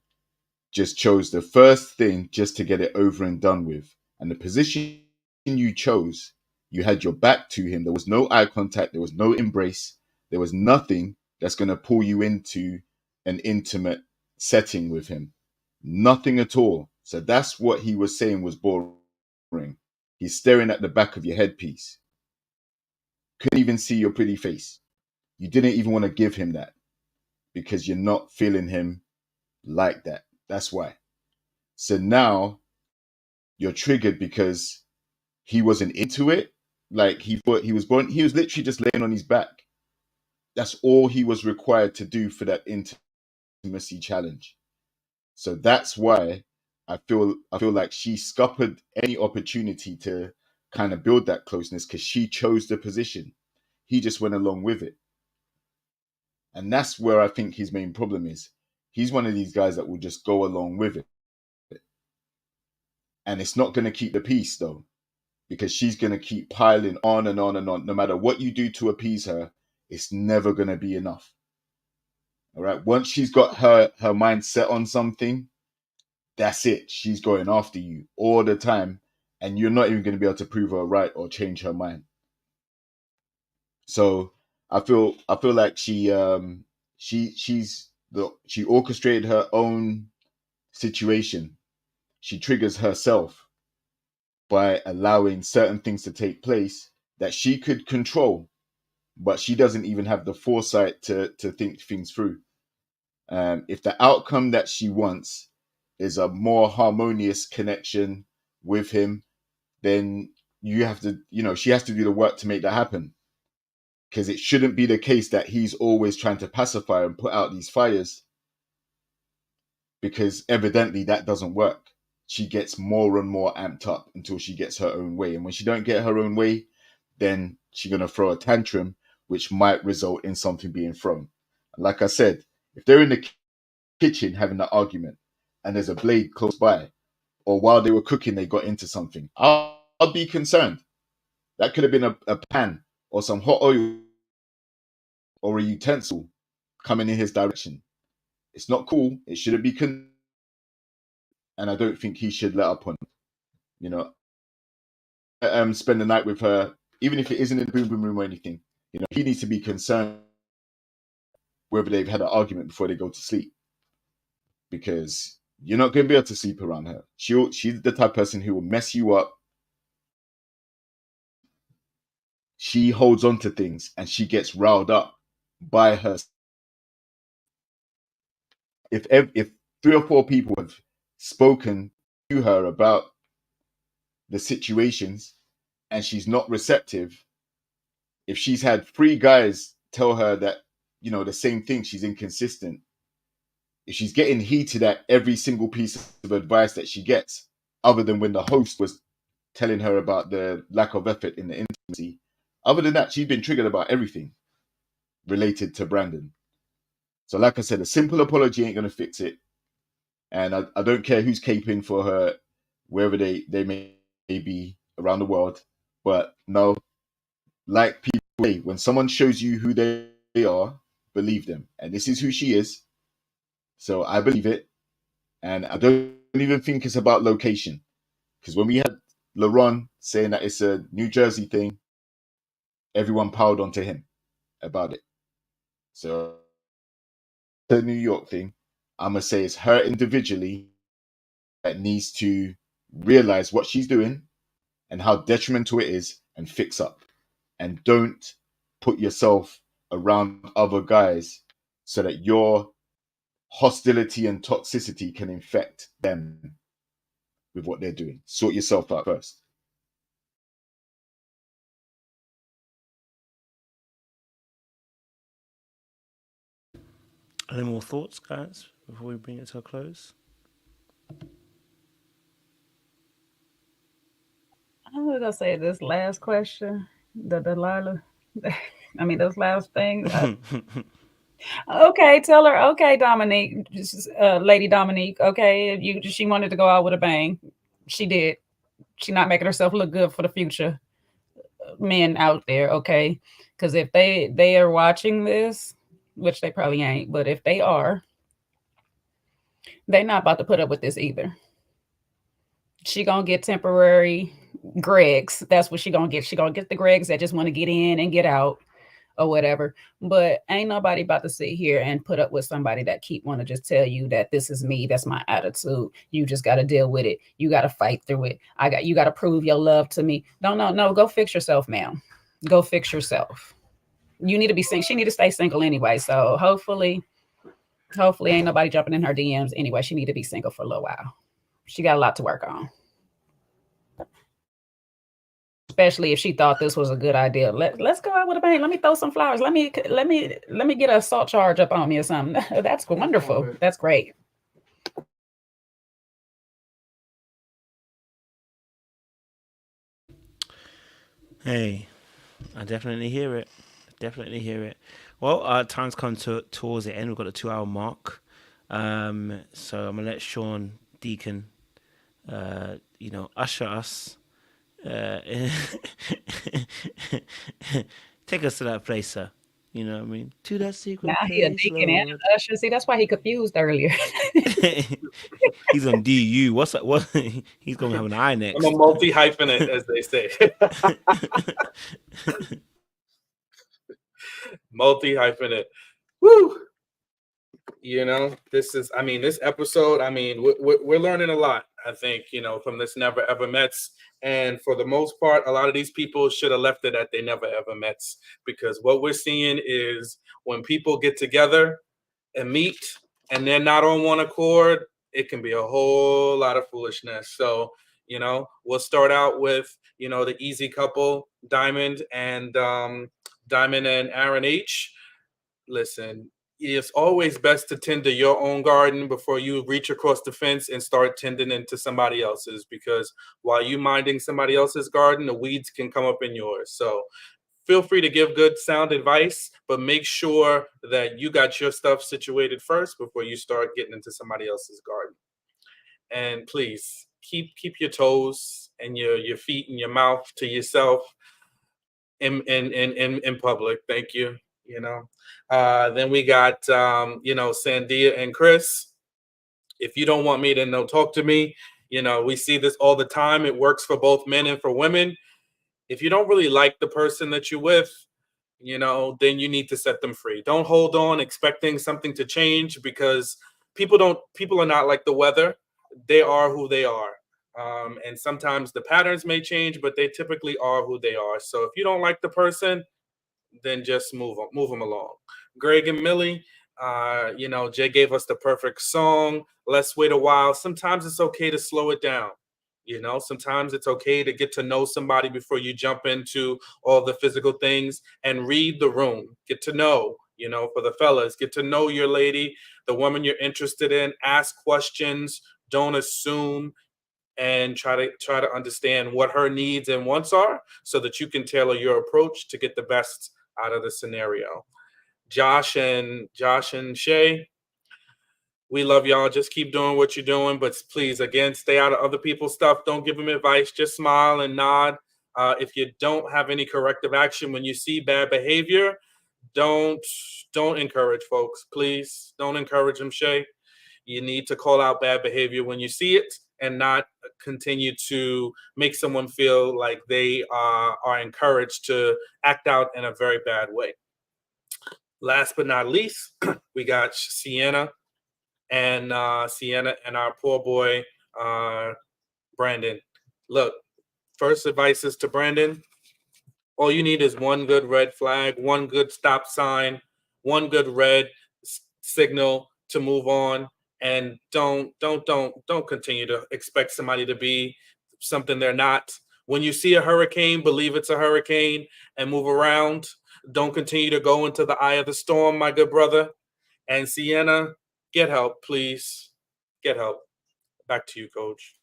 just chose the first thing just to get it over and done with. And the position you chose, you had your back to him. There was no eye contact. There was no embrace. There was nothing that's going to pull you into an intimate setting with him. Nothing at all. So that's what he was saying was boring. He's staring at the back of your headpiece. Couldn't even see your pretty face. You didn't even want to give him that because you're not feeling him like that. That's why. So now you're triggered because he wasn't into it. Like he thought he was born. He was literally just laying on his back. That's all he was required to do for that intimacy challenge. So that's why I feel like she scuppered any opportunity to kind of build that closeness because she chose the position. He just went along with it. And that's where I think his main problem is. He's one of these guys that will just go along with it. And it's not going to keep the peace though, because she's going to keep piling on and on and on. No matter what you do to appease her, it's never going to be enough. All right. Once she's got her mind set on something, that's it. She's going after you all the time. And you're not even going to be able to prove her right or change her mind. So I feel like she orchestrated her own situation. She triggers herself by allowing certain things to take place that she could control, but she doesn't even have the foresight to think things through. If the outcome that she wants is a more harmonious connection with him, then you have to, she has to do the work to make that happen. Because it shouldn't be the case that he's always trying to pacify and put out these fires, because evidently that doesn't work. She gets more and more amped up until she gets her own way. And when she don't get her own way, then she's going to throw a tantrum, which might result in something being thrown. Like I said, if they're in the kitchen having an argument and there's a blade close by, or while they were cooking, they got into something, I'll be concerned. That could have been a pan or some hot oil or a utensil coming in his direction. It's not cool. It shouldn't be and I don't think he should let up on it. Spend the night with her, even if it isn't in the boom boom room or anything. He needs to be concerned whether they've had an argument before they go to sleep, because you're not going to be able to sleep around her. She's the type of person who will mess you up. She holds on to things and she gets riled up by her. If 3 or 4 people have spoken to her about the situations and she's not receptive, if she's had 3 guys tell her that, the same thing, she's inconsistent, if she's getting heated at every single piece of advice that she gets, other than when the host was telling her about the lack of effort in the intimacy, other than that, she's been triggered about everything related to Brandon. So like I said, a simple apology ain't going to fix it. And I don't care who's caping for her, wherever they may be around the world. But no, like people say, when someone shows you who they are, believe them. And this is who she is. So I believe it. And I don't even think it's about location. Because when we had LaRon saying that it's a New Jersey thing, everyone piled onto him about it. So the New York thing, I'm going to say it's her individually that needs to realize what she's doing and how detrimental it is and fix up. And don't put yourself around other guys so that your hostility and toxicity can infect them with what they're doing. Sort yourself out first. Any more thoughts, guys, before we bring it to a close? I was gonna say this last question, the Delilah. I mean, those last things. Okay, tell her. Okay, Dominique, Lady Dominique. Okay, she wanted to go out with a bang. She did. She not making herself look good for the future men out there. Okay, because if they are watching this, which they probably ain't, but if they are, they're not about to put up with this either. She gonna get temporary Gregs. That's what she gonna get. She gonna get the Gregs that just want to get in and get out or whatever. But ain't nobody about to sit here and put up with somebody that keep want to just tell you that this is me, that's my attitude. You just got to deal with it. You got to fight through it. You got to prove your love to me. No. Go fix yourself, ma'am. Go fix yourself. You need to be single. She need to stay single anyway. So hopefully ain't nobody jumping in her DMs anyway. She need to be single for a little while. She got a lot to work on. Especially if she thought this was a good idea. Let's go out with a bang. Let me throw some flowers. Let me get a assault charge up on me or something. That's wonderful. That's great. Hey, I definitely hear it. Well, time's come towards the end. We've got a 2-hour mark. So I'm gonna let Sean Deacon, usher us. Take us to that place, sir. You know what I mean? To that secret now place. He a deacon and an usher. See, that's why he confused earlier. He's on DU. What's that? What? He's gonna have an eye next. I'm a multi-hyphenate, as they say. Multi-hyphenate. Woo! This episode, we're learning a lot. I think, from this never ever mets. And for the most part, a lot of these people should have left it at they never ever mets, because what we're seeing is when people get together and meet and they're not on one accord, it can be a whole lot of foolishness. So, we'll start out with, the easy couple, Diamond and Aaron H. Listen, it's always best to tend to your own garden before you reach across the fence and start tending into somebody else's, because while you minding somebody else's garden, the weeds can come up in yours. So feel free to give good sound advice, but make sure that you got your stuff situated first before you start getting into somebody else's garden. And please keep your toes and your feet and your mouth to yourself in public. Thank you. Then we got Sandia and Chris. If you don't want me, then don't talk to me. We see this all the time. It works for both men and for women. If you don't really like the person that you're with, then you need to set them free. Don't hold on expecting something to change, because people are not like the weather. They are who they are. And sometimes the patterns may change, but they typically are who they are. So if you don't like the person, then just move them along. Greg and Millie, Jay gave us the perfect song. Let's wait a while. Sometimes it's okay to slow it down. Sometimes it's okay to get to know somebody before you jump into all the physical things, and read the room. Get to know, for the fellas, get to know your lady, the woman you're interested in. Ask questions. Don't assume, and try to understand what her needs and wants are, so that you can tailor your approach to get the best out of the scenario. Josh and Shay, we love y'all. Just keep doing what you're doing, but please, again, stay out of other people's stuff. Don't give them advice. Just smile and nod. If you don't have any corrective action when you see bad behavior, don't encourage folks. Please don't encourage them, Shay. You need to call out bad behavior when you see it, and not continue to make someone feel like they are encouraged to act out in a very bad way. Last but not least, we got Sienna and our poor boy Brandon. Look, first advice is to Brandon: all you need is one good red flag, one good stop sign, one good red signal to move on. And don't continue to expect somebody to be something they're not. When you see a hurricane, believe it's a hurricane and move around. Don't continue to go into the eye of the storm, my good brother. And Sienna, get help, please. Get help. Back to you, Coach.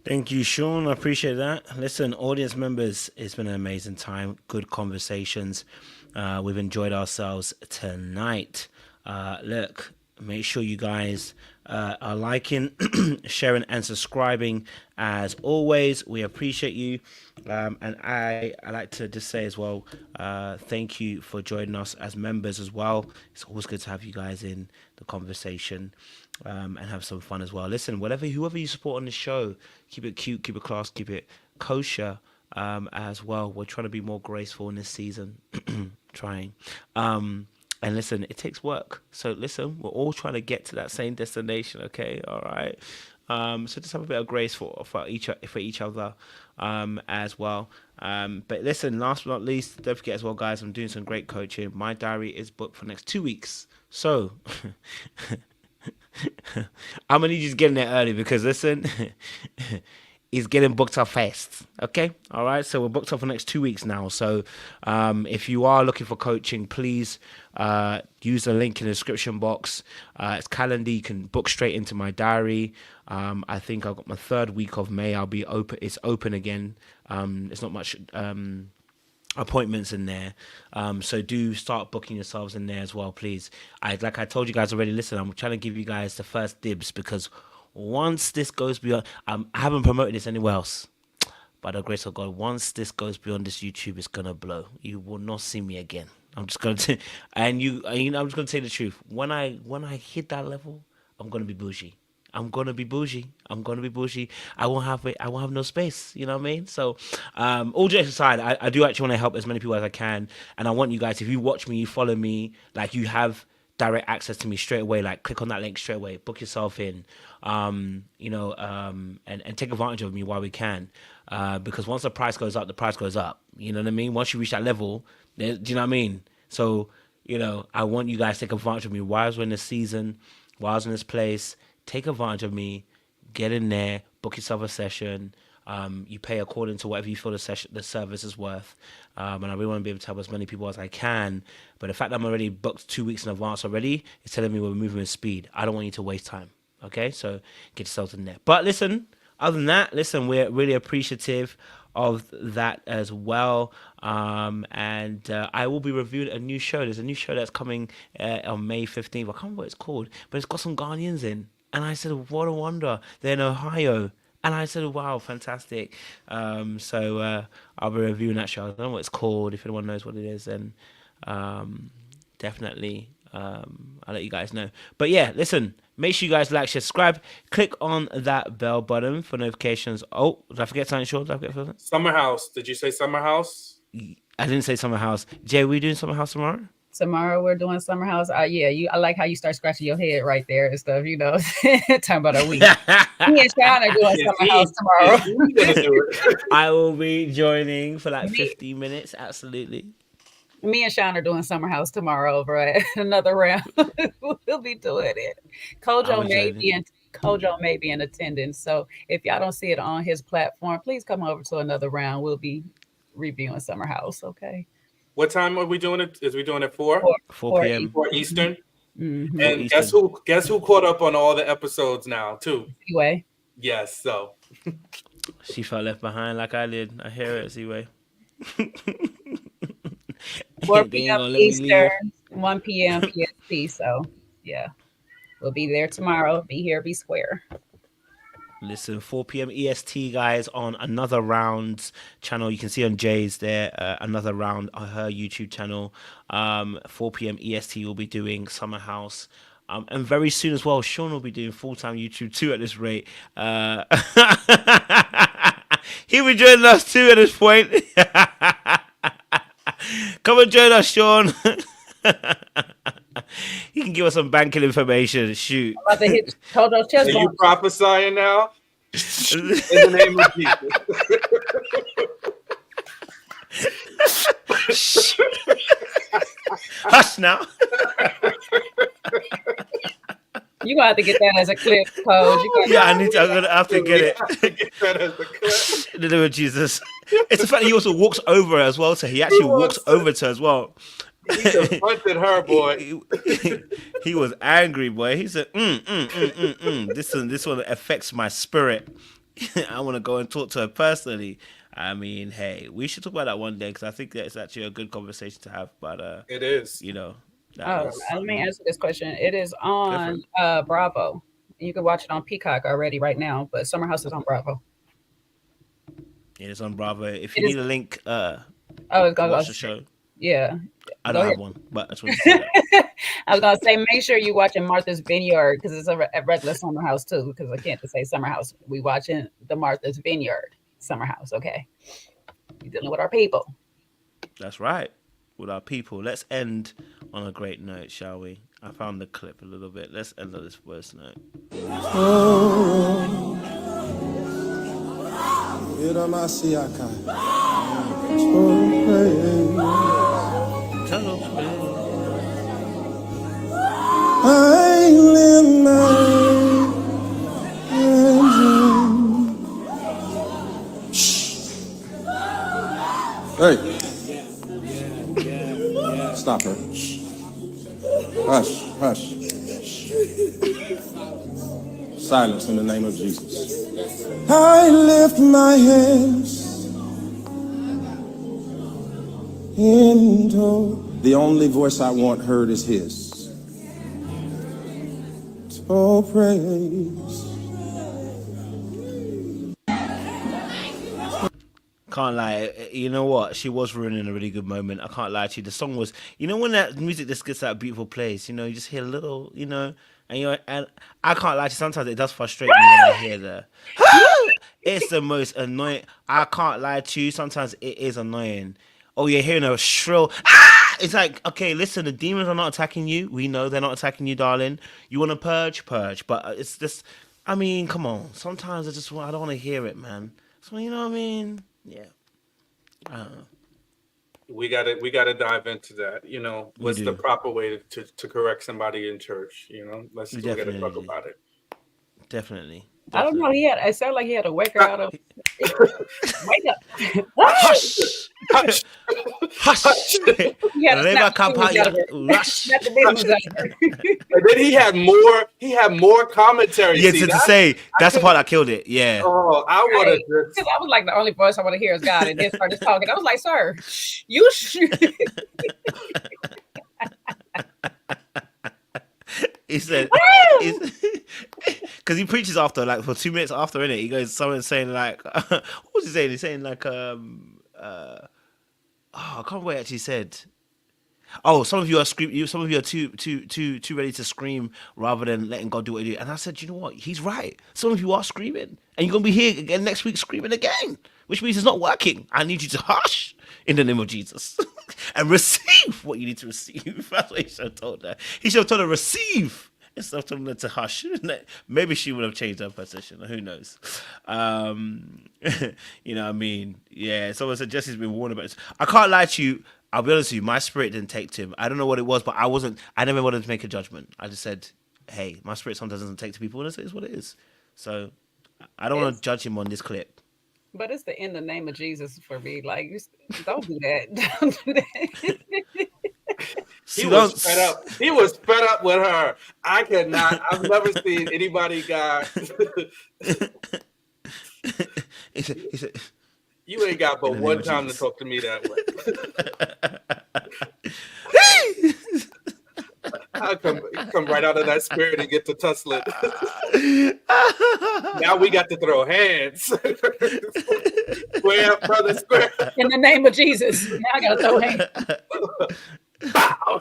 Thank you, Sean. I appreciate that. Listen, audience members, it's been an amazing time. Good conversations. We've enjoyed ourselves tonight. Look, make sure you guys are liking, sharing, and subscribing. As always, we appreciate you. And I like to just say as well, thank you for joining us as members as well. It's always good to have you guys in the conversation. And have some fun as well. Listen, whoever you support on the show, keep it cute, keep it class, keep it kosher as well. We're trying to be more graceful in this season. Trying. And listen, it takes work. So listen, we're all trying to get to that same destination, okay? All right. So just have a bit of grace for each other as well. But listen, last but not least, don't forget as well, guys, I'm doing some great coaching. My diary is booked for the next 2 weeks. So I'm gonna need you to get in there early, because listen, he's getting booked up fast. Okay, all right. So we're booked up for the next 2 weeks now. So if you are looking for coaching, please use the link in the description box. It's calendar. You can book straight into my diary. I think I've got my 3rd week of May. I'll be open. It's open again. It's not much appointments in there, so do start booking yourselves in there as well, please. Like I told you guys already, listen, I'm trying to give you guys the first dibs, because once this goes beyond, I haven't promoted this anywhere else, by the grace of God, once this goes beyond this YouTube, it's gonna blow. You will not see me again. I'm just gonna I'm just gonna tell you the truth. When I hit that level, I'm gonna be bougie. I won't have no space. You know what I mean? So, all jokes aside, I do actually want to help as many people as I can. And I want you guys, if you watch me, you follow me, like you have direct access to me straight away. Like, click on that link straight away, book yourself in, and take advantage of me while we can. Because once the price goes up, the price goes up. You know what I mean? Once you reach that level, do you know what I mean? So, I want you guys to take advantage of me while we're in the season, while I was in this place. Take advantage of me, get in there, book yourself a session. You pay according to whatever you feel the service is worth. And I really want to be able to help as many people as I can. But the fact that I'm already booked 2 weeks in advance already is telling me we're moving with speed. I don't want you to waste time. Okay? So get yourselves in there. But listen, other than that, we're really appreciative of that as well. And I will be reviewing a new show. There's a new show that's coming on May 15th. I can't remember what it's called, but it's got some Ghanaians in. And I said, what a wonder. They're in Ohio. And I said, wow, fantastic. So I'll be reviewing that show. I don't know what it's called. If anyone knows what it is, then definitely I'll let you guys know. But yeah, listen, make sure you guys like, share, subscribe. Click on that bell button for notifications. Oh, did I forget something, Sean? Did I forget something? Summer House. Did you say Summer House? I didn't say Summer House. Jay, we doing Summer House tomorrow? Tomorrow we're doing Summer House. I like how you start scratching your head right there and stuff, talking about a week. Me and Sean are doing Summer House tomorrow. I will be joining for like 15 minutes. Absolutely. Me and Sean are doing Summer House tomorrow, bro. Another round. We'll be doing it. Kojo may be in attendance. So if y'all don't see it on his platform, please come over to another round. We'll be reviewing Summer House. Okay. What time are we doing it? Is we doing it 4 p.m. 4 Eastern? Mm-hmm. And Eastern. guess who caught up on all the episodes now too? Anyway. Yes, so she felt left behind like I did. I hear it, Seaway. 4 p.m. Eastern, 1 p.m. PST. So yeah, we'll be there tomorrow. Be here, be square. Listen, 4 p.m. EST, guys, on Another Round's channel. You can see on Jay's there, Another Round on her YouTube channel. 4 p.m. EST will be doing Summer House. And very soon as well, Sean will be doing full-time YouTube too at this rate. He'll be joining us too at this point. Come and join us, Sean. He can give us some banking information. Shoot. I'm about to hit Kojo's chest. Are you prophesying now? In the name of Jesus. Hush now. You're gonna have to get that as a clip, Code. I'm gonna have to get it. Get that as a clip. In the name of Jesus. It's the fact that he also walks over her as well. So he actually walks over to her as well. He confronted her, boy. He was angry, boy. He said, This one affects my spirit. I want to go and talk to her personally. I mean, hey, we should talk about that one day because I think that it's actually a good conversation to have. But it is. Let me answer this question. It is on Bravo. You can watch it on Peacock already right now, but Summer House is on Bravo. It is on Bravo. If you need a link, it's gonna watch the show. Yeah. I don't have one, but that's what I was gonna say make sure you're watching Martha's Vineyard because it's a regular Summer House too. Because I can't just say Summer House. We watching the Martha's Vineyard Summer House. Okay, we're dealing with our people. That's right, with our people. Let's end on a great note, shall we? I found the clip a little bit. Let's end on this first note. I live my Hey. Stop her. Hush, hush. Silence in the name of Jesus. I lift my hands into the only voice I want heard is his. Oh, praise. Can't lie, you know what? She was ruining a really good moment. I can't lie to you. The song was, when that music just gets that beautiful place, you just hear a little, and and I can't lie to you. Sometimes it does frustrate me when I hear the. It's the most annoying. I can't lie to you. Sometimes it is annoying. Oh, you're hearing a shrill. Ah! It's like, okay, listen, the demons are not attacking you. We know they're not attacking you, darling. You want to purge. But it's just, I mean, come on. Sometimes I don't want to hear it, man. So, you know what I mean? Yeah. I don't know. We gotta dive into that. You know, what's the proper way to correct somebody in church? You know, we gotta talk about it. Definitely. I don't know. It sounded like he had to wake her out of. Wake up! Hush! Hush! Hush! Yeah, Rush. And then he had more commentary. Yeah, to say that's the part that killed it. Yeah. Oh, I would have. Because I was like, the only voice I want to hear is God, and then started talking. I was like, sir, you should. He said, because he preaches after, like, for 2 minutes after, innit? He goes, someone saying, like, what was he saying? He's saying, like, I can't remember what he actually said. Oh, some of you are screaming. Some of you are too ready to scream rather than letting God do what He do. And I said, you know what? He's right. Some of you are screaming, and you're gonna be here again next week screaming again, which means it's not working. I need you to hush in the name of Jesus and receive what you need to receive. That's what he should have told her. He should have told her receive instead of telling her to hush. Maybe she would have changed her position. Who knows? You know what I mean? Yeah. Someone said Jesse's been warned about this. I can't lie to you. I'll be honest with you, my spirit didn't take to him. I don't know what it was, but I never wanted to make a judgment. I just said, hey, my spirit sometimes doesn't take to people, and it is what it is. So I don't want to judge him on this clip. But it's in the name of Jesus for me. Like, don't do that. Don't do that. He was fed up. He was fed up with her. I could not. I've never seen anybody got. He said, you ain't got but one time to talk to me that way. I come right out of that spirit and get to tussling. Now we got to throw hands. Square, brother, square. In the name of Jesus. Now I got to throw hands. Bow. Now, how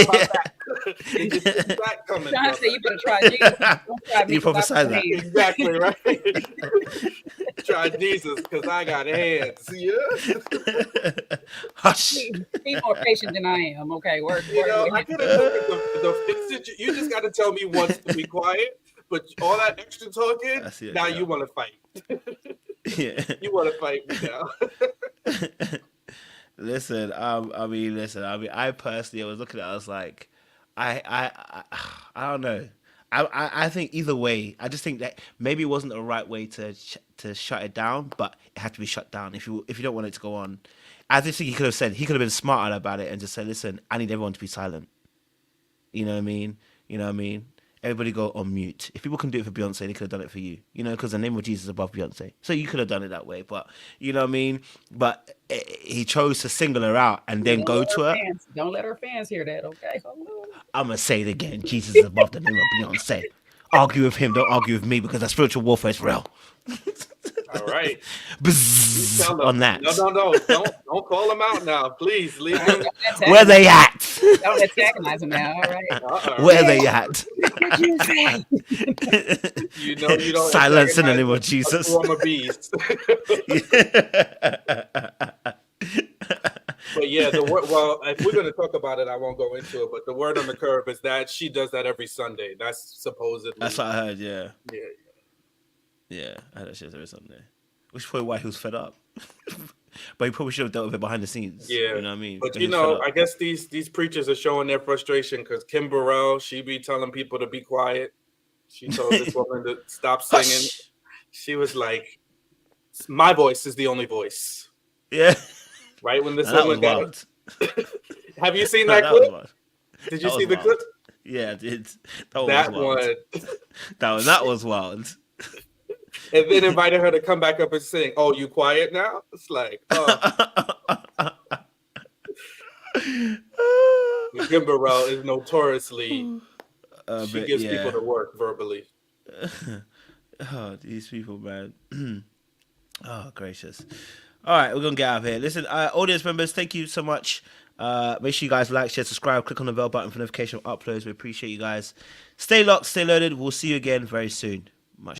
about that? That coming, John said, you better try Jesus. Don't try me. You prophesied that. Exactly, right? Try Jesus, because I got hands. Yeah. Hush. Be more patient than I am. Okay, work. You know, I could have looked at the you just got to tell me once to be quiet, but all that extra talking, now you want to fight. Yeah. You want to fight me now. Listen, I personally, I was looking at it, I was like, I don't know. I think either way, I just think that maybe it wasn't the right way to shut it down, but it had to be shut down if you don't want it to go on. I just think he could have been smarter about it and just said, listen, I need everyone to be silent. You know what I mean? Everybody go on mute. If people can do it for Beyonce, they could have done it for you. Because the name of Jesus is above Beyonce. So you could have done it that way. But, you know what I mean? But he chose to single her out and then go to her. Don't let her fans hear that, okay? I'm going to say it again. Jesus is above the name of Beyonce. Argue with him. Don't argue with me because that spiritual warfare is real. All right. On that. No. Don't call them out now. Please leave them. Where they at? Don't antagonize them now. All right. Where they at? You know you don't. Silence in the name of Jesus. Form of beast. But yeah, the word. Well, if we're going to talk about it, I won't go into it. But the word on the curve is that she does that every Sunday. That's supposedly. That's what I heard. Yeah. Yeah. I heard that shit every Sunday. Which is probably why he was fed up. But he probably should have dealt with it behind the scenes. Yeah. You know what I mean? But I guess these preachers are showing their frustration because Kim Burrell, she be telling people to be quiet. She told this woman to stop singing. Hush. She was like, my voice is the only voice. Yeah. Right when this That woman was got wild. Have you seen that clip? Did you That see was the clip? Yeah, I did. That was wild. That was wild. And then invited her to come back up and sing. Oh, you quiet now? It's like, Kim Burrell is notoriously she gives people to work verbally. Oh, these people, man. Oh, gracious. All right, we're going to get out of here. Listen, audience members, thank you so much. Make sure you guys like, share, subscribe, click on the bell button for notification of uploads. We appreciate you guys. Stay locked, stay loaded. We'll see you again very soon.